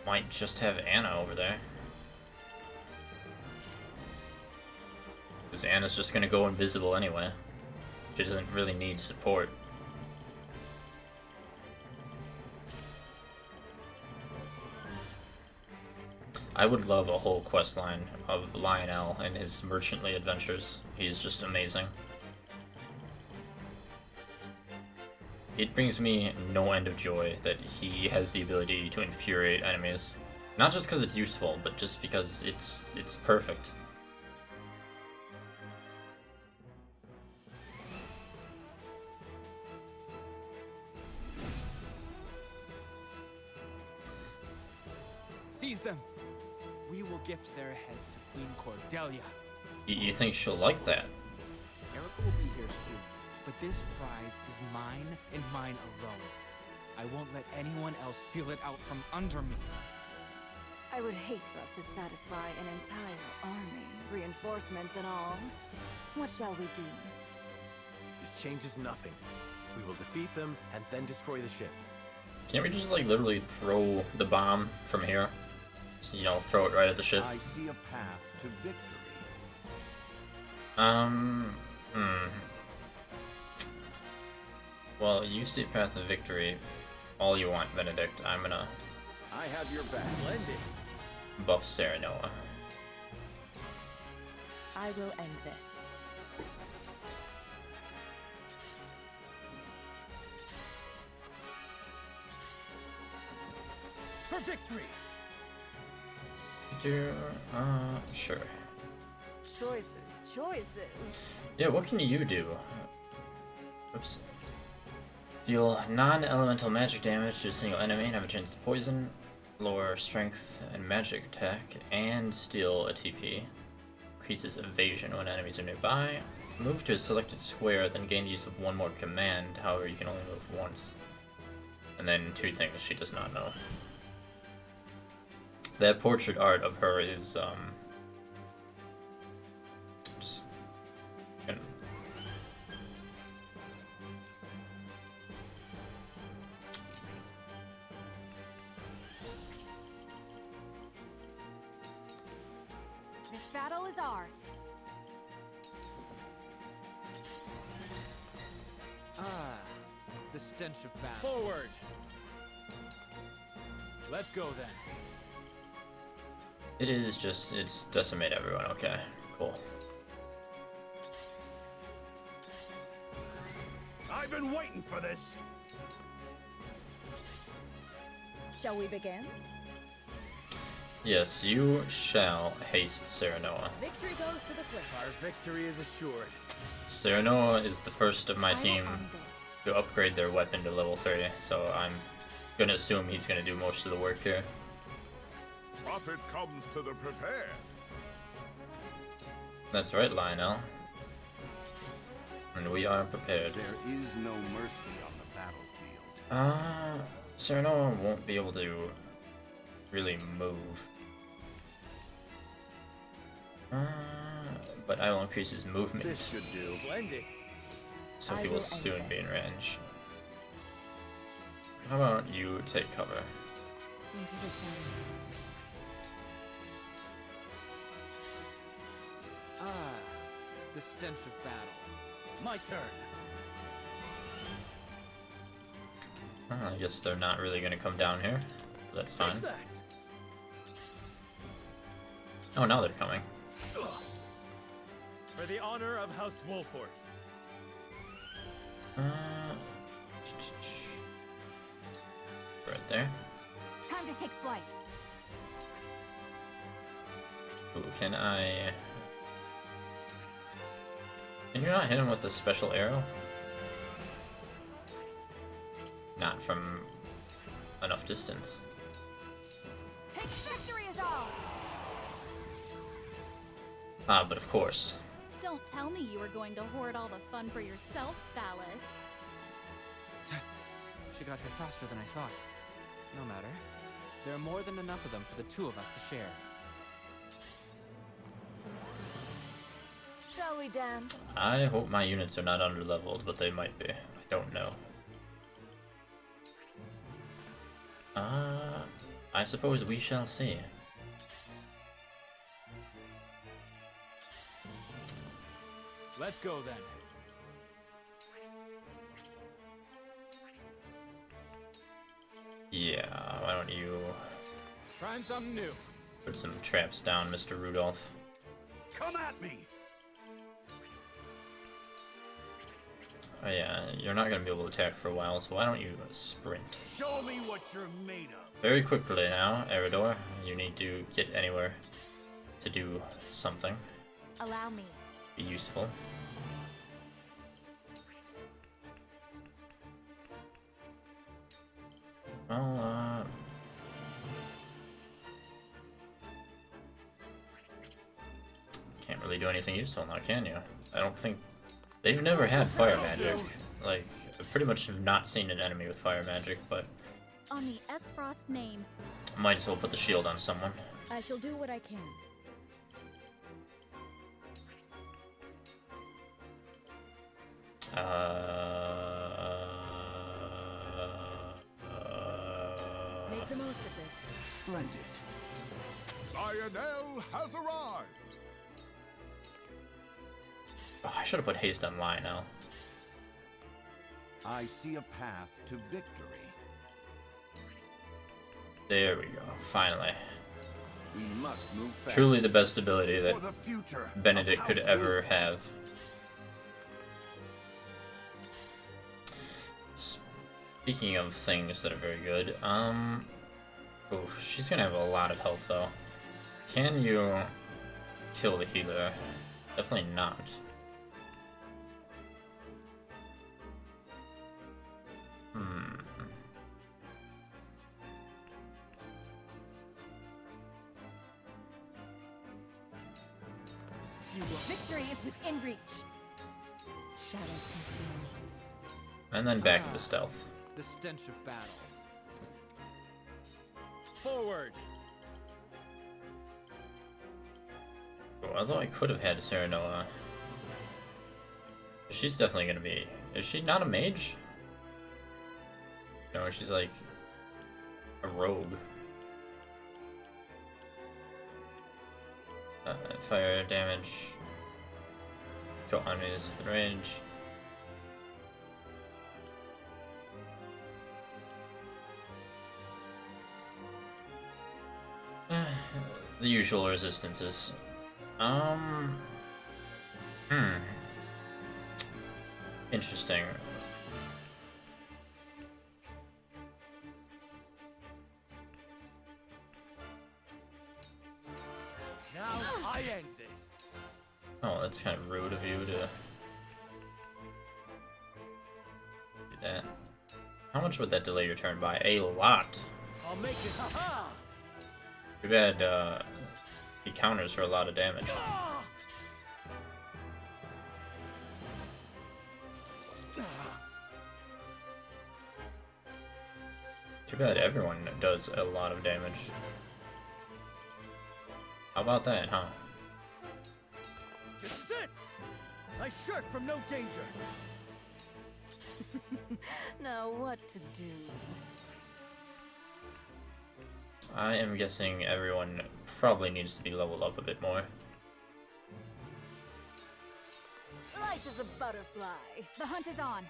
might just have Anna over there. Because Anna's just gonna go invisible anyway. She doesn't really need support. I would love a whole quest line of Lionel and his merchantly adventures. He's just amazing. It brings me no end of joy that he has the ability to infuriate enemies. Not just because it's useful, but just because it's perfect. Seize them! We will gift their heads to Queen Cordelia. You think she'll like that? Erica will be here soon, but this prize is mine and mine alone. I won't let anyone else steal it out from under me. I would hate to have to satisfy an entire army, reinforcements and all. What shall we do? This changes nothing. We will defeat them and then destroy the ship. Can't we just like literally throw the bomb from here? Just, you know, throw it right at the ship? I see a path to victory. Well, you see a path to victory all you want, Benedict. I'm gonna... I have your back. Splendid. Buff Serenoa. I will end this. For victory! Sure. Choices. Yeah, what can you do? Oops. Deal non-elemental magic damage to a single enemy and have a chance to poison, lower strength and magic attack, and steal a TP. Increases evasion when enemies are nearby. Move to a selected square, then gain the use of one more command, however you can only move once. And then 2 things she does not know. That portrait art of her is, just... gonna... This battle is ours. The stench of battle. Forward! Let's go then. It is just, it's decimate everyone, okay, cool. I've been waiting for this. Shall we begin? Yes, you shall haste Serenoa. Victory goes to the Twins. Our victory is assured. Serenoa is the first of my I will team end this. to upgrade their weapon to level 3, so I'm gonna assume he's gonna do most of the work here. Profit comes to the prepared. That's right, Lionel. And we are prepared. There is no mercy on the battlefield. Serenoa won't be able to really move. But I will increase his movement. This should do. Splendid. So he will soon be in range. How about you take cover? Into the shadows. Ah, the stench of battle. My turn. I guess they're not really gonna come down here. That's fine. Oh, now they're coming. For the honor of House Wolfort. Right there. Time to take flight. Ooh, can you not hit him with a special arrow? Not from enough distance. Take victory is ours. But of course. Don't tell me you were going to hoard all the fun for yourself, Phallus. She got here faster than I thought. No matter. There are more than enough of them for the two of us to share. Shall we dance? I hope my units are not underleveled, but they might be. I don't know. I suppose we shall see. Let's go then. Yeah, why don't you Trying something new. put some traps down, Mr. Rudolph? Come at me! Oh yeah, you're not gonna be able to attack for a while, so why don't you sprint? Show me what you're made of. Very quickly now, Eridor. You need to get anywhere to do something. Allow me. Be useful. Well, can't really do anything useful now, can you? I don't think... They've never had fire magic. Like, I pretty much have not seen an enemy with fire magic, but On the S-Frost name. might as well put the shield on someone. I shall do what I can. Make the most of this. Splendid. Lionel has arrived. Oh, I should have put haste on Lionel. I see a path to victory. There we go, finally. We must move fast. Truly the best ability that For the future Benedict of could House ever Wolfort. have. Speaking of things that are very good, oof, she's gonna have a lot of health though. Can you kill the healer? Definitely not. Victory is within reach. Shadows conceal me. And then back to the stealth. The stench of battle. Forward! Oh, although I could have had Serenoa. She's definitely gonna be... Is she not a mage? No, she's like a rogue. Fire damage. Kill enemies with range. The usual resistances. Interesting. Now I end this. Oh, that's kind of rude of you to do that. How much would that delay your turn by? A lot. I'll make it. Ha-ha! Too bad he counters for a lot of damage. Too bad everyone does a lot of damage. How about that, huh? This is it! I shirk from no danger. Now what to do? I am guessing everyone probably needs to be leveled up a bit more. Light as a butterfly. The hunt is on.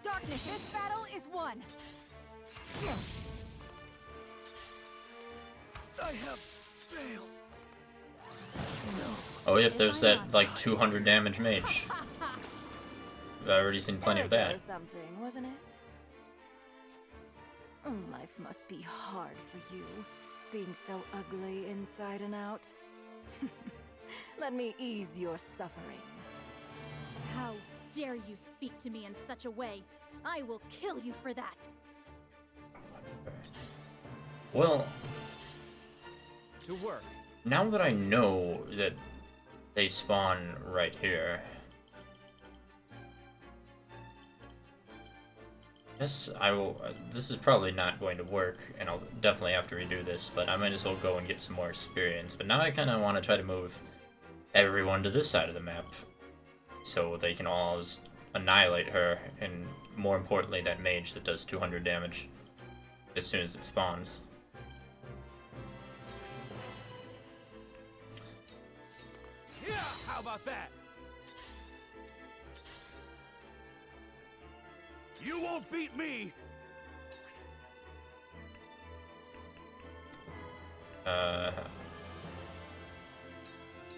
Darkness, this battle is won. I have failed. Oh yep, there's that like 200 damage mage. I've already seen plenty of that. Or something, wasn't it? Life must be hard for you, being so ugly inside and out. Let me ease your suffering. How dare you speak to me in such a way? I will kill you for that. Well, to work. Now that I know that they spawn right here, guess I will. This is probably not going to work, and I'll definitely have to redo this. But I might as well go and get some more experience. But now I kind of want to try to move everyone to this side of the map, so they can all just annihilate her, and more importantly, that mage that does 200 damage as soon as it spawns. Yeah, how about that? You won't beat me.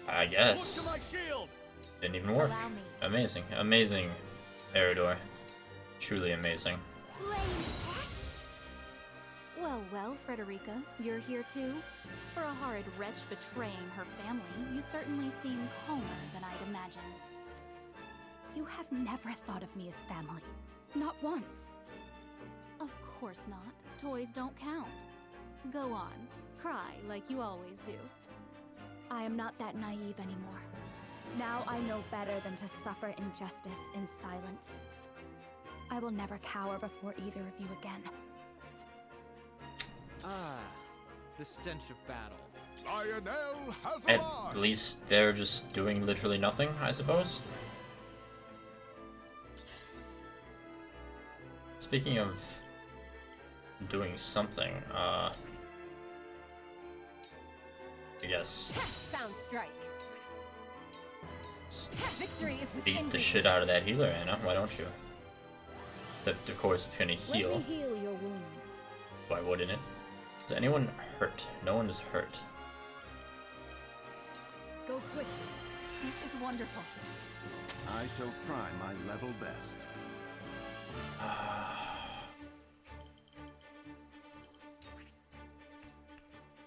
I guess. Look to my shield. Didn't even work. Allow me. Amazing. Amazing, Eridor. Truly amazing. Well, well, Frederica, you're here too? For a horrid wretch betraying her family, you certainly seem calmer than I'd imagined. You have never thought of me as family. Not once. Of course not. Toys don't count. Go on. Cry like you always do. I am not that naive anymore. Now I know better than to suffer injustice in silence. I will never cower before either of you again. Ah, the stench of battle. Lionel has At arrived. least they're just doing literally nothing, I suppose. Speaking of doing something, I guess Sound strike. Victory is beat within the reach. shit out of that healer, Anna. Why don't you? Of course it's gonna Let heal. me heal your wounds. Why wouldn't it? Is anyone hurt? No one is hurt. Go swiftly. This is wonderful. I shall try my level best.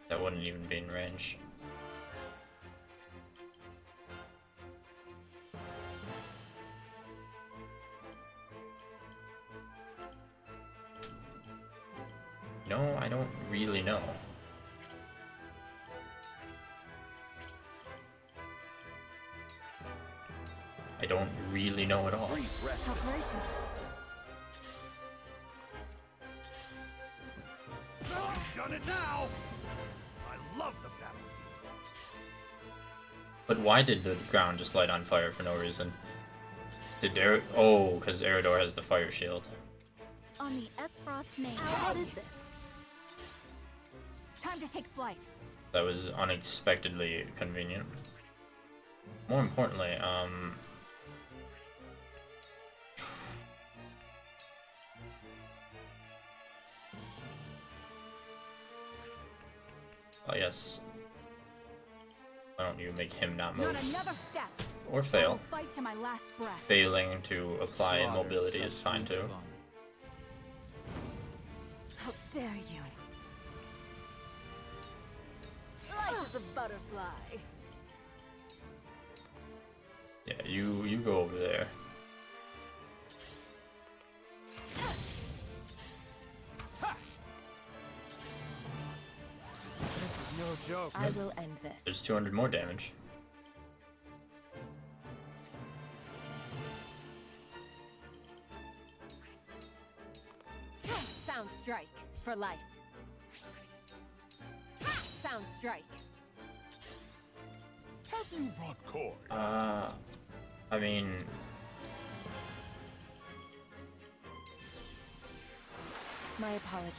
That wouldn't even be in range. No, I don't really know. I don't really know at all. How gracious. I've done it now. I love the battle. But why did the ground just light on fire for no reason? Did Oh, because Eridor has the fire shield. On the Esfrost name, Ow. what is this? Time to take flight. That was unexpectedly convenient. More importantly, I guess. Why don't you make him not move? Not another step. Or I fail. will fight to my last breath. Failing to apply Slaughter mobility is such fine sweet too. fun. How dare you? Light as a butterfly. Yeah, you go over there. This is no joke. I will end this. There's 200 more damage. Sound strike for life. Sound strike. Have you brought cord? I mean, My apologies.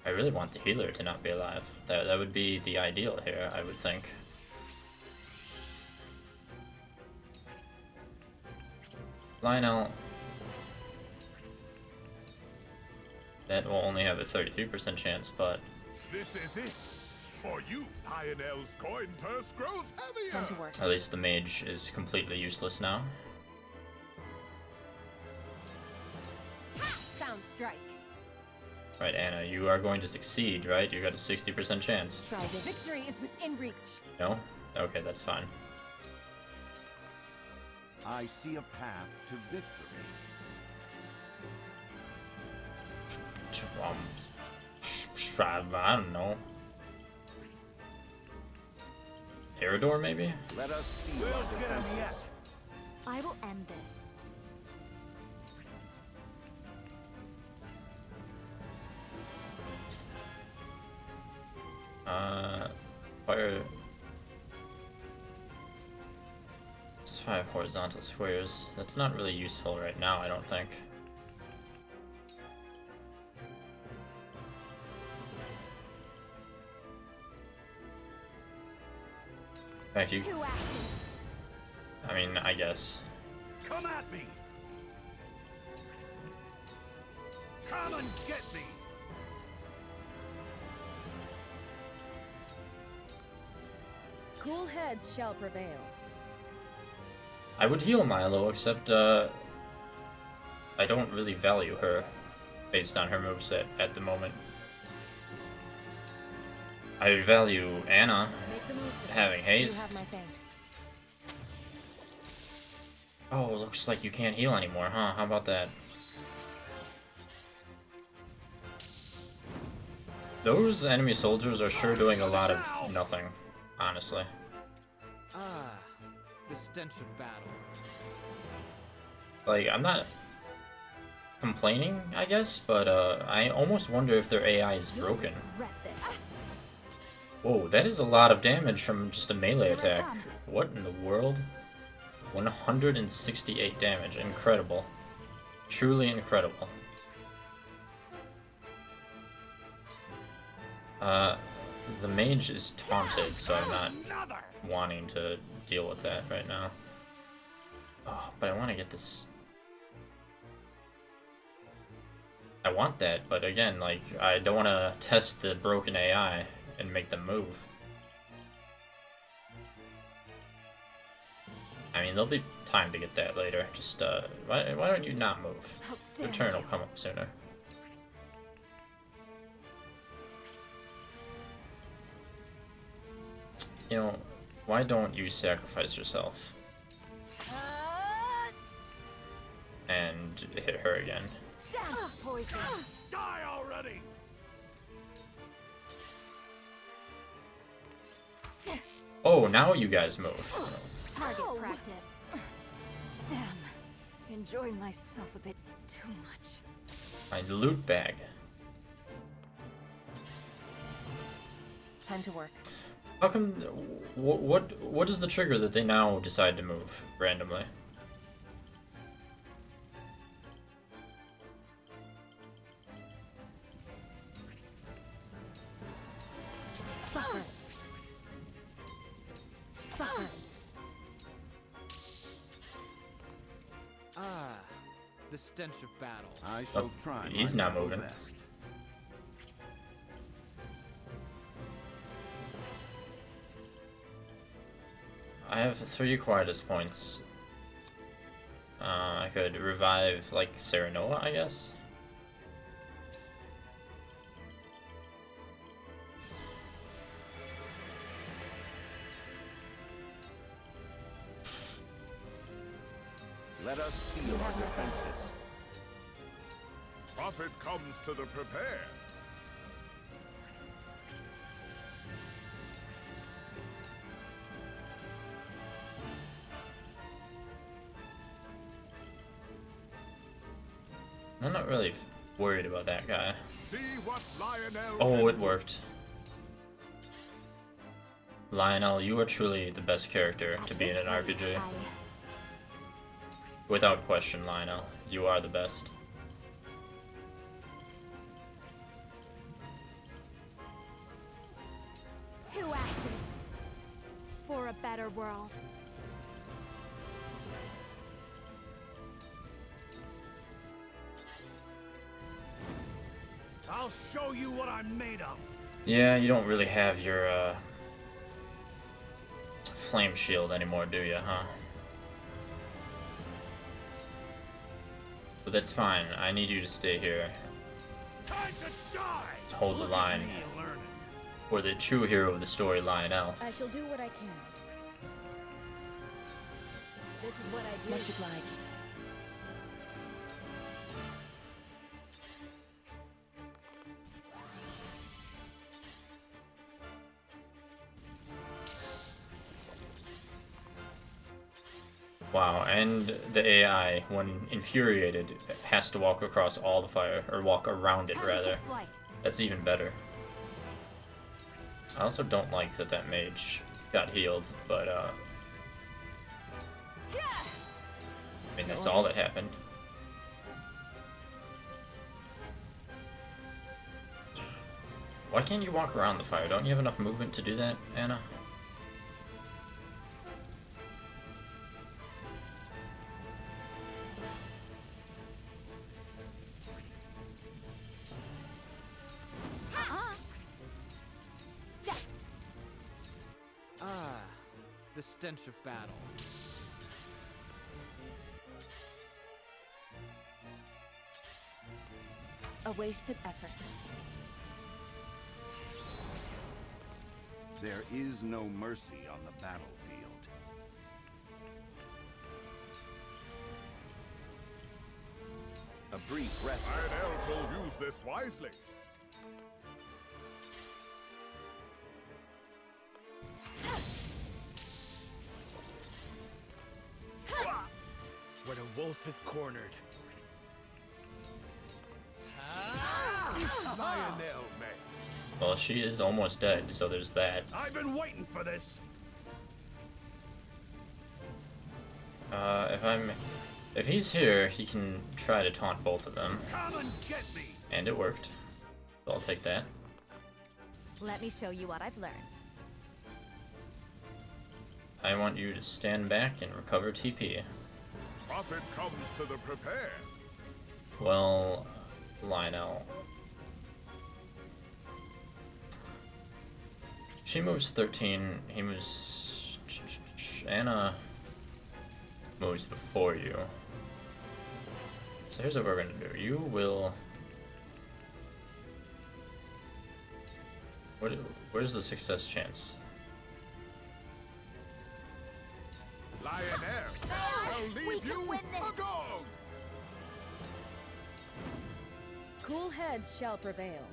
I really want the healer to not be alive. That would be the ideal here, I would think. Lionel. That will only have a 33% chance, but This is it. For you, Lionel's coin purse grows heavier. Time to work. at least the mage is completely useless now. Sound strike. Right, Anna, you are going to succeed, right? You got a 60% chance. Try this. Victory is within reach. No? Okay, that's fine. I see a path to victory. I don't know. Eridor, maybe? Let us steal our defenses. I will end this. Fire. It's 5 horizontal squares. That's not really useful right now, I don't think. In fact, you. Two actions. I mean, I guess. Come at me! Come and get me! Cool heads shall prevail. I would heal Milo, except, I don't really value her based on her moveset at the moment. I value Anna Make the most of it. having You haste. have my thanks. Oh, looks like you can't heal anymore, huh? How about that? Those enemy soldiers are sure doing a lot of nothing, honestly. Ah, the stench of battle. Like, I'm not complaining, I guess, but I almost wonder if their AI is broken. Regret this. Whoa, that is a lot of damage from just a melee attack. What in the world? 168 damage. Incredible. Truly incredible. The mage is taunted, so I'm not wanting to deal with that right now. Oh, but I want to get this... I want that, but again, like, I don't want to test the broken AI and make them move. I mean, there'll be time to get that later. Just, why don't you not move? Your turn will come up sooner. You know, why don't you sacrifice yourself? And hit her again. Dense poison. Die already! Oh, now you guys move. Target practice. Damn. Enjoying myself a bit too much. My loot bag. Time to work. How come? What is the trigger that they now decide to move randomly? Suffer. Suffer. Ah, the stench of battle. I shall try. He's my not level moving. best. I have 3 Quietus points. I could revive, like, Serenoa, I guess? Let us steel our defenses. Prophet comes to the prepare. I'm not really worried about that guy. See what Lionel Oh, it worked. Lionel, you are truly the best character to be in an RPG. Without question, Lionel, you are the best. To ashes. For a better world. I'll show you what I'm made of. Yeah, you don't really have your flame shield anymore, do you, huh? But that's fine. I need you to stay here. Time to die. To hold the line. Or the true hero of the story, Lionel. I shall do what I can. This is what I do. Much obliged. Wow, and the AI, when infuriated, has to walk across all the fire, or walk around it rather. That's even better. I also don't like that that mage got healed, but I mean, that's all that happened. Why can't you walk around the fire? Don't you have enough movement to do that, Anna? Ah, the stench of battle. A wasted effort. There is no mercy on the battlefield. A brief rest. Lionel will use this wisely. When a wolf is cornered. Lionel, man. Well, she is almost dead, so there's that. I've been waiting for this. If he's here, he can try to taunt both of them. Come and get me. And it worked. So I'll take that. Let me show you what I've learned. I want you to stand back and recover TP. Prophet comes to the prepare. Well, Lionel. She moves 13. He moves. Anna moves before you. So here's what we're gonna do. You will. Where's the success chance? Lionel shall leave you agog. Cool heads shall prevail.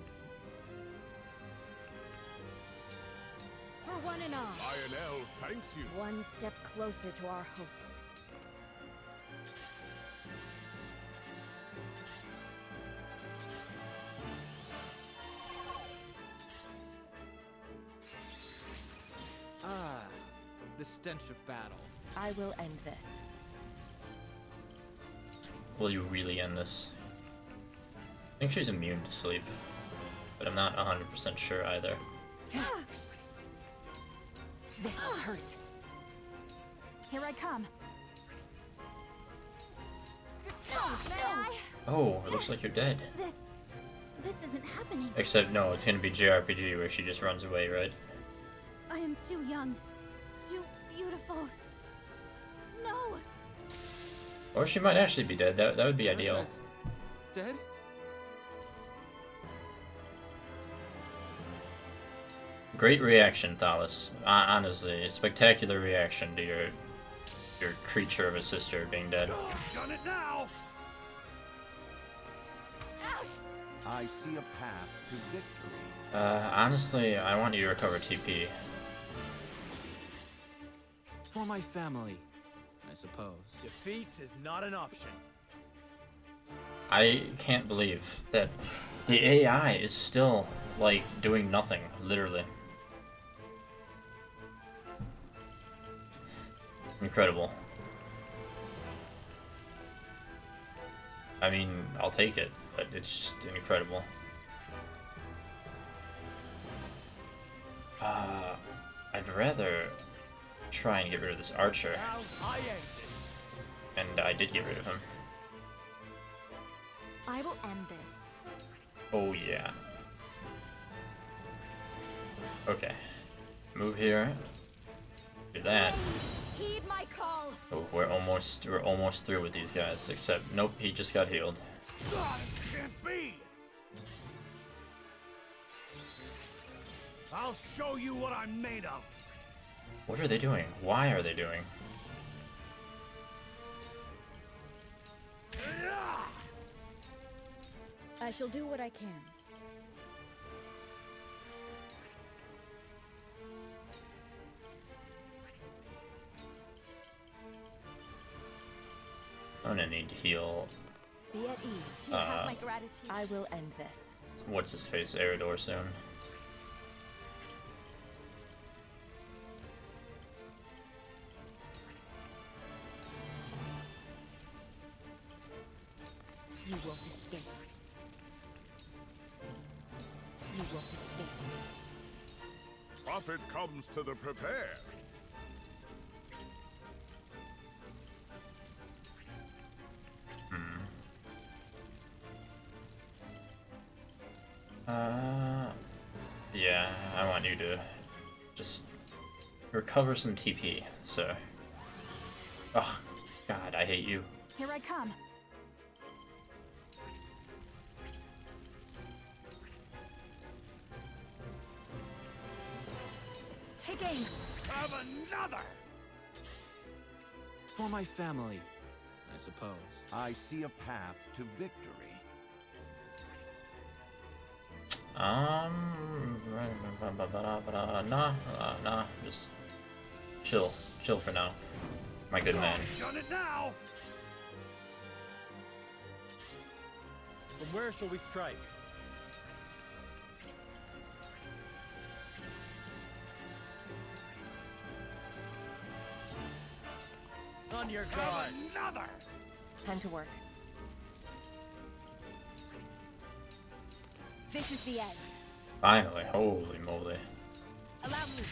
For one and all. Lionel thanks you. One step closer to our hope. Ah, the stench of battle. I will end this. Will you really end this? I think she's immune to sleep, but I'm not 100% sure either. This'll hurt. Here I come. Oh, it looks like you're dead. This isn't happening. Except no, it's gonna be JRPG where she just runs away, right? I am too young, too beautiful. No. Or she might actually be dead. That would be ideal. Dead? Great reaction, Thalos. Honestly, spectacular reaction to your your creature of a sister being dead. Done it now! I see a path to victory. Honestly, I want you to recover TP. For my family, I suppose. Defeat is not an option. I can't believe that the AI is still, like, doing nothing, literally. Incredible. I mean, I'll take it, but it's just incredible. I'd rather try and get rid of this archer. And I did get rid of him. I will end this. Oh yeah. Okay. Move here. Do that. Heed my call. Oh, we're almost through with these guys, except nope, he just got healed. God, it can't be! I'll show you what I'm made of. What are they doing? Why are they doing? I shall do what I can. I'm gonna need to heal. Be at ease. You have my gratitude. I will end this. What's his face? Eridor soon. You won't escape. You won't escape. Prophet comes to the prepared. Yeah, I want you to just recover some TP, so. Oh, God, I hate you. Here I come. Take aim. Have another! For my family, I suppose. I see a path to victory. Nah, just chill for now. My good man. Done it now! From where shall we strike? On your guard! Another! Time to work. This is the end. Finally, holy moly. Allow me.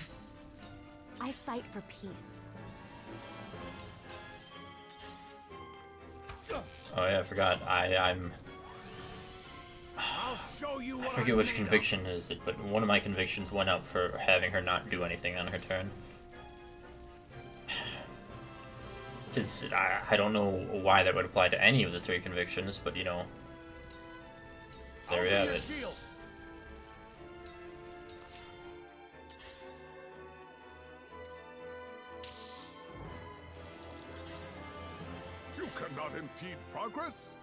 I fight for peace. Oh yeah, I forgot. I'm. I'll show you I what forget I'm which made conviction is it, but one of my convictions went up for having her not do anything on her turn. Because I don't know why that would apply to any of the 3 convictions, but you know. There we have it. Shield. You cannot impede progress.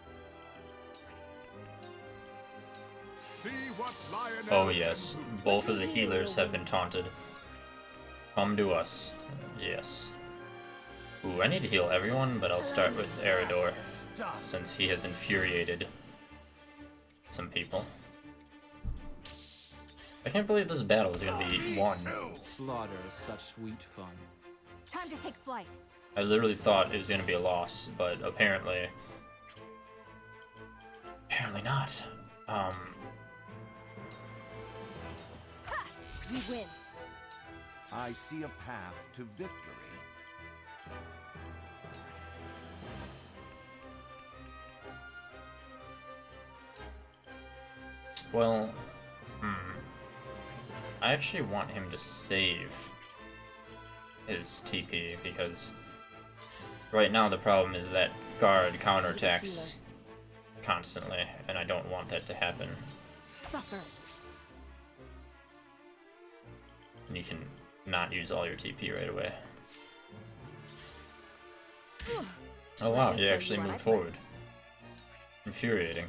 See what Lionel Oh yes, both of the healers have been taunted. Come to us. Yes. Ooh, I need to heal everyone, but I'll start with Eridor, since he has infuriated some people. I can't believe this battle is gonna be won. Slaughter is such sweet fun. Time to take flight. I literally thought it was gonna be a loss, but apparently not. We win. I see a path to victory. Well, I actually want him to save his TP, because right now the problem is that guard counterattacks constantly, and I don't want that to happen. Suffer. And you can not use all your TP right away. Oh wow, Let me he show actually you what moved I planned. forward. Infuriating.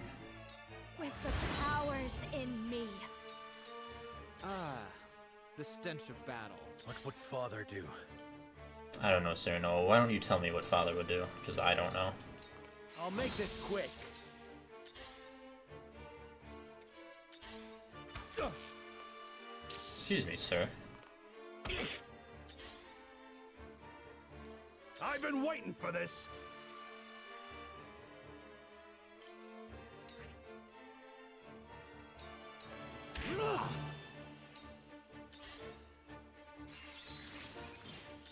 With the powers in me. Ah, the stench of battle. What would Father do? I don't know, Cyrano. Why don't you tell me what Father would do? Because I don't know. I'll make this quick. Excuse me, sir. I've been waiting for this.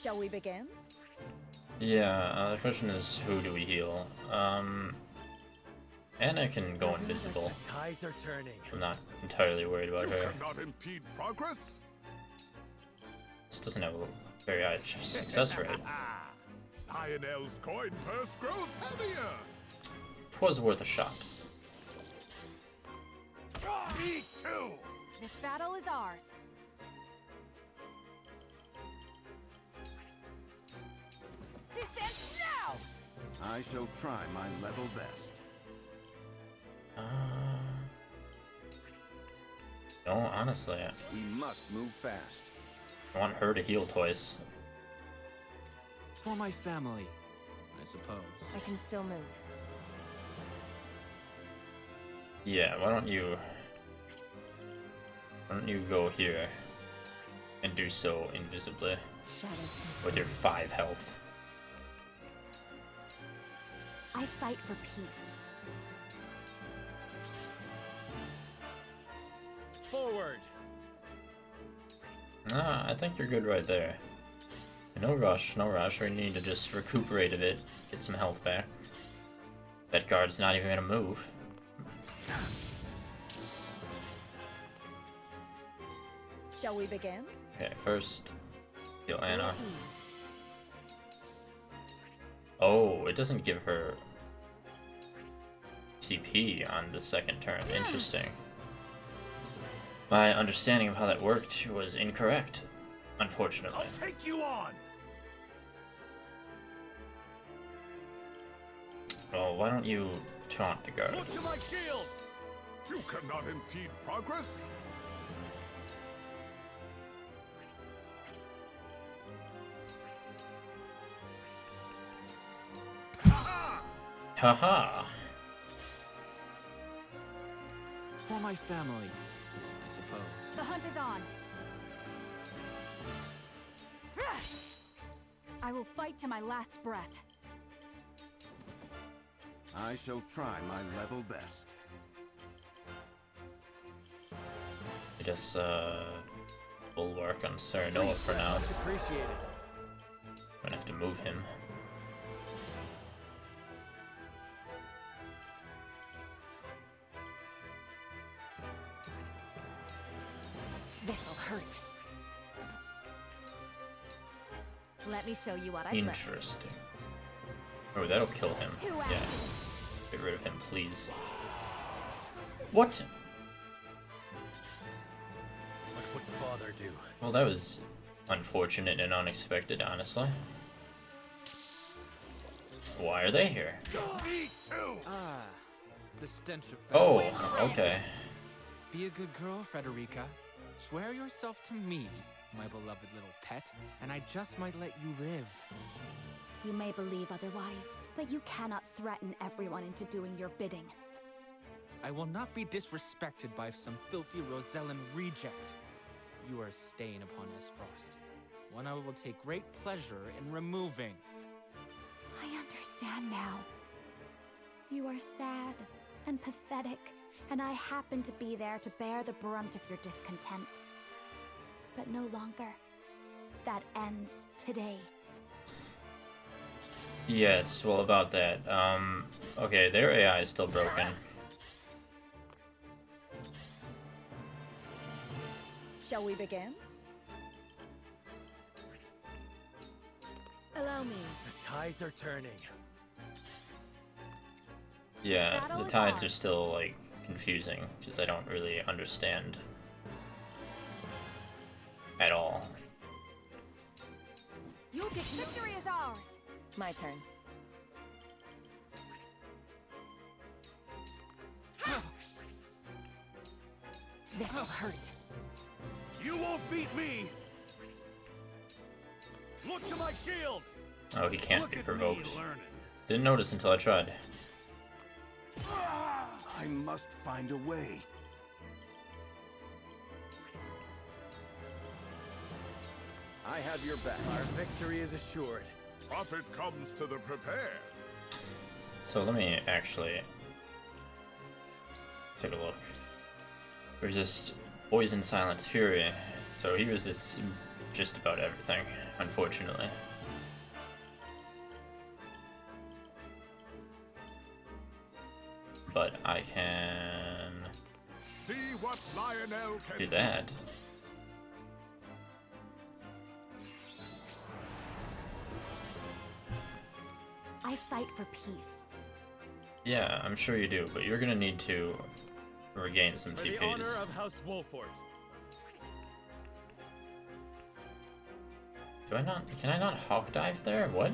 Shall we begin? Yeah, the question is, who do we heal? Anna can go invisible. The tides are turning. I'm not entirely worried about You her. cannot impede progress. This doesn't have a very high success rate. Lionel's coin purse grows heavier. 'Twas worth a shot. Me too. This battle is ours. This ends now! I shall try my level best. No, honestly, We must move fast. I want her to heal twice. For my family, I suppose. I can still move. Yeah, why don't you go here and do so invisibly with your 5 health. I fight for peace. Forward. I think you're good right there. No rush, no rush. We need to just recuperate a bit, get some health back. That guard's not even gonna move. Shall we begin? Okay, first, heal Anna. Oh, it doesn't give her TP on the second turn. Interesting. My understanding of how that worked was incorrect, unfortunately. I'll take you on. Well, why don't you taunt the guard? Look to my shield. You cannot impede progress. Haha! For my family, I suppose. The hunt is on. I will fight to my last breath. I shall try my level best. I guess, bulwark on Serenoa for now. Much appreciated. Gonna have to move him. This'll hurt. Let me show you what I planned. Interesting. Oh, that'll kill him. Two Yeah. actions. Get rid of him, please. What? What would Father do? Well, that was unfortunate and unexpected, honestly. Why are they here? Me too. Ah, the stench of Oh, battle. okay. Be a good girl, Frederica. Swear yourself to me, my beloved little pet, and I just might let you live. You may believe otherwise, but you cannot threaten everyone into doing your bidding. I will not be disrespected by some filthy Rosellan reject. You are a stain upon Esfrost, one I will take great pleasure in removing. I understand now. You are sad and pathetic, and I happen to be there to bear the brunt of your discontent. But no longer. That ends today. Yes, well, about that. Okay, their AI is still broken. Shall we begin? Allow me. The tides are turning. Yeah, Battle the is tides on. are still, like, confusing, because I don't really understand at all. You'll get victory is ours. My turn. This'll hurt. You won't beat me! Look to my shield! Oh, he can't Look be at provoked. me learning. Didn't notice until I tried. I must find a way. I have your back. Our victory is assured. Profit comes to the prepared. So let me actually take a look. Resist Poison, Silence, Fury. So he resists just about everything, unfortunately. But I can See what Lionel can do that. I fight for peace. Yeah, I'm sure you do, but you're gonna need to regain some For the honor TPs. of House Wolfort. Do I not? Can I not hawk dive there? What?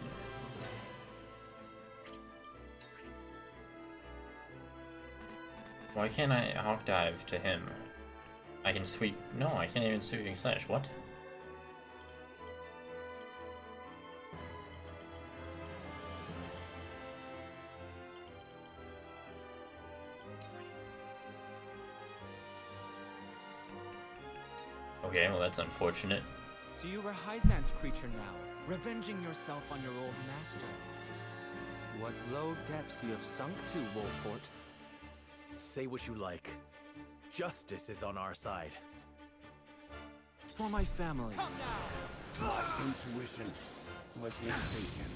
Why can't I hawk dive to him? I can sweep. No, I can't even sweeping slash. What? Okay, well that's unfortunate. So you were Hyzant's creature now, revenging yourself on your old master. What low depths you have sunk to, Wolfort. Say what you like. Justice is on our side. For my family. My intuition was mistaken.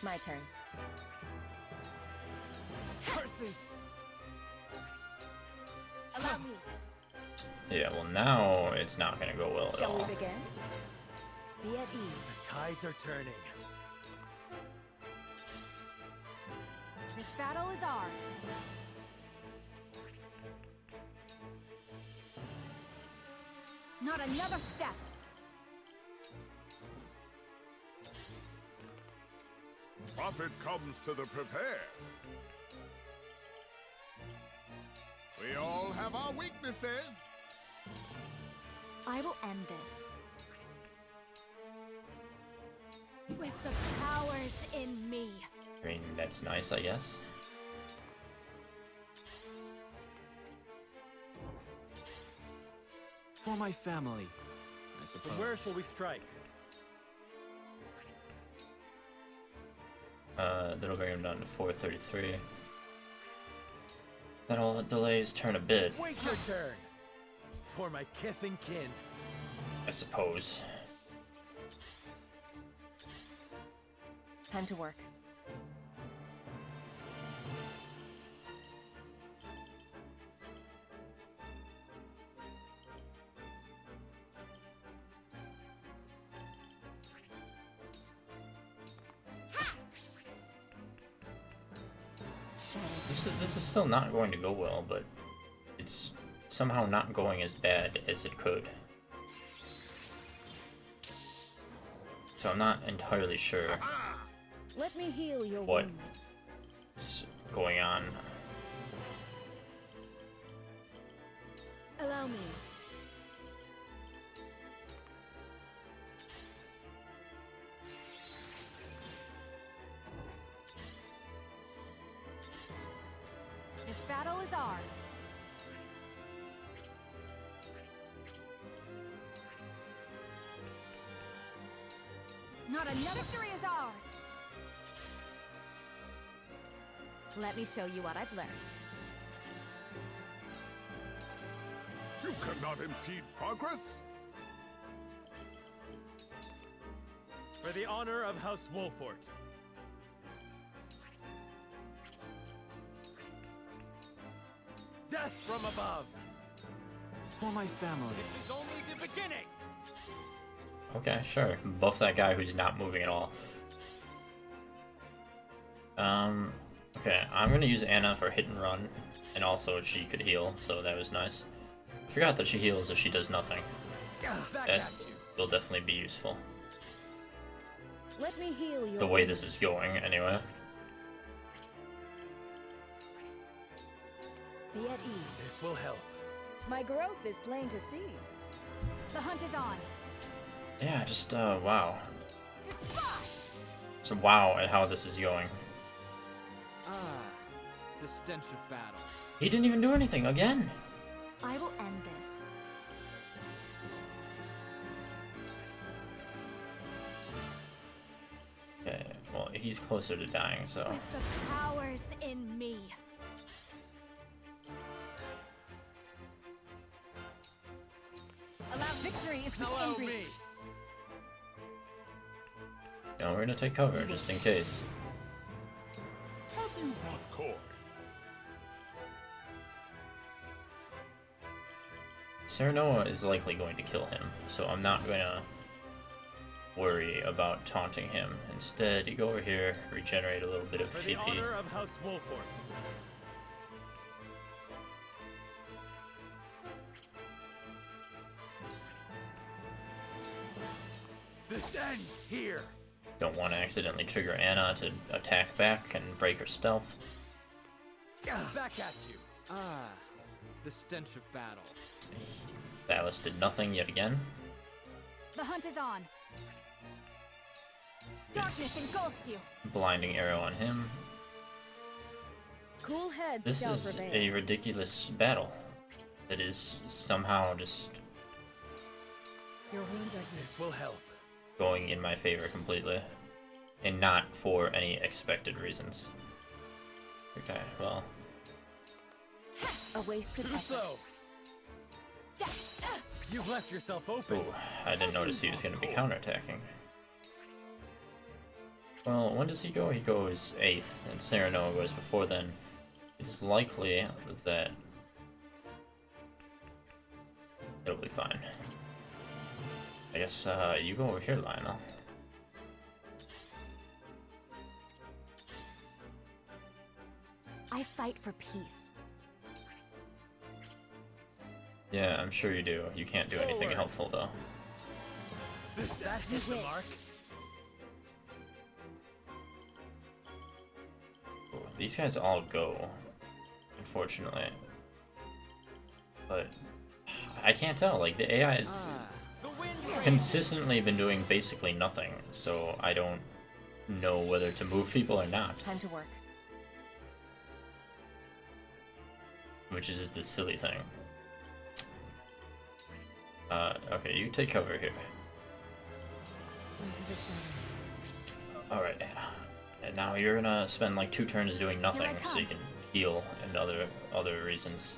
My turn. Curses! Allow me. Yeah, well now it's not gonna go well at Shall all. we begin? Be at ease. The tides are turning. This battle is ours. Not another step. Profit comes to the prepared. We all have our weaknesses. I will end this. With the powers in me. I mean, that's nice, I guess. For my family, I suppose. But where shall we strike? That'll bring him down to 433. That'll delay his turn a bit, Wait your turn! For my kith and kin. I suppose. Time to work. This is still not going to go well, but it's somehow not going as bad as it could. So I'm not entirely sure Let me heal your what wounds. is going on. Allow me. This battle is ours. Not another victory is ours. Let me show you what I've learned. You cannot impede progress. For the honor of House Wolfort. Death from above! For my family. This is only the beginning! Okay, sure. Buff that guy who's not moving at all. Okay, I'm gonna use Anna for hit and run, and also she could heal, so that was nice. I forgot that she heals if she does nothing. that will definitely be useful. Let me heal your The way this is going, anyway. Be at ease. This will help. My growth is plain to see. The hunt is on. Yeah, just, wow. So wow at how this is going. The stench of battle. He didn't even do anything, again! I will end this. Okay, well, he's closer to dying, so... With the powers in me. Allow victory is Hello, within me. reach. You know, we're gonna take cover, just in case. Have you brought Corey? Serenoa is likely going to kill him, so I'm not gonna worry about taunting him. Instead, you go over here, regenerate a little bit of For the CP. honor of House Wolford. This ends here. Don't want to accidentally trigger Anna to attack back and break her stealth. Back at you. The stench of battle. Thalos did nothing yet again. The hunt is on. Darkness engulfs you. Blinding arrow on him. Cool heads This shall is prevail. a ridiculous battle. That is somehow just Your wounds are healed. This will help. going in my favor completely. And not for any expected reasons. Okay, well, A wasted effort. So, you've left yourself open. ooh, I didn't notice he was going to be counterattacking. Well, when does he go? He goes 8th, and Serenoa goes before then. It's likely that it'll be fine. I guess you go over here, Lionel. I fight for peace. Yeah, I'm sure you do. You can't do anything Forward. helpful, though. That hit the mark. Ooh, these guys all go, unfortunately. But I can't tell. Like, the AI has consistently been doing basically nothing, so I don't know whether to move people or not. Time to work. Which is the silly thing. Okay, you take cover here. Into the shadows. Alright, Anna. And now you're gonna spend like 2 turns doing nothing so you can heal and other reasons.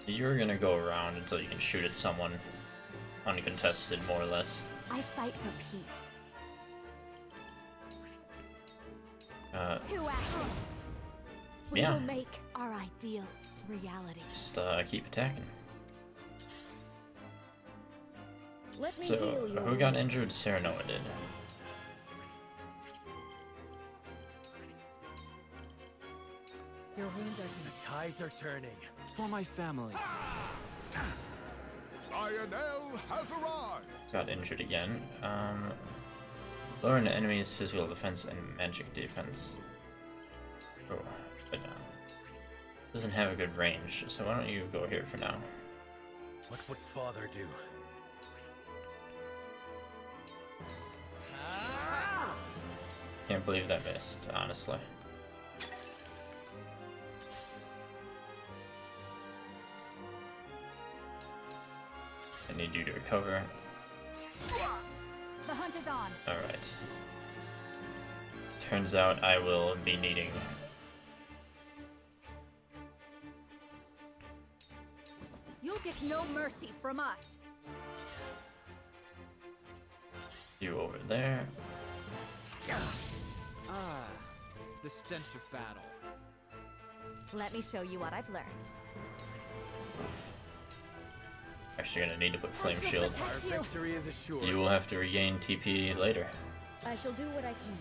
You're gonna go around until you can shoot at someone uncontested, more or less. I fight for peace. 2 actions. We yeah. will make our ideals reality. Just keep attacking. Let me So, heal your who got wounds. injured? Serenoa did. Your wounds are healed. The tides are turning. For my family. Lionel has arrived! Got injured again. Lower an enemy's physical defense and magic defense. Oh, but doesn't have a good range, so why don't you go here for now? What would father do? Can't believe that missed, honestly. I need you to recover. The hunt is on. Alright. Turns out I will be needing You'll get no mercy from us. you over there. The stench of battle. Let me show you what I've learned. Actually gonna need to put flame shield. Our victory is assured. You will have to regain TP later. I shall do what I can.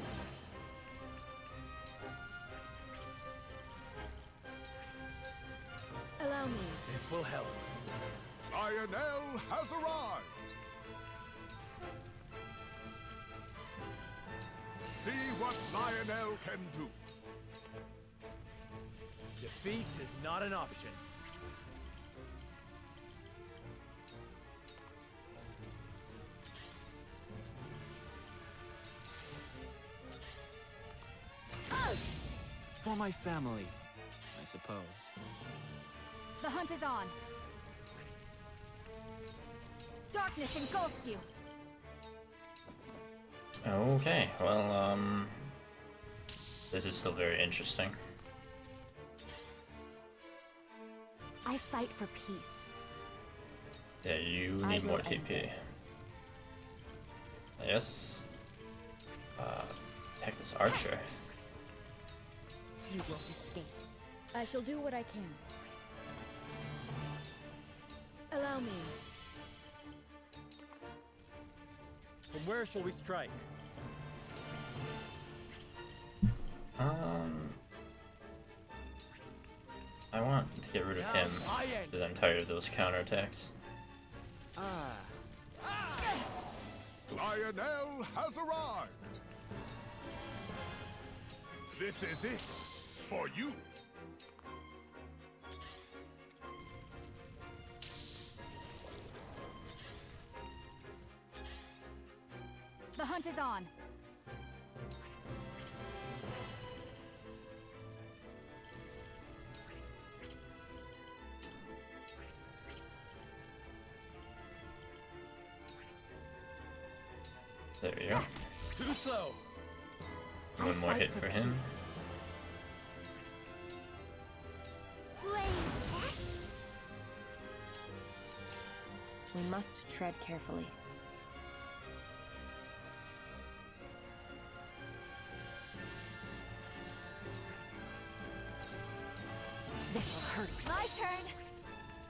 Allow me. This will help. Lionel has arrived! See what Lionel can do. Defeat is not an option. For my family, I suppose. The hunt is on. Darkness engulfs you. Okay, well, this is still very interesting. I fight for peace. Yeah, you I need will more end TP. Yes. Heck, this archer. You won't escape. I shall do what I can. Allow me. From where shall we strike? I want to get rid of him because I'm tired of those counterattacks. Lionel has arrived! This is it for you! The hunt is on. There we go. Too slow. One more hit for him. We must tread carefully. This'll hurt. My turn.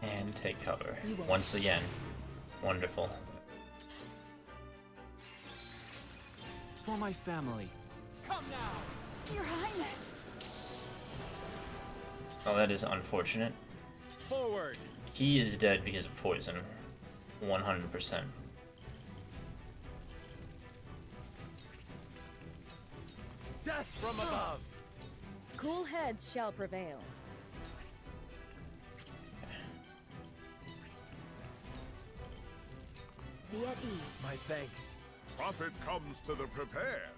And take cover. Once again. Wonderful. For my family. Come now! Your Highness. Oh, that is unfortunate. Forward! He is dead because of poison. 100%. Death from above! Cool heads shall prevail. Be at ease. My thanks. Profit comes to the prepared.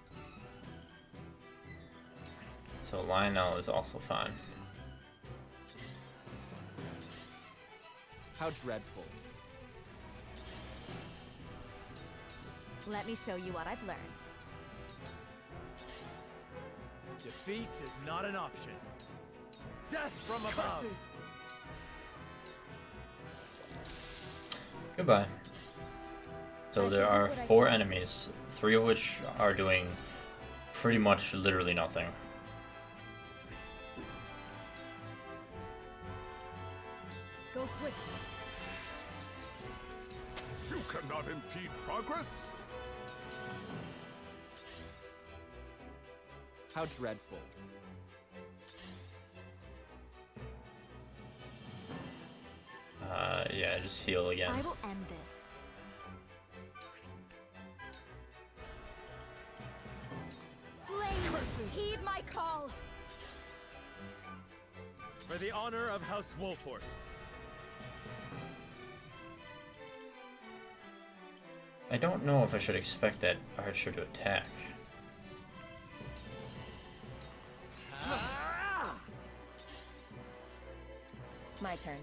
So Lionel is also fine. How dreadful. Let me show you what I've learned. Defeat is not an option. Death from above! Goodbye. So there are 4 enemies, 3 of which are doing pretty much literally nothing. Go swiftly. You cannot impede progress. How dreadful. Yeah, just heal again. I will end this. Flame, heed my call. For the honor of House Wolfort. I don't know if I should expect that archer to attack. My turn.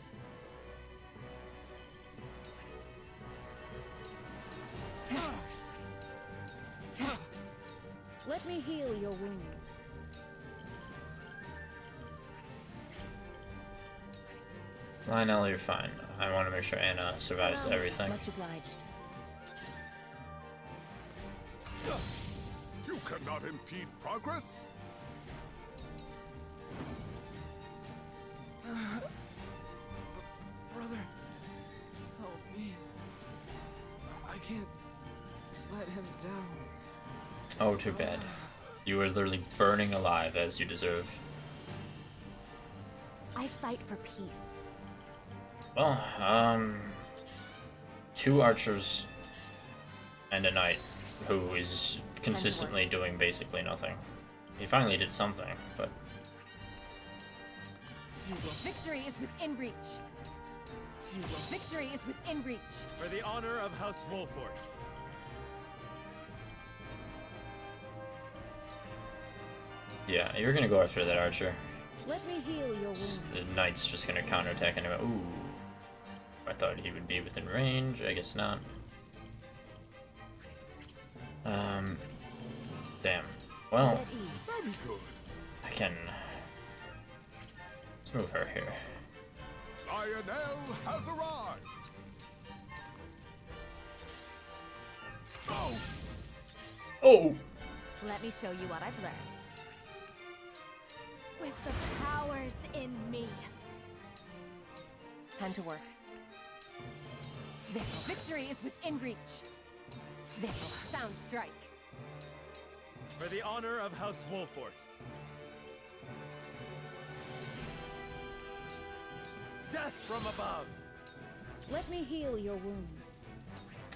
Let me heal your wounds. Lionel, you're fine. I want to make sure Anna survives everything. Much obliged. You cannot impede progress. Brother, help me. I can't let him down. Oh, too bad. You were literally burning alive as you deserve. I fight for peace. Well, 2 archers and a knight who is consistently doing basically nothing. He finally did something, but Victory is within reach. Victory is within reach. For the honor of House Wolford. yeah, you're gonna go after that archer. Let me heal your wounds. The knight's just gonna counterattack anyway. Ooh. I thought he would be within range, I guess not. Damn. Well, I can... Let's move her here. Lionel has arrived! Oh! Oh! Let me show you what I've learned. With the powers in me. Time to work. This victory is within reach. This sound strike. For the honor of House Wolford. Death from above. Let me heal your wounds.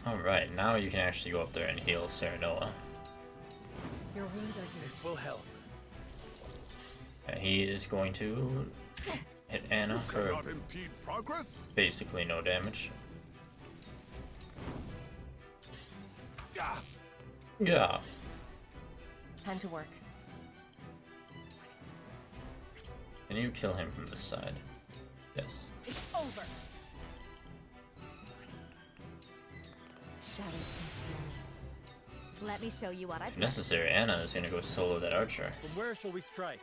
Alright, now you can actually go up there and heal Serenoa. Your wounds are here. This will help. And he is going to hit Anna for Cannot impede progress? basically no damage. Yeah. Yeah. Time to work. Can you kill him from this side? Yes. It's over. Shadows conceal me. Let me show you what I've If necessary, Anna is gonna go solo that archer. From where shall we strike?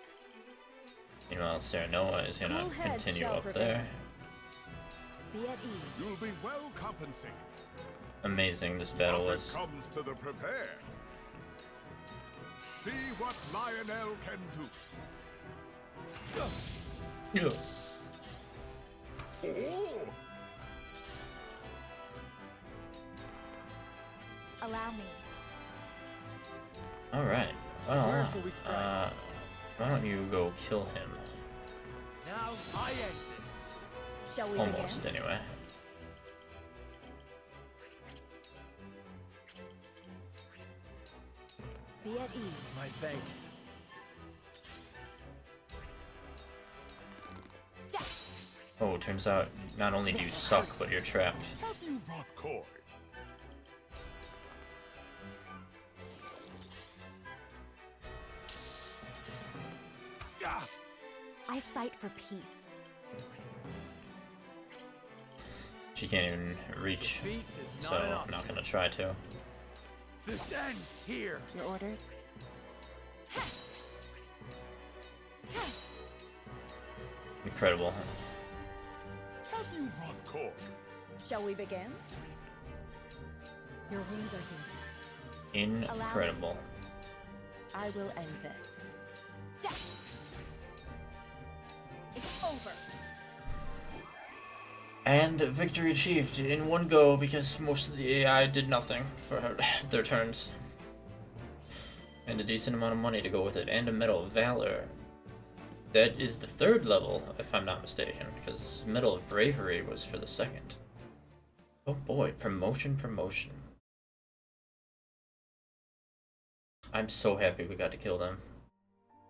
Meanwhile, Serenoa is gonna Cool heads continue shall up prevail. there. Be at ease. You'll be well compensated. Amazing this battle When it was. comes to the prepare. See what Lionel can do. Yeah. Oh! Allow me. Alright. Well, Where shall we strike? why don't you go kill him? Now I end this. Shall we Almost, begin? anyway. Be at ease. My thanks. Oh, turns out not only do you suck, but you're trapped. Have you brought Koi? Yeah. I fight for peace. She can't even reach, Defeat is not so an I'm option. not gonna try to. This ends here. Your orders? Incredible. Have you brought Koi? Shall we begin? Your wounds are healed. Incredible. I will end this. It's over. And victory achieved in one go because most of the AI did nothing for their turns. And a decent amount of money to go with it, and a Medal of Valor. That is the 3rd level, if I'm not mistaken, because Medal of Bravery was for the 2nd. Oh boy, promotion, promotion. I'm so happy we got to kill them.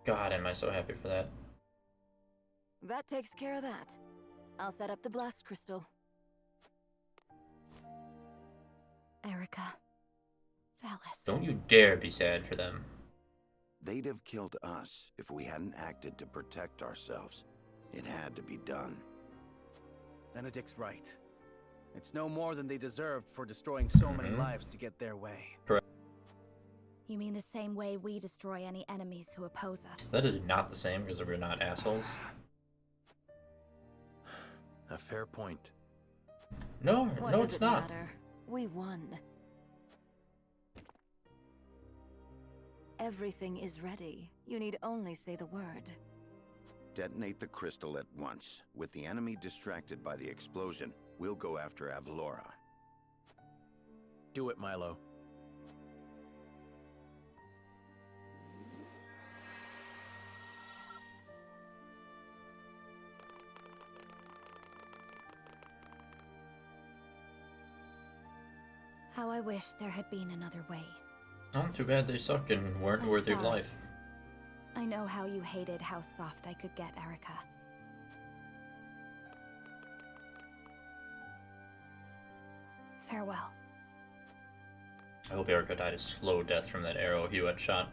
God, am I so happy for that. That takes care of that. I'll set up the blast crystal. Erica. Valis. Don't you dare be sad for them. They'd have killed us if we hadn't acted to protect ourselves. It had to be done. Benedict's right. It's no more than they deserved for destroying so many lives to get their way. Correct. You mean the same way we destroy any enemies who oppose us? That is not the same because we're not assholes. A fair point. No, What no, does it's it not. matter? We won. Everything is ready. You need only say the word. Detonate the crystal at once. With the enemy distracted by the explosion, we'll go after Avalora. Do it, Milo. How I wish there had been another way. Oh, too bad they suck and weren't I'm worthy of sorry. life. I know how you hated how soft I could get, Erica. Farewell. I hope Erica died a slow death from that arrow Hugh had shot.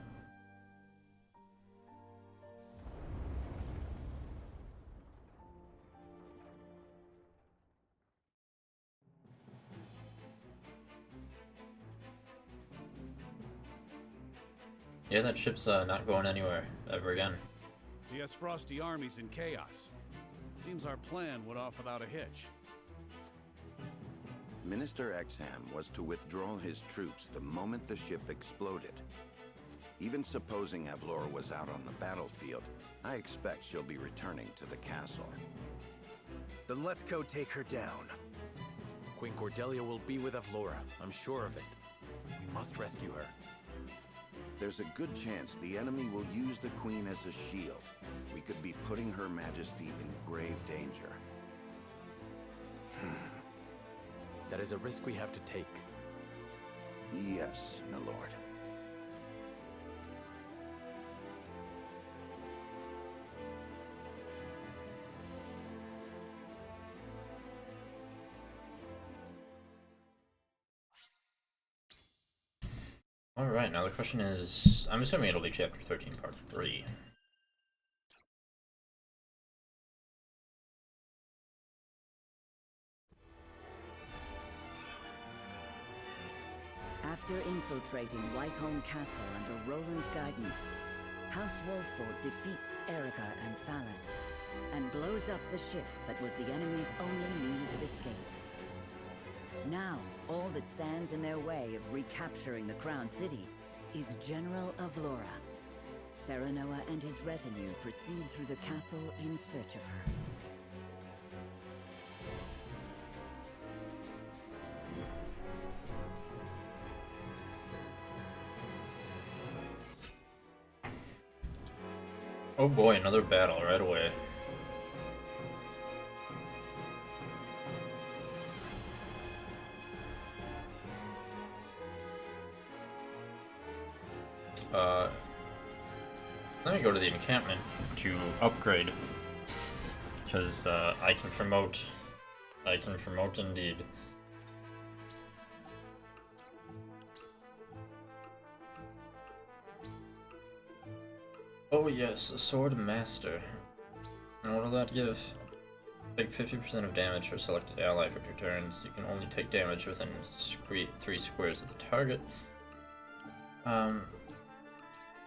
Yeah, that ship's not going anywhere ever again. The Frosty army's in chaos. Seems our plan went off without a hitch. Minister Exham was to withdraw his troops the moment the ship exploded. Even supposing Avlora was out on the battlefield, I expect she'll be returning to the castle. Then let's go take her down. Queen Cordelia will be with Avlora, I'm sure of it. We must rescue her. There's a good chance the enemy will use the Queen as a shield. We could be putting Her Majesty in grave danger. That is a risk we have to take. Yes, my lord. Alright, now the question is, I'm assuming it'll be chapter 13, part 3. After infiltrating Whiteholm Castle under Roland's guidance, House Wolffort defeats Erica and Phallus, and blows up the ship that was the enemy's only means of escape. Now, all that stands in their way of recapturing the Crown City is General Avlora. Serenoa and his retinue proceed through the castle in search of her. Oh boy, another battle right away. Let me go to the encampment to upgrade, because I can promote indeed. Oh yes, a sword master. And what will that give? Take 50% of damage for selected ally for 2 turns. You can only take damage within 3 squares of the target.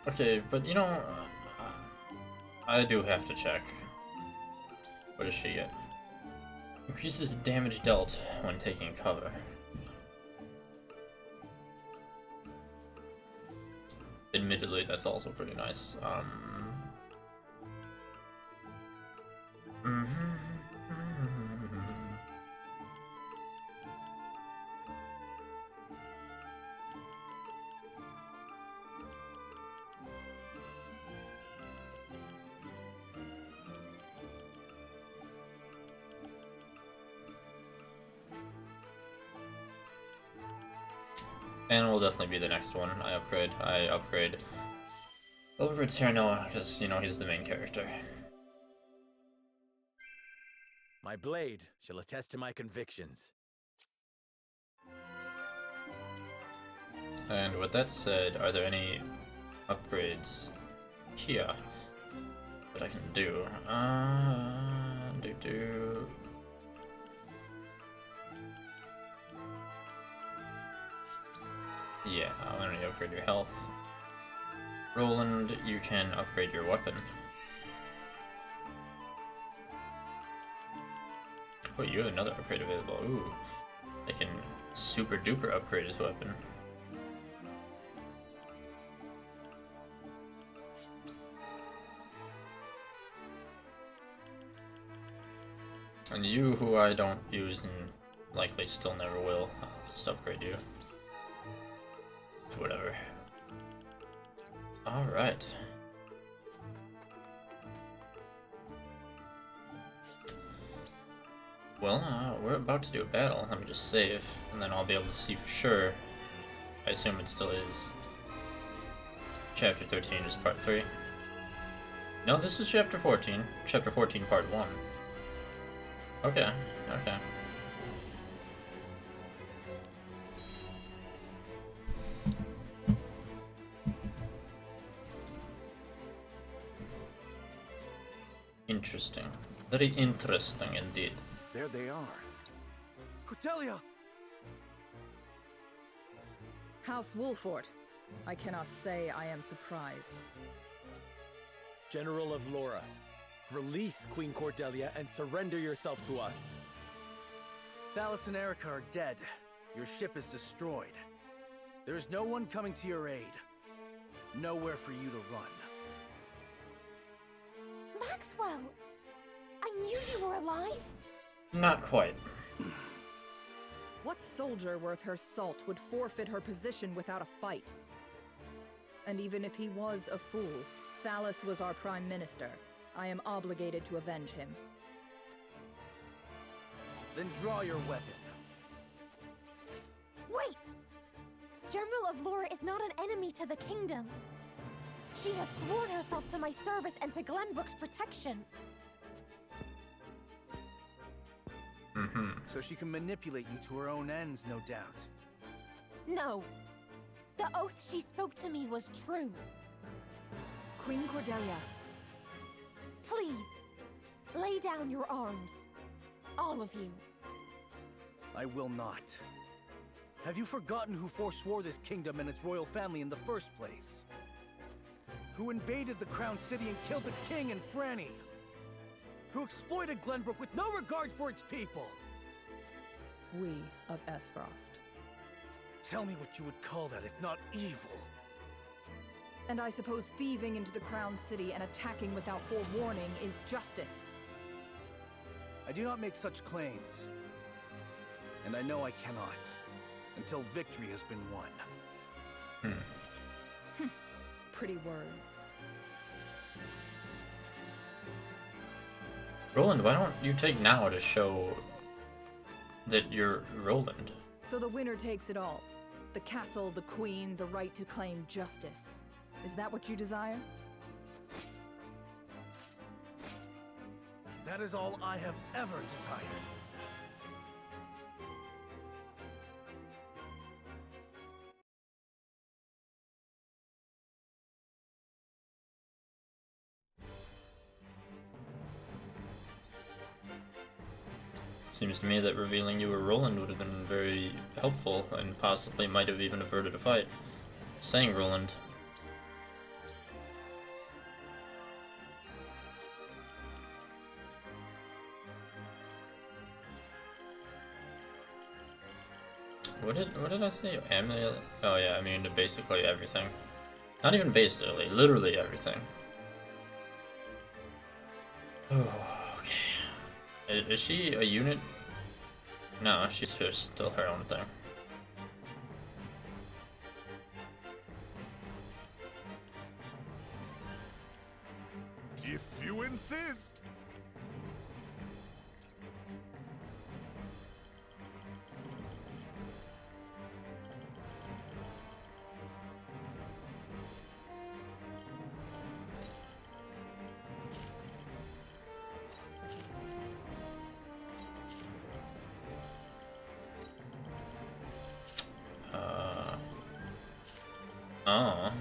Okay, but you know, I do have to check. What does she get? Increases damage dealt when taking cover. Admittedly, that's also pretty nice. And it will definitely be the next one I upgrade. I upgrade Serenoa because, you know, he's the main character. My blade shall attest to my convictions. And with that said, are there any upgrades here that I can do? Yeah, I'll only upgrade your health. Roland, you can upgrade your weapon. Oh, you have another upgrade available. Ooh, I can super duper upgrade his weapon. And you, who I don't use and likely still never will, I'll just upgrade you. Whatever. Alright. Well, we're about to do a battle. Let me just save, and then I'll be able to see for sure. I assume it still is. Chapter 13 is part 3. No, this is chapter 14. Chapter 14, part 1. Okay, okay. Interesting. Very interesting indeed. There they are. Cordelia! House Wolfort. I cannot say I am surprised. General of Laura, release Queen Cordelia and surrender yourself to us. Thalas and Erica are dead. Your ship is destroyed. There is no one coming to your aid. Nowhere for you to run. Maxwell! I knew you were alive! Not quite. What soldier worth her salt would forfeit her position without a fight? And even if he was a fool, Thalas was our prime minister. I am obligated to avenge him. Then draw your weapon. Wait! General of Laura is not an enemy to the kingdom. She has sworn herself to my service and to Glenbrook's protection. So she can manipulate you to her own ends, no doubt. No. The oath she spoke to me was true. Queen Cordelia. Please, lay down your arms. All of you. I will not. Have you forgotten who forswore this kingdom and its royal family in the first place? Who invaded the Crown City and killed the king and Franny? Who exploited Glenbrook with no regard for its people? We of Esfrost. Tell me what you would call that, if not evil. And I suppose thieving into the Crown City and attacking without forewarning is justice. I do not make such claims. And I know I cannot, until victory has been won. Pretty words. Roland, why don't you take now to show that you're Roland? So the winner takes it all. The castle, the queen, the right to claim justice. Is that what you desire? That is all I have ever desired. Seems to me that revealing you were Roland would have been very helpful and possibly might have even averted a fight. Saying Roland. What did I say? Amulet? Oh yeah, I mean basically everything. Not even basically, literally everything. Oh, okay. Is she a unit? No, she's still her own thing. If you insist. Oh.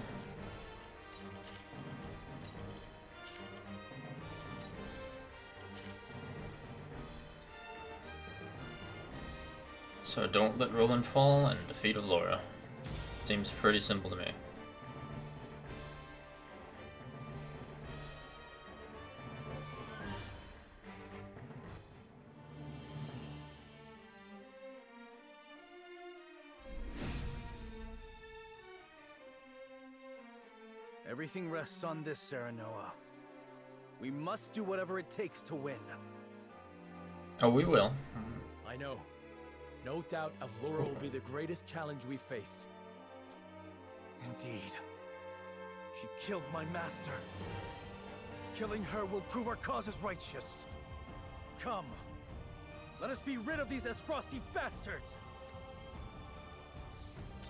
So don't let Roland fall and defeat Allura. Seems pretty simple to me. Everything rests on this, Serenoa. We must do whatever it takes to win. Oh, we will. I know. No doubt Avlura will be the greatest challenge we've faced. Indeed. She killed my master. Killing her will prove our cause is righteous. Come. Let us be rid of these Frosty bastards!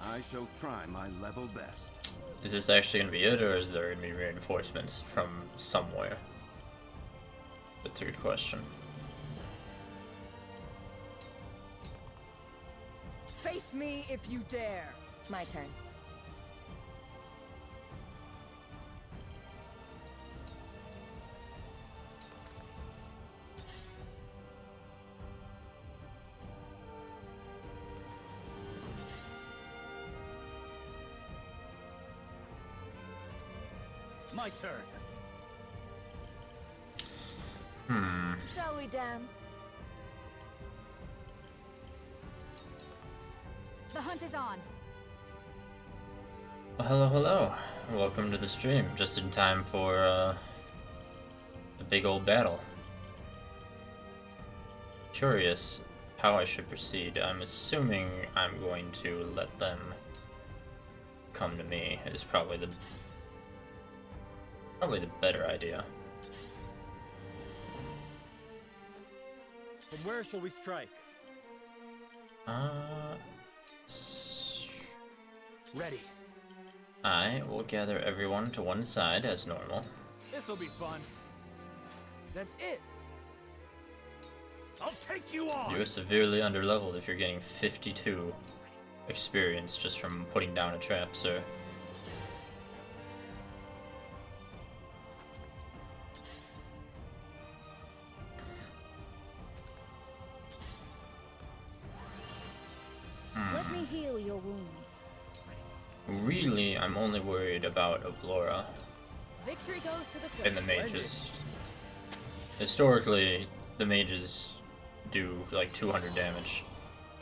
I shall try my level best. Is this actually gonna be it, or is there gonna be reinforcements from somewhere? That's a good question. Face me if you dare! My turn. My turn. Shall we dance? The hunt is on. Well, hello, hello. Welcome to the stream. Just in time for a big old battle. Curious how I should proceed. I'm assuming I'm going to let them come to me is probably the better idea. From where shall we strike? Ready. I will gather everyone to one side as normal. This'll be fun. That's it. I'll take you on. You're severely underleveled if you're getting 52 experience just from putting down a trap, sir. Let me heal your wounds. Really, I'm only worried about Avlora Victory goes to the and the mages. Historically, the mages do like 200 damage.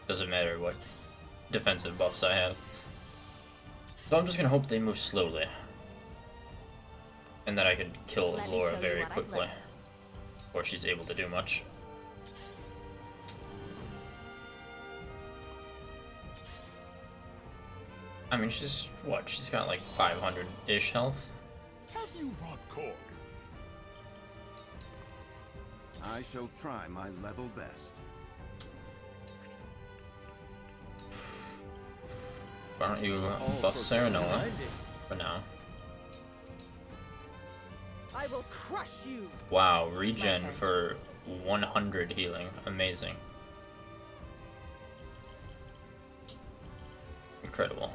Doesn't matter what defensive buffs I have. So I'm just gonna hope they move slowly. And that I can kill Let me show Avlora you very what I've quickly. learned. Before she's able to do much. I mean, she's what? She's got like 500-ish health. Have you brought Korg? I shall try my level best. Why don't you buff Serenoa for now? I will crush you. Wow, regen for 100 healing. Amazing. Incredible.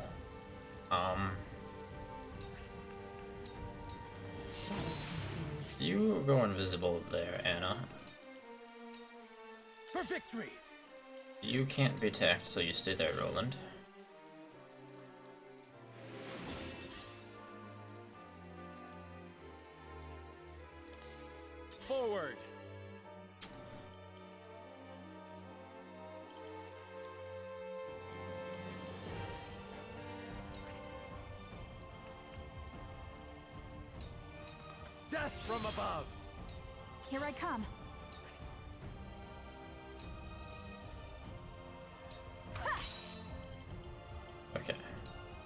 You go invisible there, Anna. For victory. You can't be attacked, so you stay there, Roland. Forward. Death from above. Here I come. Okay.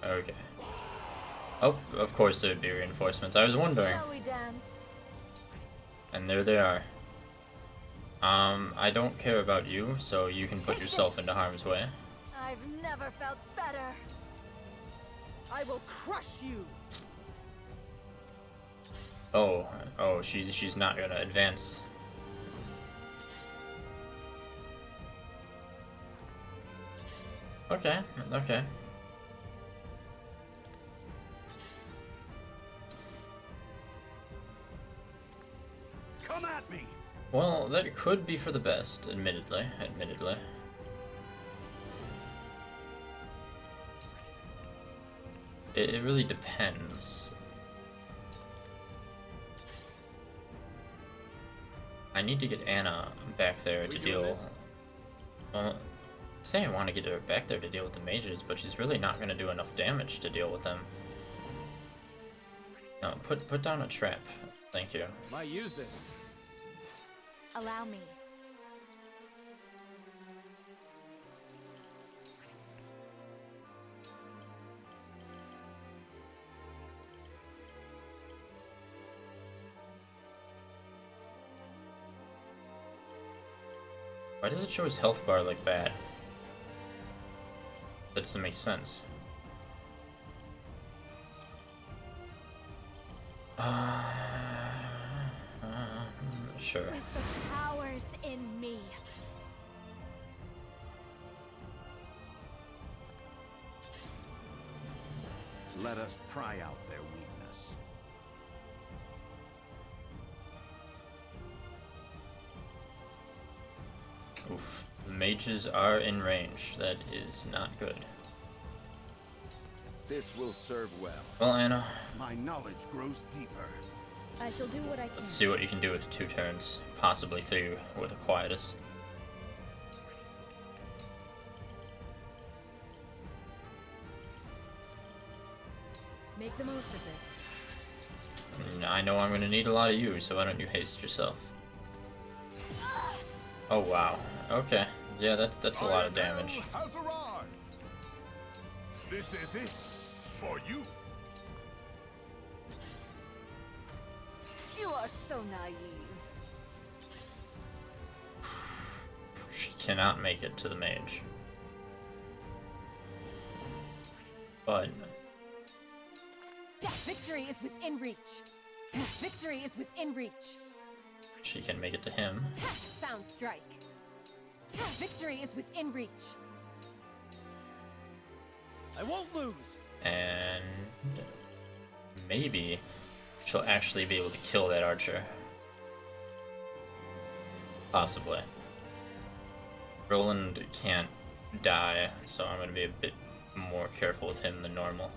Okay. Oh, of course there'd be reinforcements. I was wondering. Shall we dance? And there they are. I don't care about you, so you can put yourself into harm's way. I've never felt better. I will crush you. Oh, she's not gonna advance. Okay, okay. Come at me. Well, that could be for the best, admittedly. It really depends. I need to get Anna back there to deal. Well, say I want to get her back there to deal with the mages, but she's really not going to do enough damage to deal with them. No, put down a trap. Thank you. Might use this. Allow me. Why does it show his health bar like that? That doesn't make sense. Sure. With the powers in me. Let us pry out their weakness. Oof. The mages are in range. That is not good. This will serve well. Well, Anna. My knowledge grows deeper. I shall do what I can. Let's see what you can do with 2 turns. Possibly 3 with a Quietus. Make the most of this. I know I'm gonna need a lot of you, so why don't you haste yourself? Oh wow. Okay. Yeah, that's a lot of damage. Has arrived. This is it for you. You are so naive. She cannot make it to the mage. But Victory is within reach. Victory is within reach. she can make it to him. Sound strike. Victory is within reach. I won't lose. And maybe she'll actually be able to kill that archer. Possibly. Roland can't die, so I'm gonna be a bit more careful with him than normal.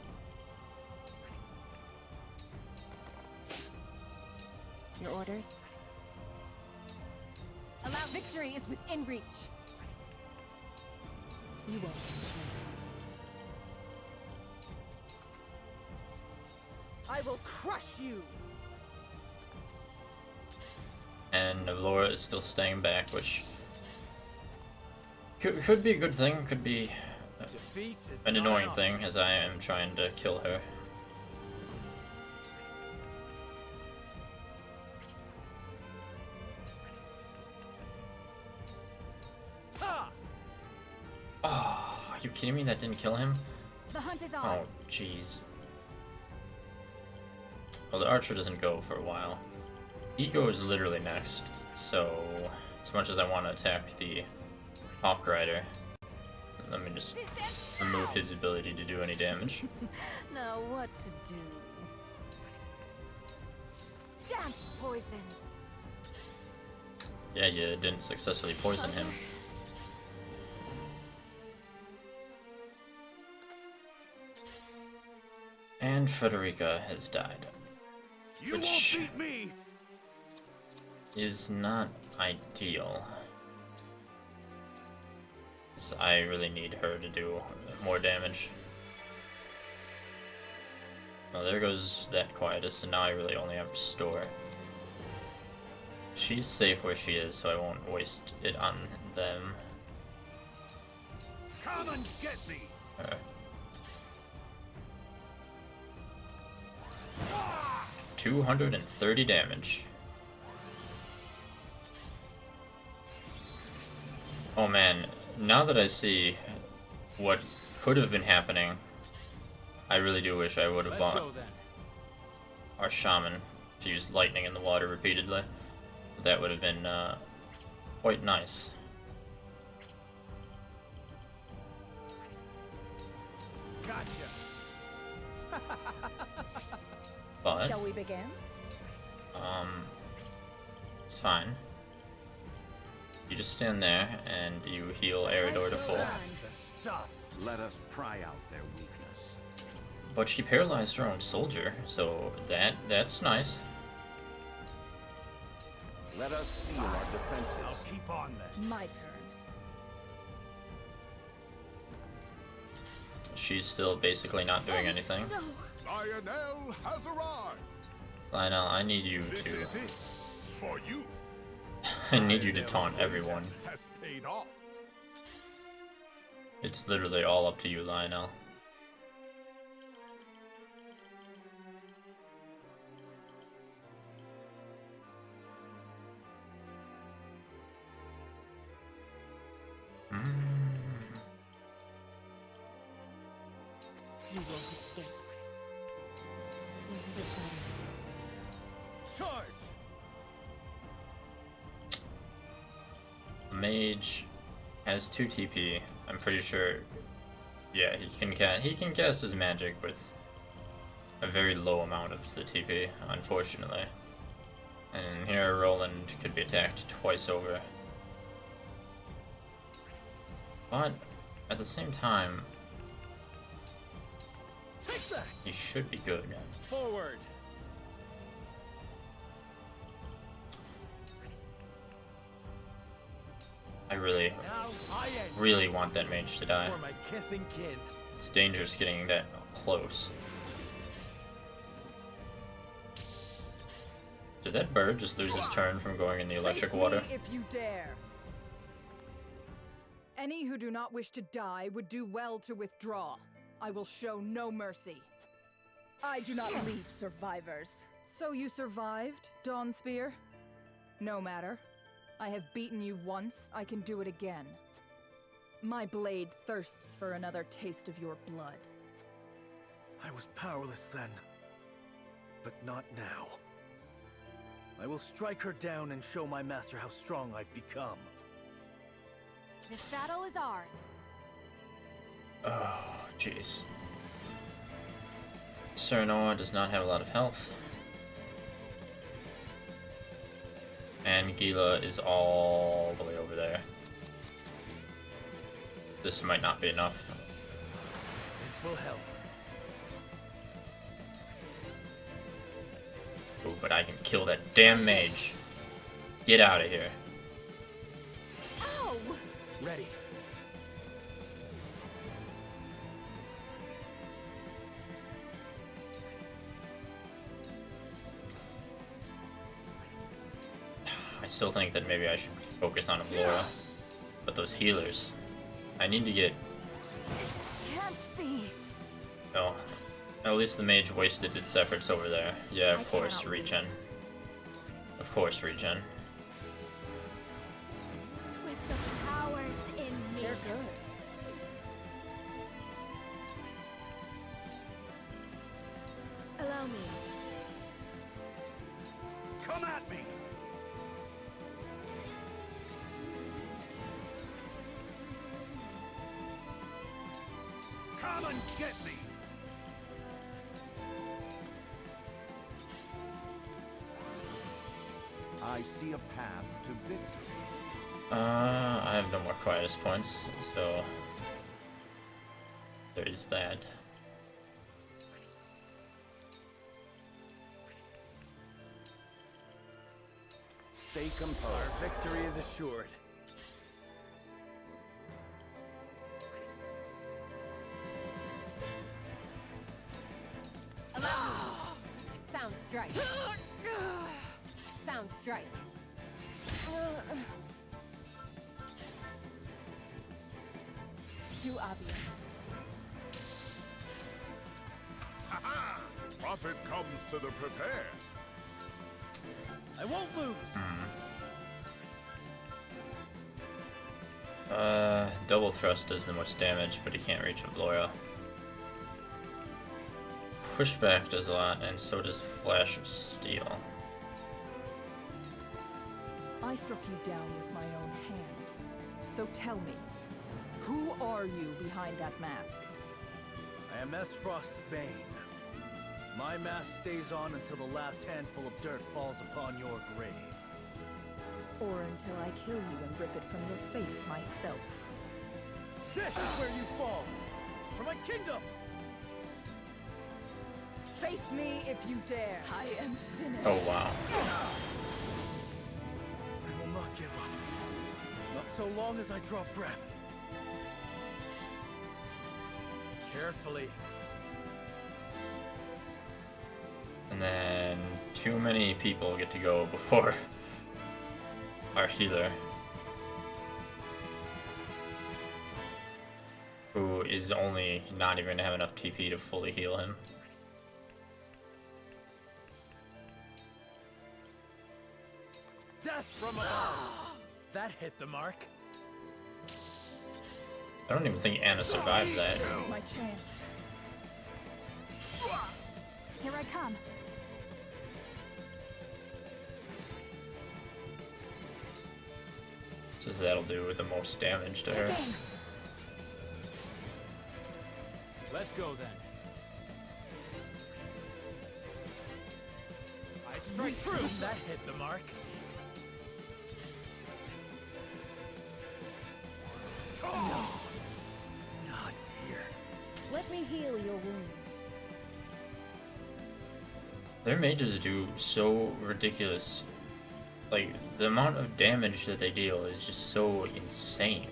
Your orders? Allow victory is within reach. You won't catch me. I will crush you. And Laura is still staying back, which could be a good thing, could be an annoying thing, as I am trying to kill her. Oh, are you kidding me? That didn't kill him? The hunt is on. Oh, jeez. Well, the archer doesn't go for a while. Ego is literally next, so as much as I want to attack the Hawk Rider, let me just remove his ability to do any damage. Now what to do? Dance poison. Yeah, you didn't successfully poison him. And Frederica has died. You won't beat me! Is not ideal. 'Cause I really need her to do more damage. Well, there goes that Quietus, and now I really only have Restore. She's safe where she is, so I won't waste it on them. Come and get me! 230 damage. Oh man, now that I see what could have been happening, I really do wish I would have bought our shaman to use lightning in the water repeatedly. That would have been quite nice. Gotcha. But Shall we begin? it's fine. You just stand there and you heal Eridor to full. Let us pry out their weakness. But she paralyzed her own soldier, so that's nice. Let us steal our defenses. I'll keep on then. My turn. She's still basically not doing anything. Lionel has arrived. Lionel, I need you This to. is it for you. I need you to taunt everyone. Has paid off. It's literally all up to you, Lionel. He won't escape. Into the shadows. Charge! Mage has 2 TP. I'm pretty sure. Yeah, he can cast his magic with a very low amount of the TP, unfortunately. And here Roland could be attacked twice over. But at the same time, he should be good. Forward. I really want that mage to die. For my kith and kin. It's dangerous getting that close. Did that bird just lose his turn from going in the electric water? Face me if you dare. Any who do not wish to die would do well to withdraw. I will show no mercy. I do not leave survivors. So you survived, Dawnspear? No matter. I have beaten you once, I can do it again. My blade thirsts for another taste of your blood. I was powerless then, but not now. I will strike her down and show my master how strong I've become. This battle is ours. Oh, jeez. Serenoa does not have a lot of health. And Gila is all the way over there. This might not be enough. This will help. Ooh, but I can kill that damn mage. Get out of here. Ow! Ready. I still think that maybe I should focus on Ablora. But those healers, I need to get... Can't be. Oh, at least the mage wasted its efforts over there. Yeah, of course, regen. Of course, regen. With the powers in me. They're good. Allow me. Come at me! Come and get me! I see a path to victory. I have no more Quietus points, so there is that. Stay composed. Our victory is assured. Sound strike. Sound strike. Too obvious. Aha! Profit comes to the prepared. I won't lose. Double thrust does the most damage, but he can't reach Ablora. Pushback does a lot, and so does Flash of Steel. I struck you down with my own hand. So tell me, who are you behind that mask? I am Esfrost's Bane. My mask stays on until the last handful of dirt falls upon your grave. Or until I kill you and rip it from your face myself. This is where you fall! For my kingdom! Face me if you dare. I am finished. Oh wow. I will not give up. Not so long as I draw breath. Carefully. And then too many people get to go before our healer, who is only not even gonna have enough TP to fully heal him. Death from above! That hit the mark. I don't even think Anna survived that. This is my chance. Here I come. So that'll do the most damage to her. Let's go then. I strike true. That hit the mark. No. Not here. Let me heal your wounds. Their mages do so ridiculous. Like, the amount of damage that they deal is just so insane.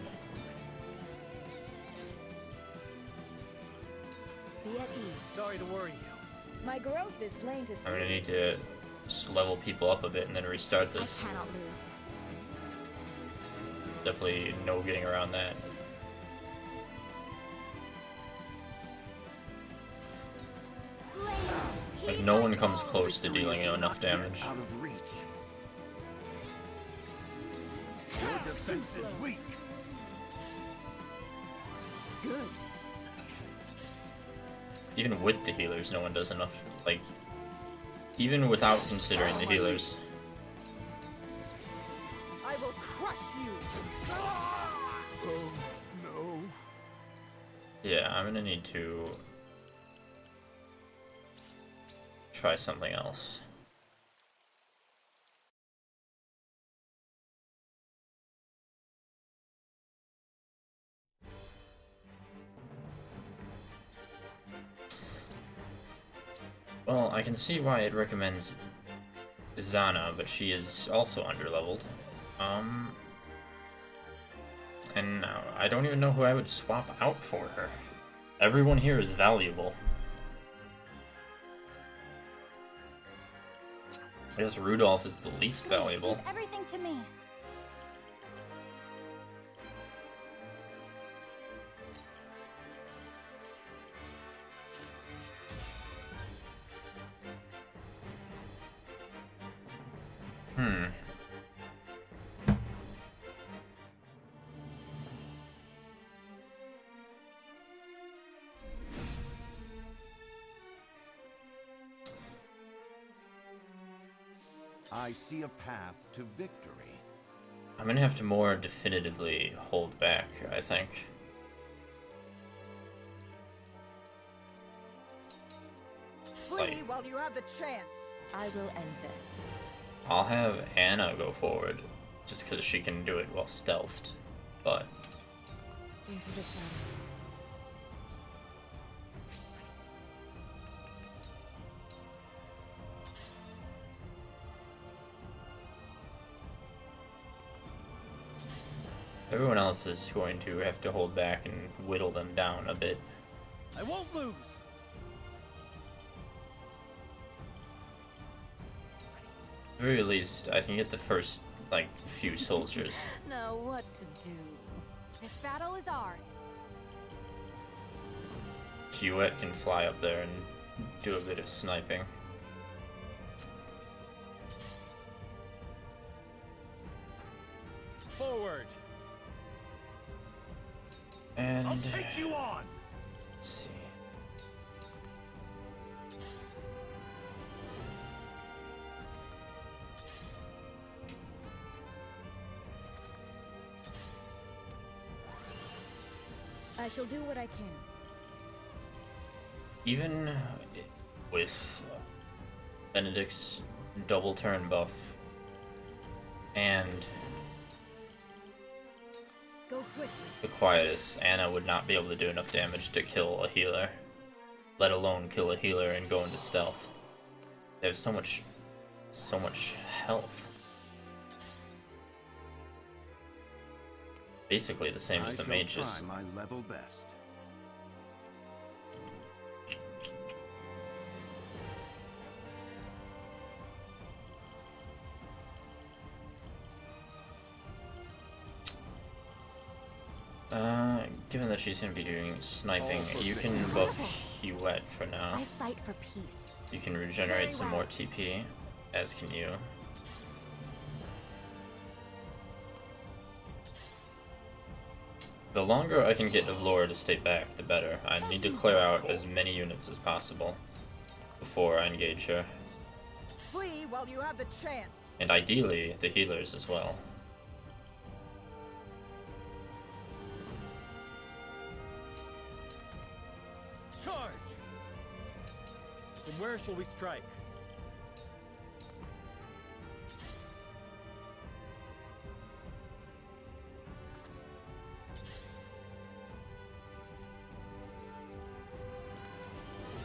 Be at ease. Sorry to worry you. My growth is plain to see. I'm gonna need to just level people up a bit and then restart this. I cannot lose. Definitely no getting around that. Like, no one comes close to dealing enough damage. Out of reach. Your defense is weak. Good. Even with the healers, no one does enough. Like, even without considering the healers. I will crush you. Oh, no. Yeah, I'm gonna need to try something else. Well, I can see why it recommends Zana, but she is also underleveled. And I don't even know who I would swap out for her. Everyone here is valuable. I guess Rudolph is the least valuable. Leave everything to me. I see a path to victory. I'm gonna have to more definitively hold back, I think. Flee while you have the chance. I will end this. I'll have Anna go forward, just because she can do it while stealthed, but... Into the shadows. Everyone else is going to have to hold back and whittle them down a bit. I won't lose. At the very least, I can get the first, like, few soldiers. Now what to do? This battle is ours. Duet can fly up there and do a bit of sniping. Forward. And... I'll take you on. Let's see. I shall do what I can. Even with Benedict's double turn buff and Go swiftly. the Quietus, Anna would not be able to do enough damage to kill a healer, let alone kill a healer and go into stealth. They have so much health. Basically the same as the mages. I shall try my level best. Given that she's going to be doing sniping, you can buff Huette for now. I fight for peace. You can regenerate some more TP, as can you. The longer I can get Avlora to stay back, the better. I need to clear out as many units as possible before I engage her. Flee while you have the chance. And ideally, the healers as well. Charge! From where shall we strike?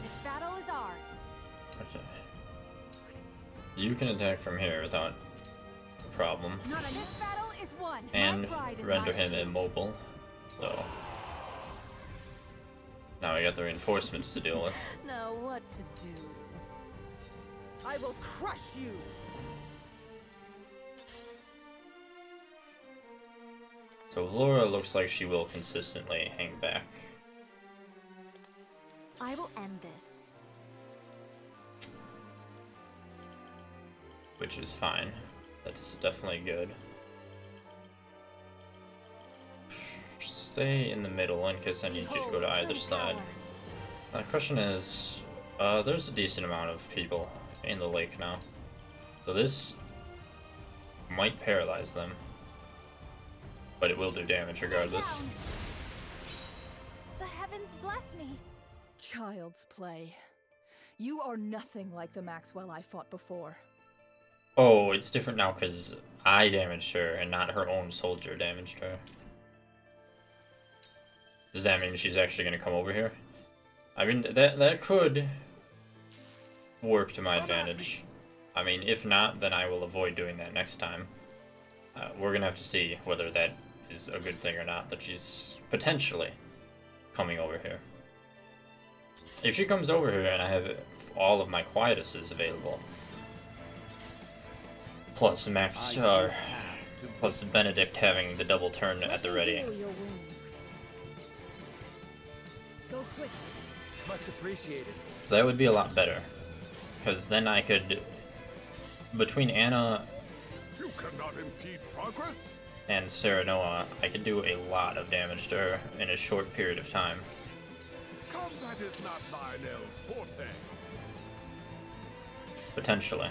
This battle is ours. Okay. You can attack from here without a problem. Not this battle is won. And My pride is render my him shield. immobile. So now I got the reinforcements to deal with. Now what to do? I will crush you. So Laura looks like she will consistently hang back. I will end this. Which is fine. That's definitely good. Stay in the middle in case I need you to go to either side. Now, the question is, there's a decent amount of people in the lake now. So this might paralyze them. But it will do damage regardless. The heavens bless me. Child's play. You are nothing like the Maxwell I fought before. Oh, it's different now because I damaged her and not her own soldier damaged her. Does that mean she's actually going to come over here? I mean, that could work to my advantage. I mean, if not, then I will avoid doing that next time. We're going to have to see whether that is a good thing or not, that she's potentially coming over here. If she comes over here and I have all of my Quietuses available, plus Max, plus Benedict having the double turn at the ready, Go quick. Much appreciated. that would be a lot better. Because then I could, between Anna You cannot impede progress. and Serenoa, I could do a lot of damage to her in a short period of time. Combat is not Lionel's forte. Potentially.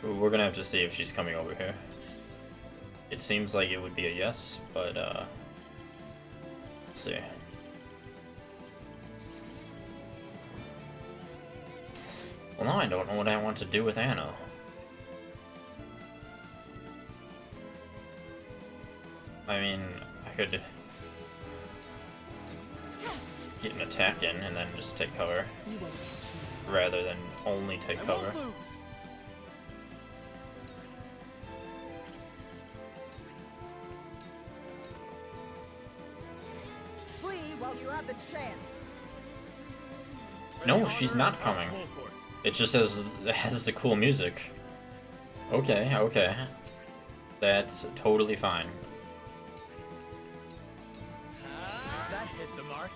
We're gonna have to see if she's coming over here. It seems like it would be a yes, but let's see. Well, now I don't know what I want to do with Anna. I mean, I could get an attack in and then just take cover, rather than only take cover. Flee while you have the chance. No, she's not coming. It just has the cool music. Okay, okay. That's totally fine. That hit the mark.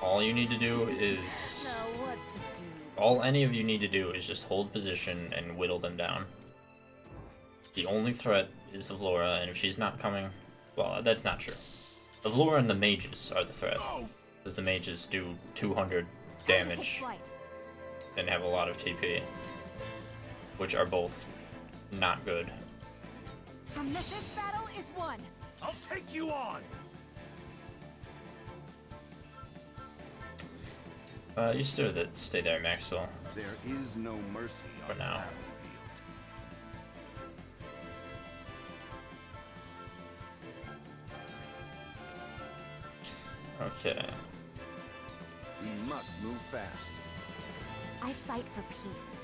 All you need to do is... Now what to do? All any of you need to do is just hold position and whittle them down. The only threat is Avlora, and if she's not coming... Well, that's not true. Avlora and the mages are the threat. Because the mages do 200 damage and have a lot of TP. Which are both not good. From this battle is won. I'll take you on. You stay there, Maxwell. There is no mercy for now. Okay. We must move fast. I fight for peace.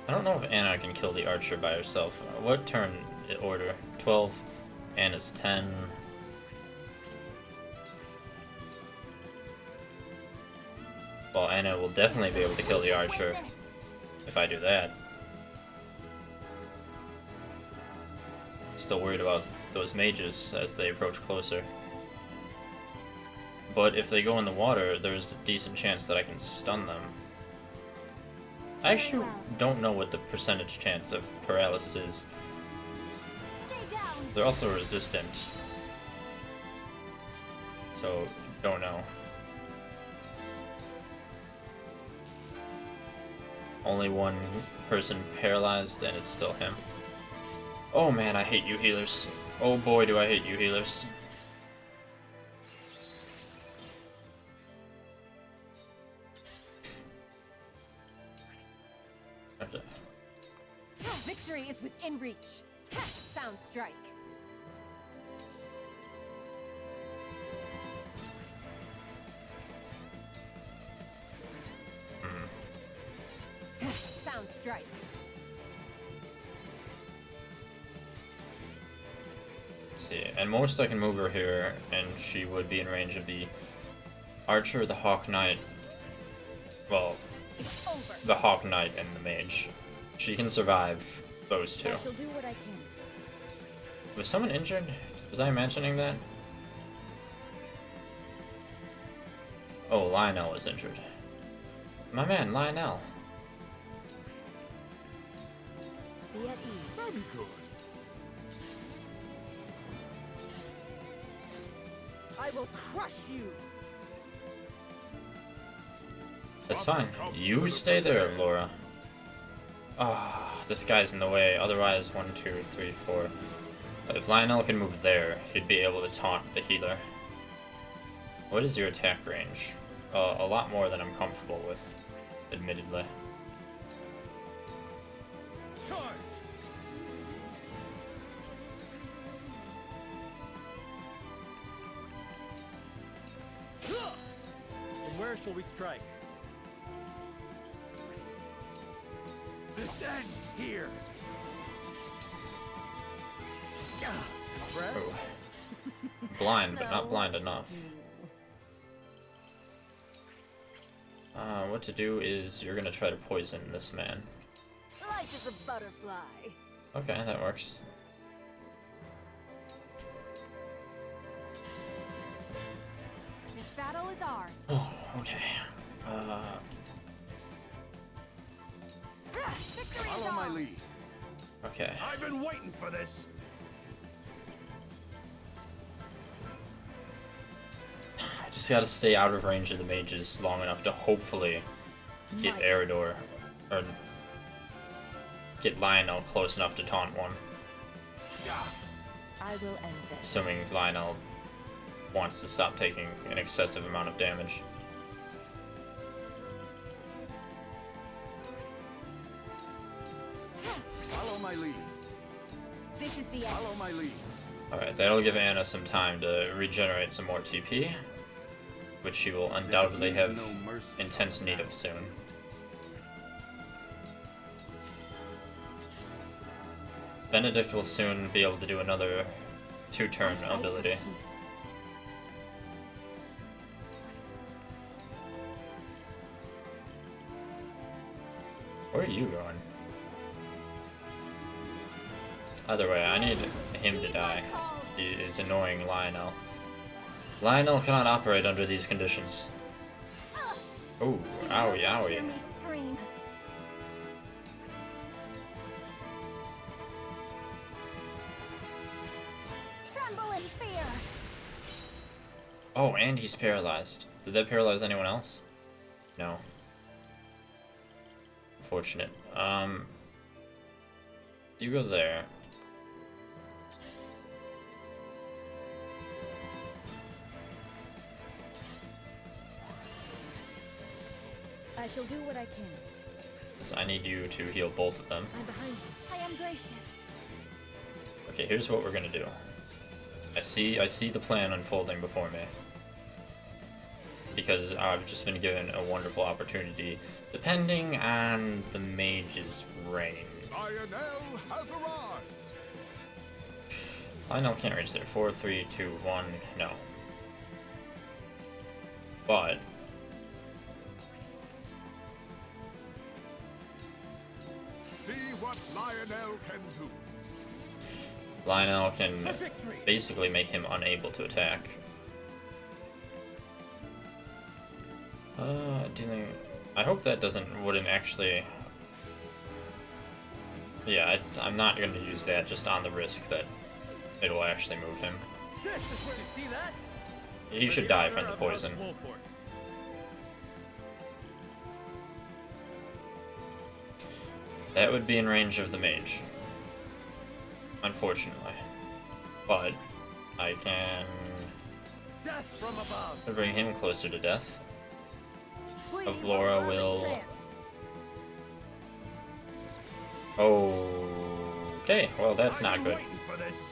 I don't know if Anna can kill the archer by herself. What turn order? 12. Anna's 10. Well, Anna will definitely be able to kill the archer if I do that. Still worried about those mages as they approach closer. But if they go in the water, there's a decent chance that I can stun them. I actually don't know what the percentage chance of paralysis is. They're also resistant. so don't know. Only one person paralyzed, and it's still him. Oh man, I hate you healers. Oh boy, do I hate you healers. Okay. Victory is within reach. Sound strike. Sound strike. Let's see. And most I can move her here, and she would be in range of the Archer, the Hawk Knight. Well, the Hawk Knight and the Mage. She can survive those two. I shall do what I can. Was someone injured? Was I imagining that? Oh, Lionel is injured. My man, Lionel. Be at ease. Very good. I will crush you. That's fine. You stay there, Laura. Ah, this guy's in the way. Otherwise, 1, 2, 3, 4. If Lionel can move there, he'd be able to taunt the healer. What is your attack range? A lot more than I'm comfortable with, admittedly. And where shall we strike? This ends here. Oh. Blind, but not blind enough. What to do is you're gonna try to poison this man. Light as a butterfly. Okay, that works. This battle is ours. Oh, okay. Victory is Follow my ours. lead. Okay. I've been waiting for this. I just gotta stay out of range of the mages long enough to hopefully get Eridor, or get Lionel close enough to taunt one. I will end this. Assuming Lionel wants to stop taking an excessive amount of damage. Follow my lead. This is the end. Follow my lead. Alright, that'll give Anna some time to regenerate some more TP, which she will undoubtedly have intense need of soon. Benedict will soon be able to do another 2-turn ability. Where are you going? Either way, I need him to die. He is annoying Lionel. Lionel cannot operate under these conditions. Ooh, owie, owie. Hear me scream. Tremble in fear. Oh, and he's paralyzed. Did that paralyze anyone else? No. Unfortunate. You go there. I shall do what I can. So I need you to heal both of them. I'm behind you. I am gracious. Okay, here's what we're gonna do. I see the plan unfolding before me. Because I've just been given a wonderful opportunity, depending on the mage's range. Lionel has arrived. Lionel can't reach there. 4, 3, 2, 1, no. But See what Lionel can do. Lionel can basically make him unable to attack. Dealing. I hope that wouldn't actually. Yeah, I'm not going to use that just on the risk that it will actually move him. This is where you see that? You should die from the poison. That would be in range of the mage. Unfortunately. But I can Death from above. bring him closer to death. Flee Of while Laura you're on the will. trance. Okay, well that's not good. Waiting for this.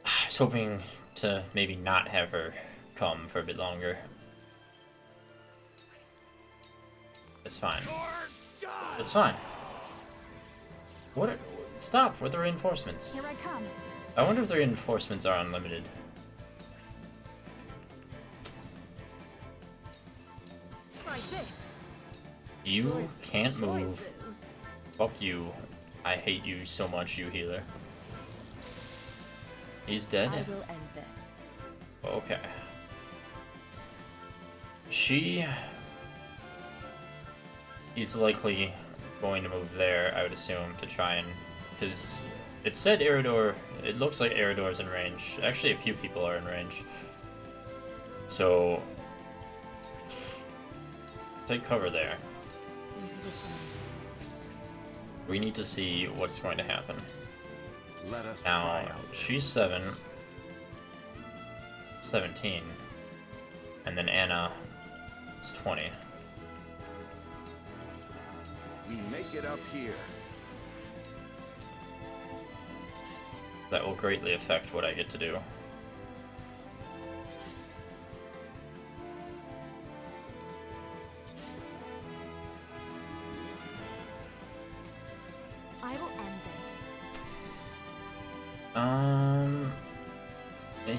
I was hoping to maybe not have her come for a bit longer. It's fine. It's fine. What? Stop with the reinforcements. Here I come. I wonder if the reinforcements are unlimited. Try this. You can't move. Fuck you. I hate you so much, you healer. He's dead? I will end this. Okay. She is likely going to move there, I would assume, to try and... Because it said Eridor... It looks like Eridor's in range. Actually, a few people are in range. So... take cover there. We need to see what's going to happen. Let us Now, try out. she's 17, and then Anna is 20. We make it up here. That will greatly affect what I get to do. I will end this.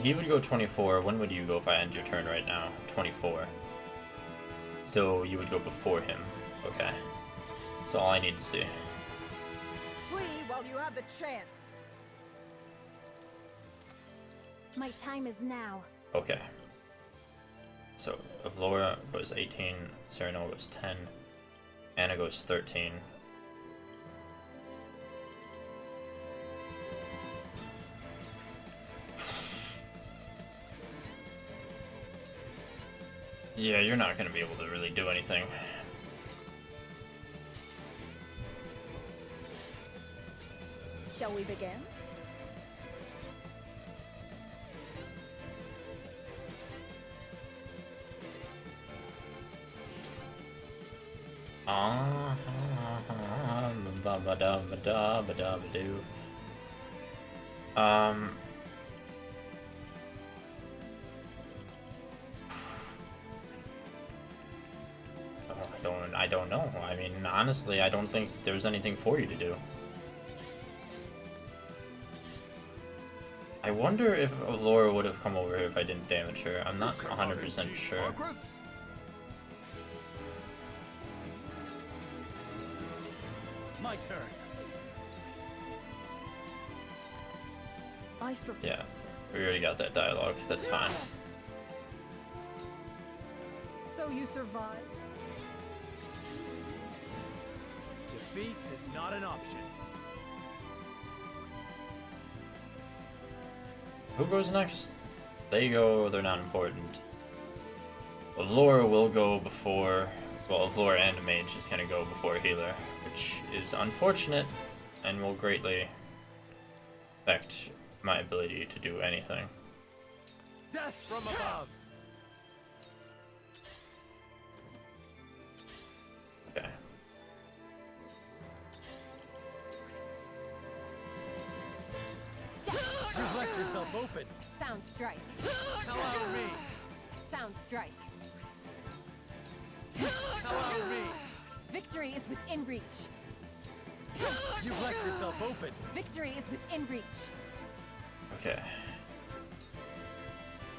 He would go 24. When would you go if I end your turn right now? 24. So you would go before him. Okay. That's all I need to see. Flee while you have the chance. My time is now. Okay. So Avlora goes 18, Serenoa goes 10, Anna goes 13. Yeah, you're not going to be able to really do anything. Shall we begin? I don't know. I mean, honestly, I don't think there's anything for you to do. I wonder if Laura would have come over here if I didn't damage her. I'm not 100% sure. My turn. I struck. Yeah, we already got that dialogue. That's fine. So you survived? Defeat is not an option. Who goes next? They go, they're not important. Laura will go before, well, Laura and Mage is gonna go before Healer, which is unfortunate and will greatly affect my ability to do anything. Death from above. Okay. You've left yourself open. Sound strike. How about me? Sound strike. How about me? Victory is within reach. You've left yourself open. Victory is within reach. Okay.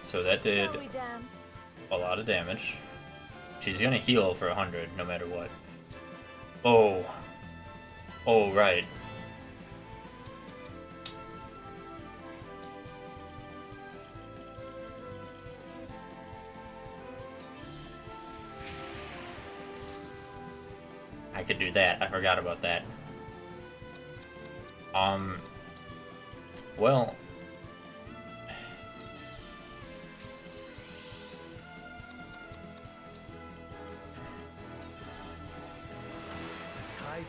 So that did Shall we dance? a lot of damage. She's gonna heal for 100 no matter what. Oh. Oh, right. I could do that. I forgot about that. Well,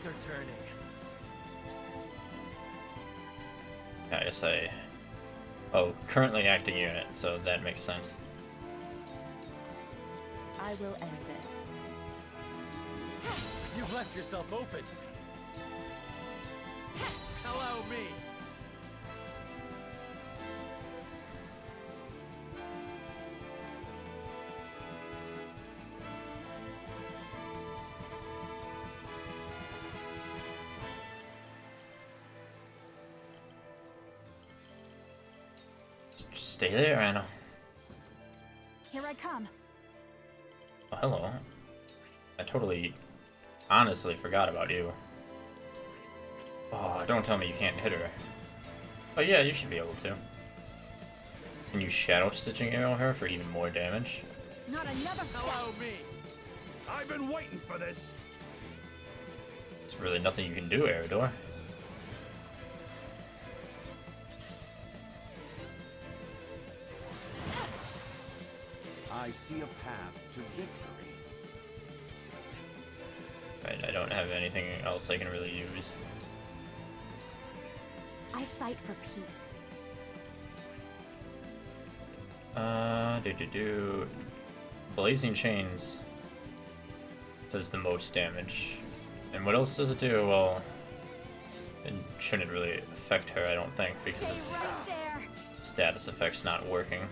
tides are turning. I guess I... Oh, currently acting unit, so that makes sense. I will end this. You've left yourself open. Allow me. Just stay there, Anna. Here I come. Oh, hello. I totally, honestly forgot about you. Oh, don't tell me you can't hit her. Oh yeah, you should be able to. Can you Shadow Stitching Arrow her for even more damage? Not another Allow me. I've been waiting for this. There's really nothing you can do, Eridor. I see a path to victory. Right, I don't have anything else I can really use. I fight for peace. Blazing Chains does the most damage. And what else does it do? Well, it shouldn't really affect her, I don't think, because Stay of right there. status effects not working.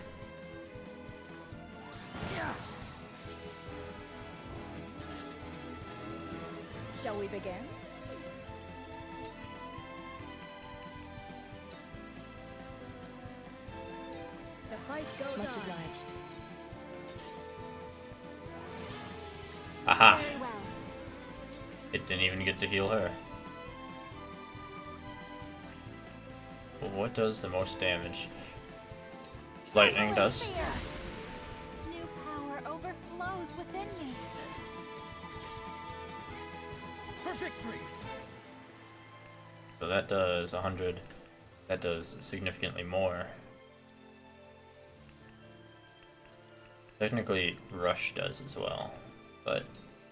Shall we begin? The fight goes Much on. obliged. Aha! Very well. It didn't even get to heal her. Well, what does the most damage? Lightning does. Fear. New power overflows within me. For victory. So that does 100. That does significantly more. Technically, Rush does as well, but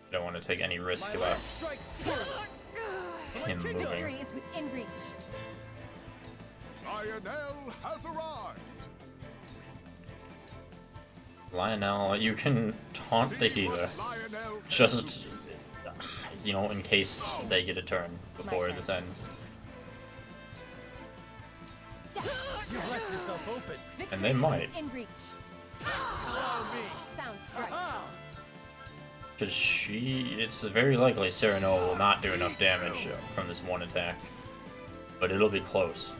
I don't want to take any risk about him Victory moving. is within reach. Lionel has arrived. Lionel, you can taunt the healer, just, you know, in case they get a turn before this ends. You've left yourself open. And they might. In reach. Allow me. Sounds right. Because it's very likely Serenoa will not do enough damage from this one attack. But it'll be close.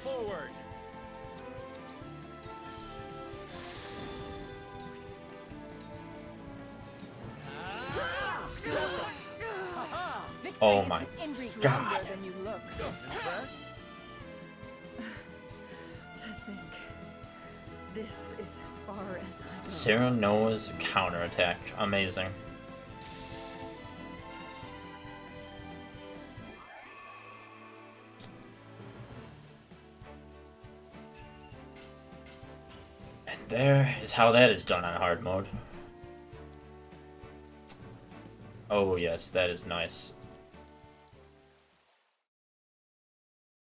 Forward. Victory Oh is my within reach. God. Younger than you look. Impressed? To think, this is as far as I go. Serenoa's counterattack. Amazing. And there is how that is done on hard mode. Oh yes, that is nice.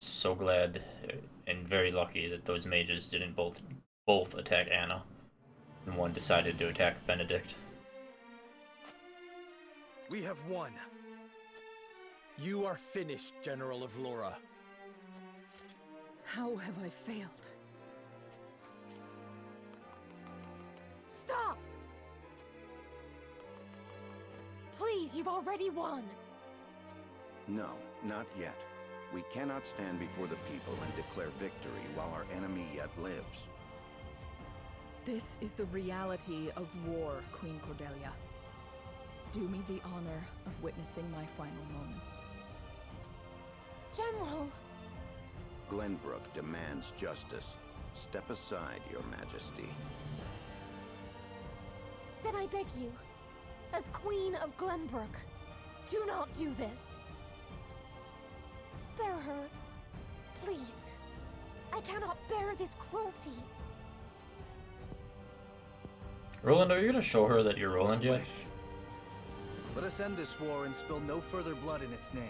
So glad and very lucky that those mages didn't both attack Anna, and one decided to attack Benedict. We have won. You are finished, General of Laura. How have I failed? Stop! Please, you've already won. No, not yet. We cannot stand before the people and declare victory while our enemy yet lives. This is the reality of war, Queen Cordelia. Do me the honor of witnessing my final moments. General! Glenbrook demands justice. Step aside, Your Majesty. Then I beg you, as Queen of Glenbrook, do not do this. Spare her, please. I cannot bear this cruelty. Roland, are you gonna show her that you're Roland yet? Let us end this war and spill no further blood in its name.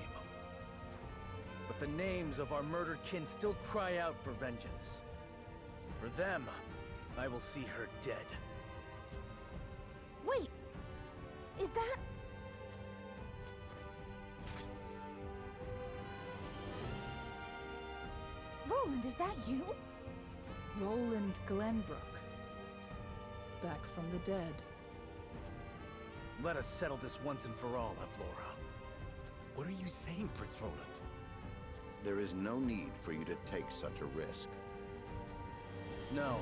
But the names of our murdered kin still cry out for vengeance. For them, I will see her dead. Wait! Is that... Roland, is that you? Roland Glenbrook. Back from the dead. Let us settle this once and for all, Avlora. What are you saying, Prince Roland? There is no need for you to take such a risk. No,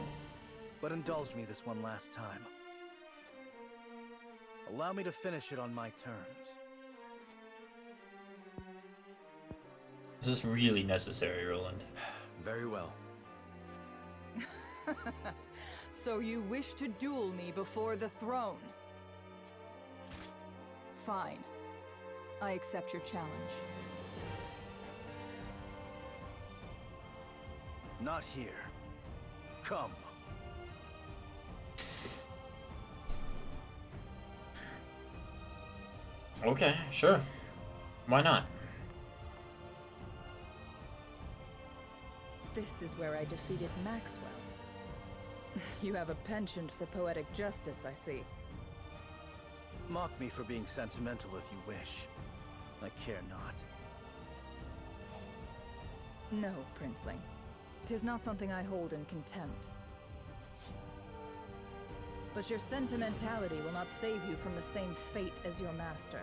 but indulge me this one last time. Allow me to finish it on my terms. Is this really necessary, Roland? Very well. So you wish to duel me before the throne? Fine. I accept your challenge. Not here. Come. Okay, sure. Why not? This is where I defeated Maxwell. You have a penchant for poetic justice, I see. Mock me for being sentimental if you wish. I care not. No, Princeling. 'Tis not something I hold in contempt. But your sentimentality will not save you from the same fate as your master.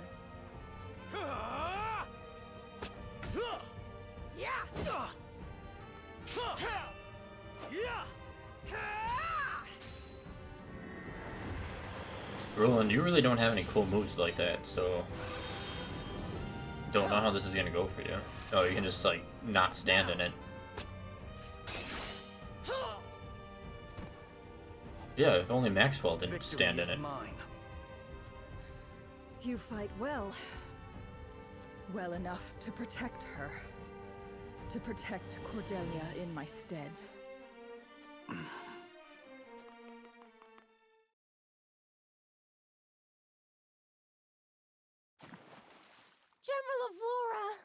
Roland, you really don't have any cool moves like that, so... Don't know how this is gonna go for you. Oh, you can just, like, not stand in it. Yeah, if only Maxwell didn't stand in it. You fight well. Well enough to protect her. To protect Cordelia in my stead. General of Laura!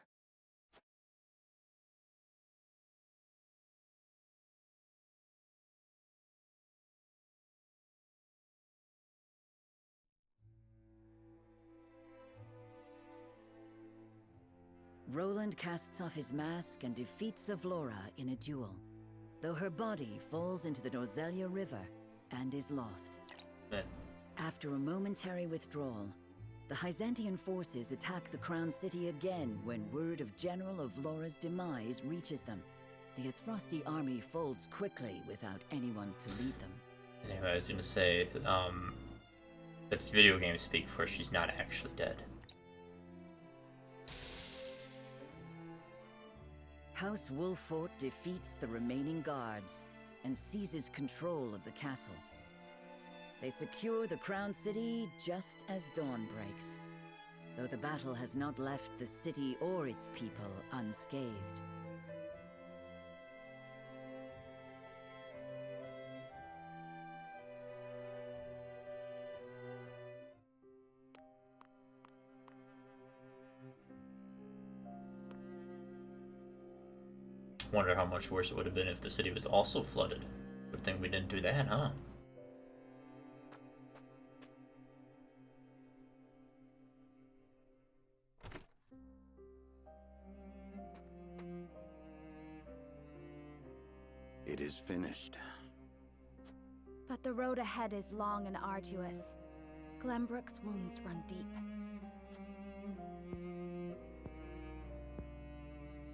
Roland casts off his mask and defeats Avlora in a duel, though her body falls into the Norzelia River and is lost. After a momentary withdrawal, the Hyzantian forces attack the Crown City again when word of General Avlora's demise reaches them. The Asfrosti army folds quickly without anyone to lead them. Anyway, I was gonna say, that's video game speak for she's not actually dead. House Wolffort defeats the remaining guards and seizes control of the castle. They secure the Crown City just as dawn breaks, though the battle has not left the city or its people unscathed. Wonder how much worse it would have been if the city was also flooded. Good thing we didn't do that, huh? It is finished. But the road ahead is long and arduous. Glenbrook's wounds run deep.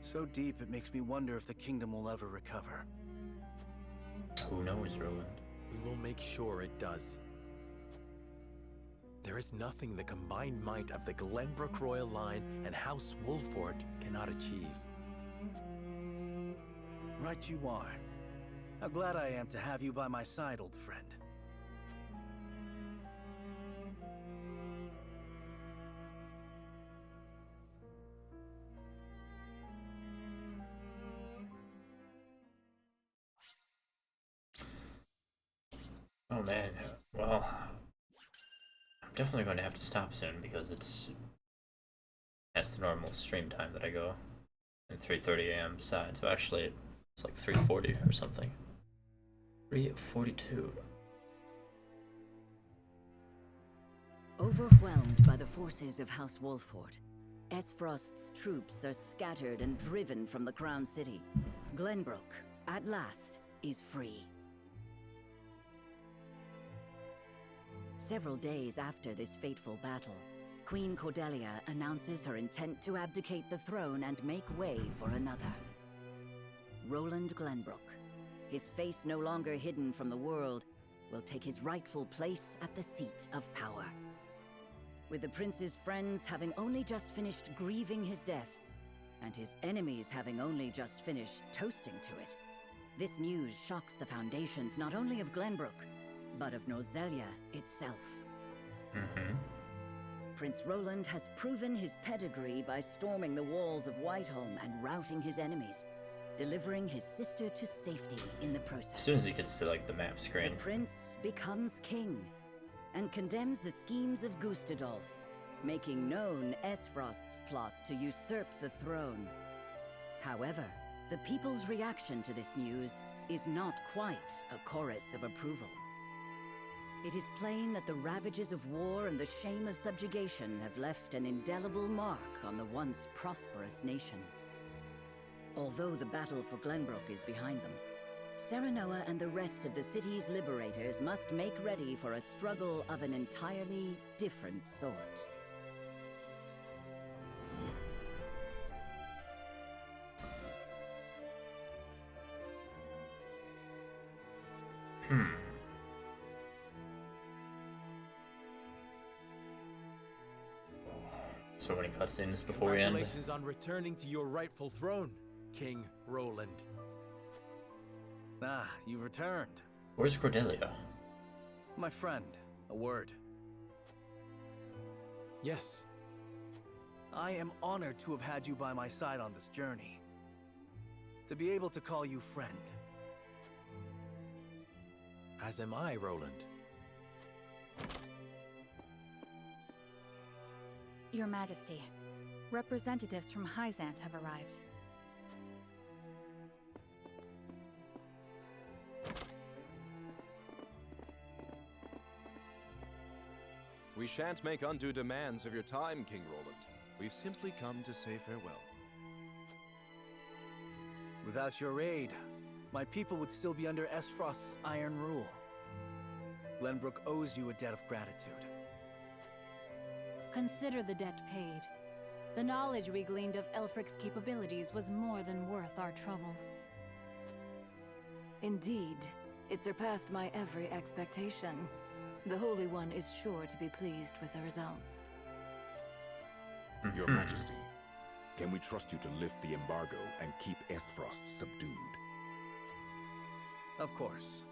So deep it makes me wonder if the kingdom will ever recover. Who knows, Roland? We will make sure it does. There is nothing the combined might of the Glenbrook royal line and House Wolffort cannot achieve. Right you are. How glad I am to have you by my side, old friend. Oh man, well, I'm definitely going to have to stop soon because it's past the normal stream time that I go at 3:30 a.m. besides. But actually, it's like 3:40 or something. 3:42. Overwhelmed by the forces of House Wolford, Esfrost's troops are scattered and driven from the Crown City. Glenbrook, at last, is free. Several days after this fateful battle, Queen Cordelia announces her intent to abdicate the throne and make way for another. Roland Glenbrook, his face no longer hidden from the world, will take his rightful place at the seat of power. With the prince's friends having only just finished grieving his death, and his enemies having only just finished toasting to it, this news shocks the foundations not only of Glenbrook, but of Norzelia itself. Prince Roland has proven his pedigree by storming the walls of Whiteholm and routing his enemies, delivering his sister to safety in the process. As soon as he gets to like the map screen. The prince becomes king and condemns the schemes of Gustadolf, making known Esfrost's plot to usurp the throne. However, the people's reaction to this news is not quite a chorus of approval. It is plain that the ravages of war and the shame of subjugation have left an indelible mark on the once prosperous nation. Although the battle for Glenbrook is behind them, Serenoa and the rest of the city's liberators must make ready for a struggle of an entirely different sort. So many cutscenes before we end. Congratulations on returning to your rightful throne, King Roland. Ah, you've returned. Where's Cordelia? My friend, a word. Yes. I am honored to have had you by my side on this journey. To be able to call you friend. As am I, Roland. Your Majesty, representatives from Hyzant have arrived. We shan't make undue demands of your time, King Roland. We've simply come to say farewell. Without your aid, my people would still be under Esfrost's iron rule. Glenbrook owes you a debt of gratitude. Consider the debt paid. The knowledge we gleaned of Elfric's capabilities was more than worth our troubles. Indeed, it surpassed my every expectation. The Holy One is sure to be pleased with the results. Your Majesty, can we trust you to lift the embargo and keep Esfrost subdued? Of course.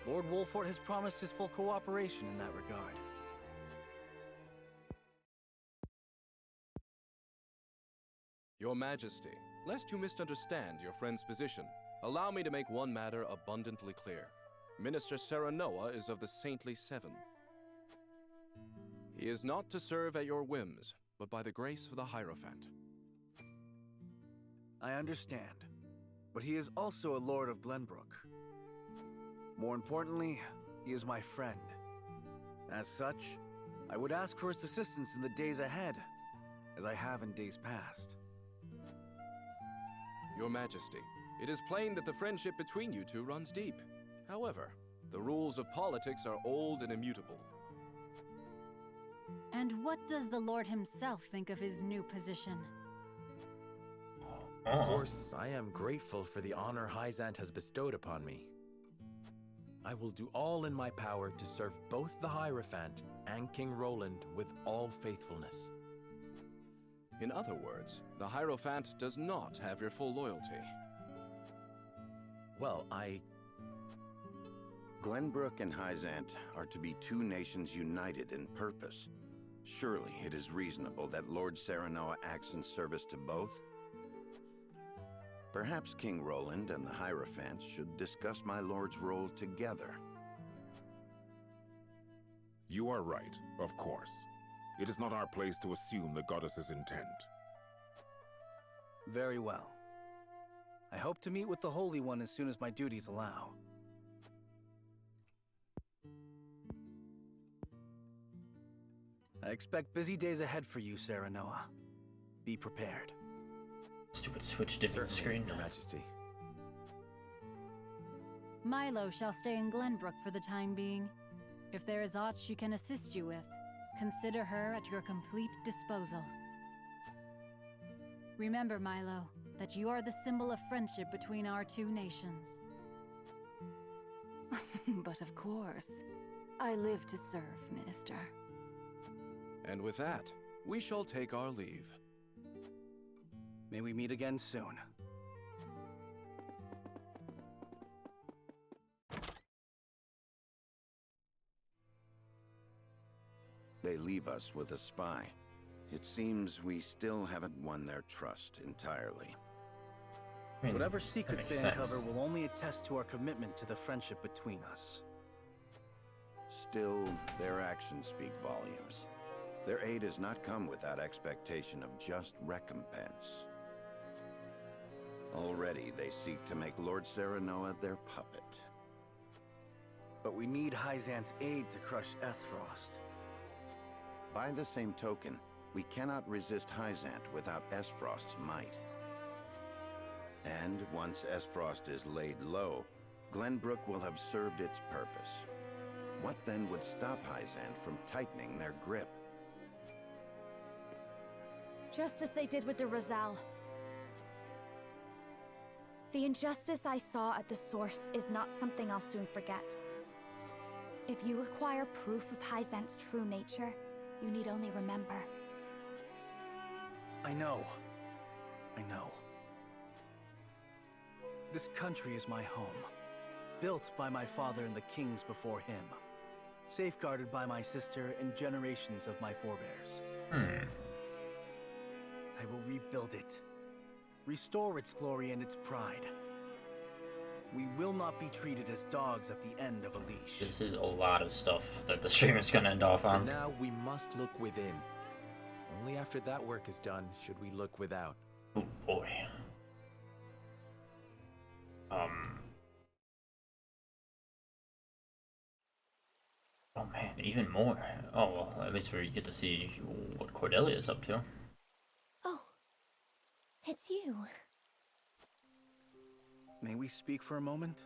Lord Wolford has promised his full cooperation in that regard. Your Majesty, lest you misunderstand your friend's position, allow me to make one matter abundantly clear. Minister Serenoa is of the Saintly Seven. He is not to serve at your whims, but by the grace of the Hierophant. I understand, but he is also a Lord of Glenbrook. More importantly, he is my friend. As such, I would ask for his assistance in the days ahead, as I have in days past. Your Majesty, it is plain that the friendship between you two runs deep. However, the rules of politics are old and immutable. And what does the Lord himself think of his new position? Of course, I am grateful for the honor Hyzant has bestowed upon me. I will do all in my power to serve both the Hierophant and King Roland with all faithfulness. In other words, the Hierophant does not have your full loyalty. Well, Glenbrook and Hyzant are to be two nations united in purpose. Surely it is reasonable that Lord Serenoa acts in service to both? Perhaps King Roland and the Hierophant should discuss my lord's role together. You are right, of course. It is not our place to assume the goddess's intent. Very well. I hope to meet with the Holy One as soon as my duties allow. I expect busy days ahead for you, Serenoa. Be prepared. Stupid switch different screen. Your Majesty. Milo shall stay in Glenbrook for the time being. If there is aught she can assist you with, consider her at your complete disposal. Remember, Milo, that you are the symbol of friendship between our two nations. But of course, I live to serve, Minister. And with that, we shall take our leave. May we meet again soon. They leave us with a spy. It seems we still haven't won their trust entirely. Whatever secrets they makes uncover sense. will only attest to our commitment to the friendship between us. Still, their actions speak volumes. Their aid has not come without expectation of just recompense. Already, they seek to make Lord Serenoa their puppet. But we need Hyzant's aid to crush Esfrost. By the same token, we cannot resist Hyzant without Esfrost's might. And once Esfrost is laid low, Glenbrook will have served its purpose. What then would stop Hyzant from tightening their grip? Just as they did with the Roselle. The injustice I saw at the source is not something I'll soon forget. If you require proof of Hyzant's true nature, you need only remember. I know. This country is my home. Built by my father and the kings before him. Safeguarded by my sister and generations of my forebears. I will rebuild it. Restore its glory and its pride. We will not be treated as dogs at the end of a leash. This is a lot of stuff that the stream is gonna end off For on. now, we must look within. Only after that work is done should we look without. Oh boy. Oh man, even more. Oh well, at least we get to see what Cordelia is up to. Oh, it's you. May we speak for a moment?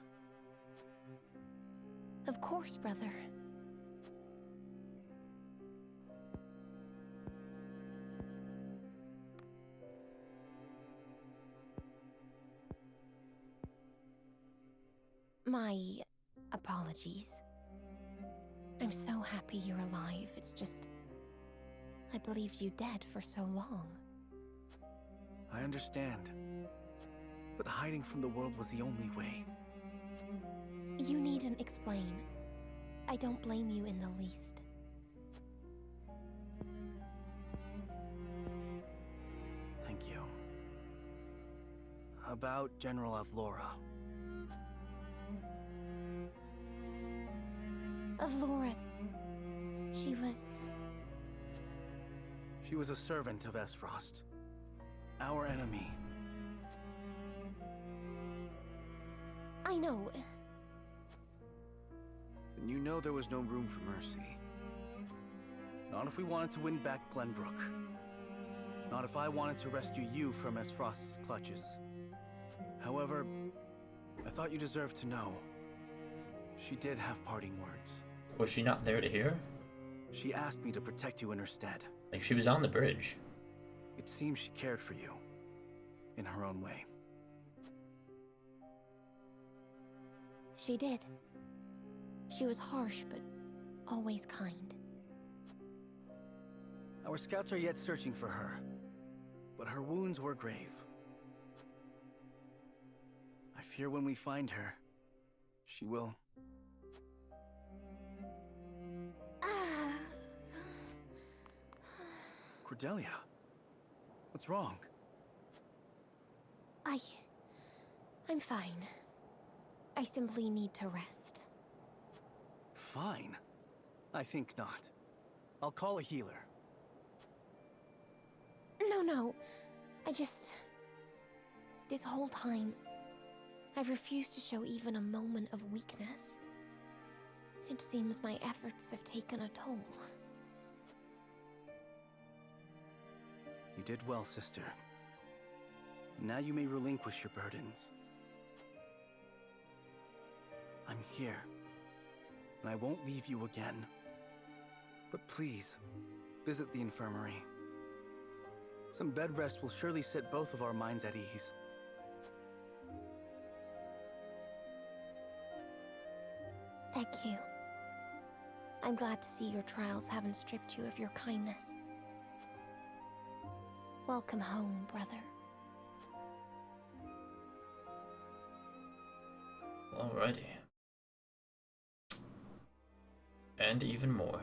Of course, brother. My apologies. I'm so happy you're alive. It's just... I believed you dead for so long. I understand. But hiding from the world was the only way. You needn't explain. I don't blame you in the least. Thank you. About General Avlora. Avlora... She was a servant of Esfrost. Our enemy. I know. Then you know there was no room for mercy. Not if we wanted to win back Glenbrook. Not if I wanted to rescue you from Esfrost's clutches. However, I thought you deserved to know. She did have parting words. Was she not there to hear? She asked me to protect you in her stead. Like, she was on the bridge. It seems she cared for you. In her own way. She did. She was harsh, but always kind. Our scouts are yet searching for her. But her wounds were grave. I fear when we find her, she will... Cordelia, what's wrong? I'm fine. I simply need to rest. Fine. I think not. I'll call a healer. No. This whole time, I've refused to show even a moment of weakness. It seems my efforts have taken a toll. You did well, sister. Now you may relinquish your burdens. I'm here, and I won't leave you again. But please, visit the infirmary. Some bed rest will surely set both of our minds at ease. Thank you. I'm glad to see your trials haven't stripped you of your kindness. Welcome home, brother. Alrighty. And even more.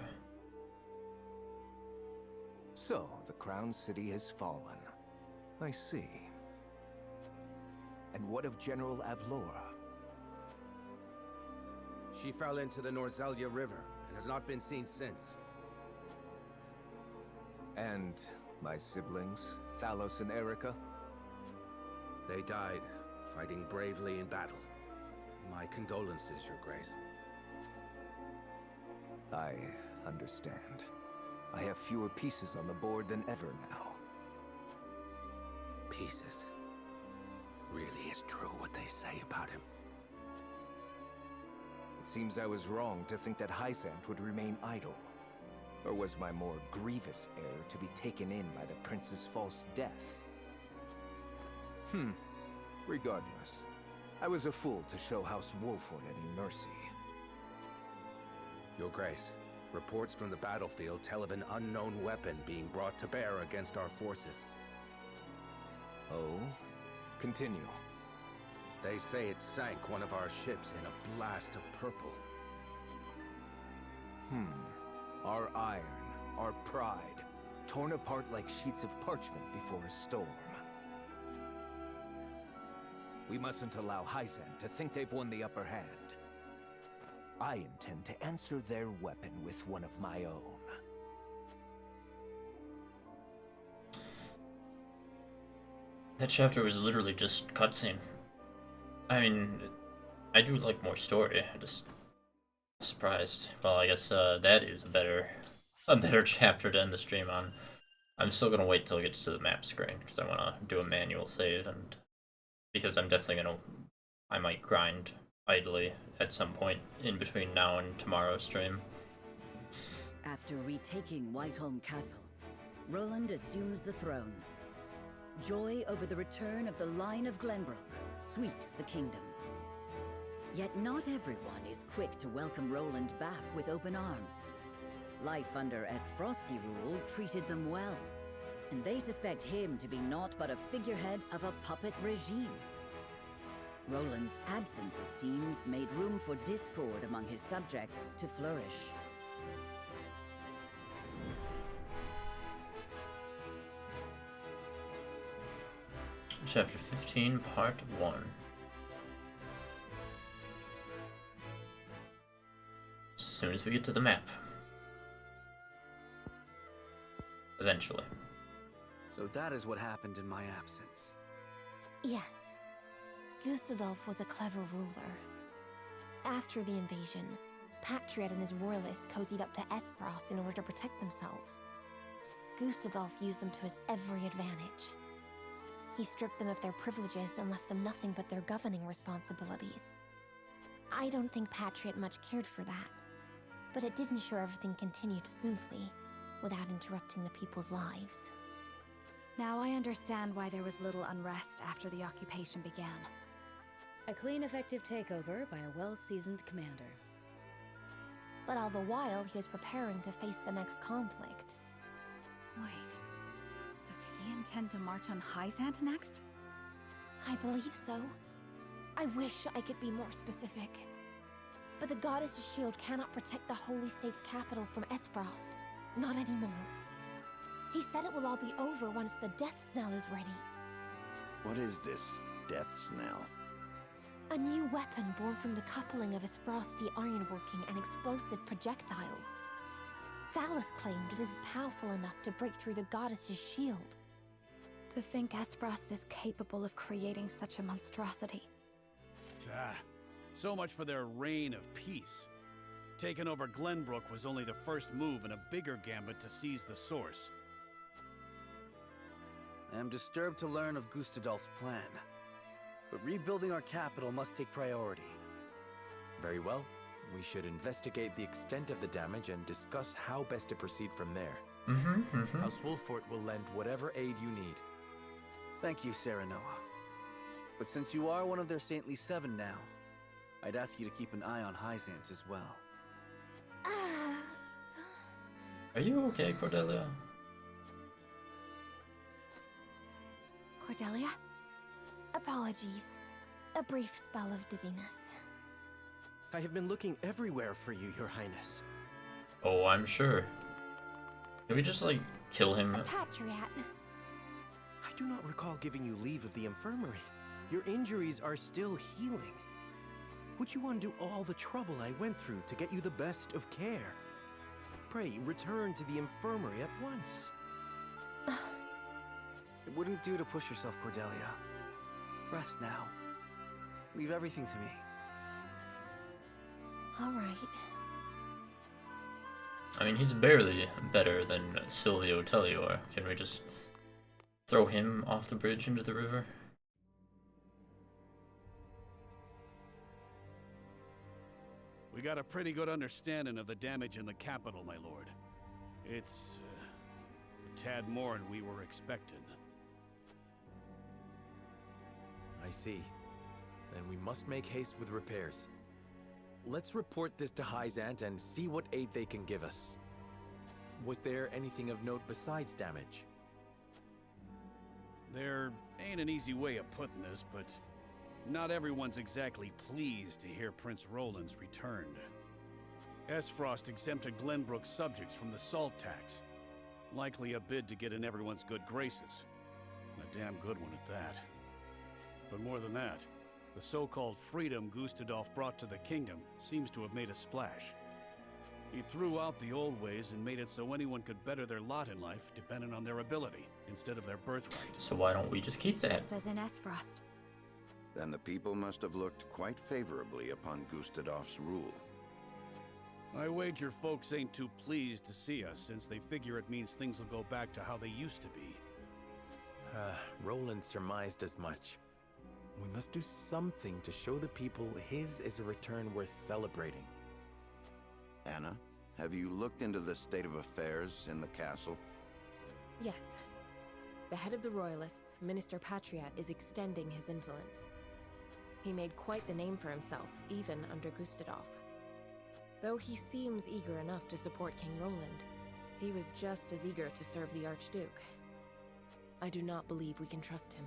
So, the Crown City has fallen. I see. And what of General Avlora? She fell into the Norzelia River and has not been seen since. And my siblings, Thalos and Erica? They died, fighting bravely in battle. My condolences, Your Grace. I understand. I have fewer pieces on the board than ever now. Pieces? Really is true what they say about him. It seems I was wrong to think that Hyzant would remain idle. Or was my more grievous heir to be taken in by the prince's false death? Regardless, I was a fool to show House Wolford any mercy. Your Grace, reports from the battlefield tell of an unknown weapon being brought to bear against our forces. Oh? Continue. They say it sank one of our ships in a blast of purple. Our iron, our pride, torn apart like sheets of parchment before a storm. We mustn't allow Hyzant to think they've won the upper hand. I intend to answer their weapon with one of my own. That chapter was literally just cutscene. I mean, I do like more story. I just surprised. Well, I guess that is a better chapter to end the stream on. I'm still gonna wait till it gets to the map screen because I want to do a manual save, and because I'm definitely I might grind idly at some point in between now and tomorrow's stream. After retaking Whiteholm Castle, Roland assumes the throne. Joy over the return of the line of Glenbrook sweeps the kingdom. Yet not everyone is quick to welcome Roland back with open arms. Life under Esfrosti rule treated them well, and they suspect him to be naught but a figurehead of a puppet regime. Roland's absence, it seems, made room for discord among his subjects to flourish. Chapter 15, Part 1. As soon as we get to the map. Eventually. So that is what happened in my absence. Yes. Gustadolf was a clever ruler. After the invasion, Patriot and his royalists cozied up to Esfrost in order to protect themselves. Gustadolf used them to his every advantage. He stripped them of their privileges and left them nothing but their governing responsibilities. I don't think Patriot much cared for that, but it did ensure everything continued smoothly, without interrupting the people's lives. Now I understand why there was little unrest after the occupation began. A clean, effective takeover by a well-seasoned commander. But all the while, he was preparing to face the next conflict. Wait, does he intend to march on Hyzant next? I believe so. I wish I could be more specific. But the Goddess's shield cannot protect the Holy State's capital from Esfrost. Not anymore. He said it will all be over once the Death Snell is ready. What is this Death Snell? A new weapon born from the coupling of his frosty ironworking and explosive projectiles. Thalos claimed it is powerful enough to break through the goddess's shield. To think Esfrost is capable of creating such a monstrosity. Ah, so much for their reign of peace. Taking over Glenbrook was only the first move in a bigger gambit to seize the source. I am disturbed to learn of Gustadolf's plan. But rebuilding our capital must take priority. Very well. We should investigate the extent of the damage and discuss how best to proceed from there. House Wolfort will lend whatever aid you need. Thank you, Serenoa. But since you are one of their Saintly Seven now, I'd ask you to keep an eye on Hyzant as well. Are you okay, Cordelia? Cordelia? Apologies. A brief spell of dizziness. I have been looking everywhere for you, Your Highness. Oh, I'm sure. Can we just, like, kill him? Patriot. I do not recall giving you leave of the infirmary. Your injuries are still healing. Would you undo all the trouble I went through to get you the best of care? Pray, return to the infirmary at once. It wouldn't do to push yourself, Cordelia. Rest now. Leave everything to me. All right. I mean, he's barely better than Silvio Tellior. Can we just throw him off the bridge into the river? We got a pretty good understanding of the damage in the capital, my lord. It's a tad more than we were expecting. I see. Then we must make haste with repairs. Let's report this to Hyzant and see what aid they can give us. Was there anything of note besides damage? There ain't an easy way of putting this, but not everyone's exactly pleased to hear Prince Roland's returned. Esfrost exempted Glenbrook's subjects from the salt tax. Likely a bid to get in everyone's good graces. A damn good one at that. But more than that, the so-called freedom Gustadolf brought to the kingdom seems to have made a splash. He threw out the old ways and made it so anyone could better their lot in life depending on their ability, instead of their birthright. So why don't we just keep that? Just as in Esfrost. Then the people must have looked quite favorably upon Gustadolf's rule. I wager folks ain't too pleased to see us, since they figure it means things will go back to how they used to be. Roland surmised as much. We must do something to show the people his is a return worth celebrating. Anna, have you looked into the state of affairs in the castle? Yes. The head of the Royalists, Minister Patriot, is extending his influence. He made quite the name for himself, even under Gustadolf. Though he seems eager enough to support King Roland, he was just as eager to serve the Archduke. I do not believe we can trust him.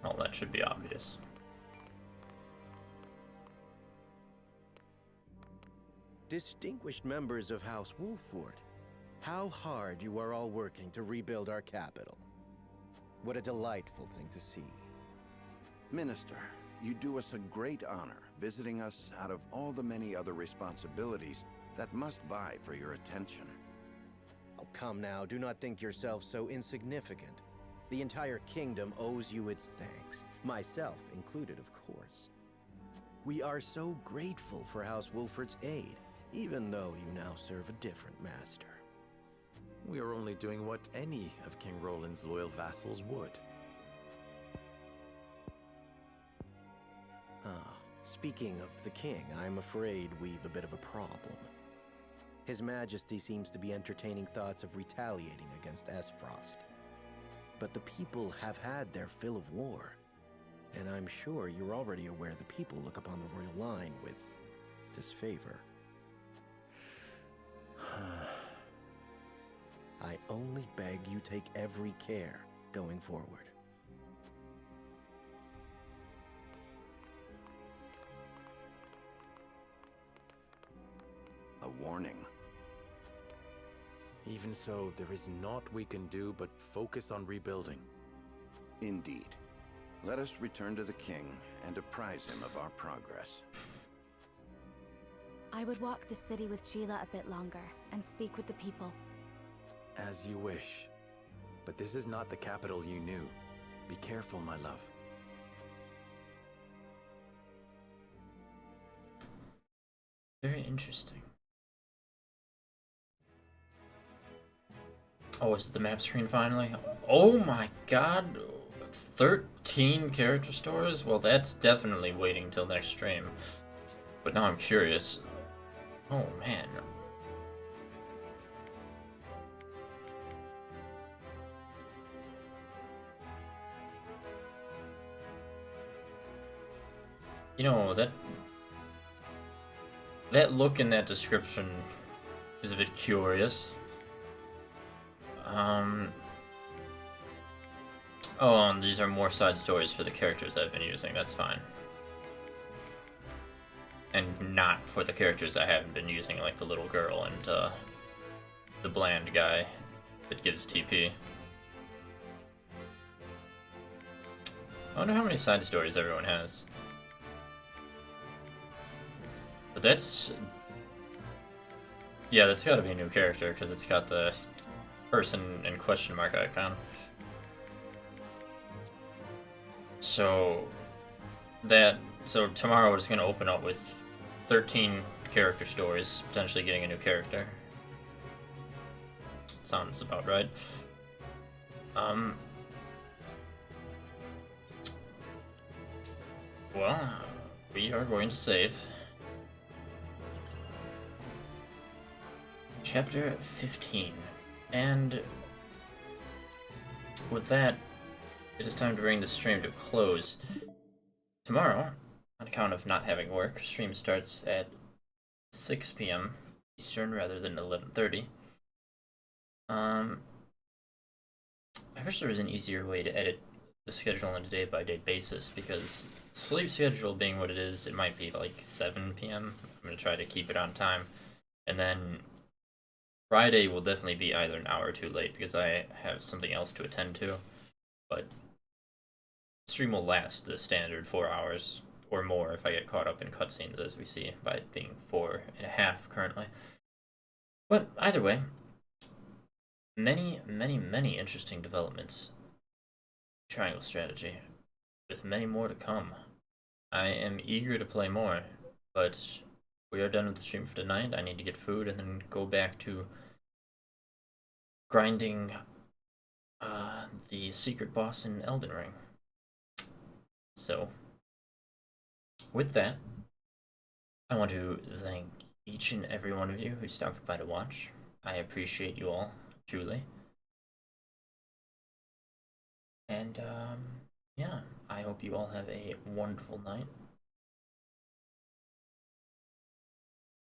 Well, that should be obvious. Distinguished members of House Wolford, how hard you are all working to rebuild our capital. What a delightful thing to see. Minister, you do us a great honor visiting us out of all the many other responsibilities that must vie for your attention. Oh, come now, do not think yourself so insignificant. The entire kingdom owes you its thanks, myself included, of course. We are so grateful for House Wolford's aid, even though you now serve a different master. We are only doing what any of King Roland's loyal vassals would. Speaking of the king, I'm afraid we've a bit of a problem. His Majesty seems to be entertaining thoughts of retaliating against Esfrost. But the people have had their fill of war, and I'm sure you're already aware the people look upon the royal line with disfavor. I only beg you take every care going forward. A warning. Even so, there is naught we can do but focus on rebuilding. Indeed. Let us return to the king and apprise him of our progress. I would walk the city with Sheila a bit longer and speak with the people. As you wish. But this is not the capital you knew. Be careful, my love. Very interesting. Oh, is it the map screen finally? Oh my god! 13 character stores? Well, that's definitely waiting till next stream. But now I'm curious. Oh man. You know, that look in that description is a bit curious. Oh, and these are more side stories for the characters I've been using, that's fine. And not for the characters I haven't been using, like the little girl and the bland guy that gives TP. I wonder how many side stories everyone has. But that's... yeah, that's gotta be a new character, because it's got the person in question mark icon. So tomorrow we're just gonna open up with 13 character stories, potentially getting a new character. Sounds about right. Well, we are going to save. Chapter 15. And with that, it is time to bring the stream to a close. Tomorrow, on account of not having work, stream starts at 6 p.m. Eastern rather than 11:30. I wish there was an easier way to edit the schedule on a day-by-day basis, because sleep schedule being what it is, it might be like 7 p.m. I'm going to try to keep it on time. And then Friday will definitely be either an hour or two late because I have something else to attend to. But stream will last the standard 4 hours or more if I get caught up in cutscenes, as we see, by it being 4.5 currently. But either way, many interesting developments. Triangle strategy, with many more to come. I am eager to play more, but we are done with the stream for tonight. I need to get food and then go back to grinding the secret boss in Elden Ring. So, with that, I want to thank each and every one of you who stopped by to watch. I appreciate you all, truly. And, yeah, I hope you all have a wonderful night.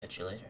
Catch you later.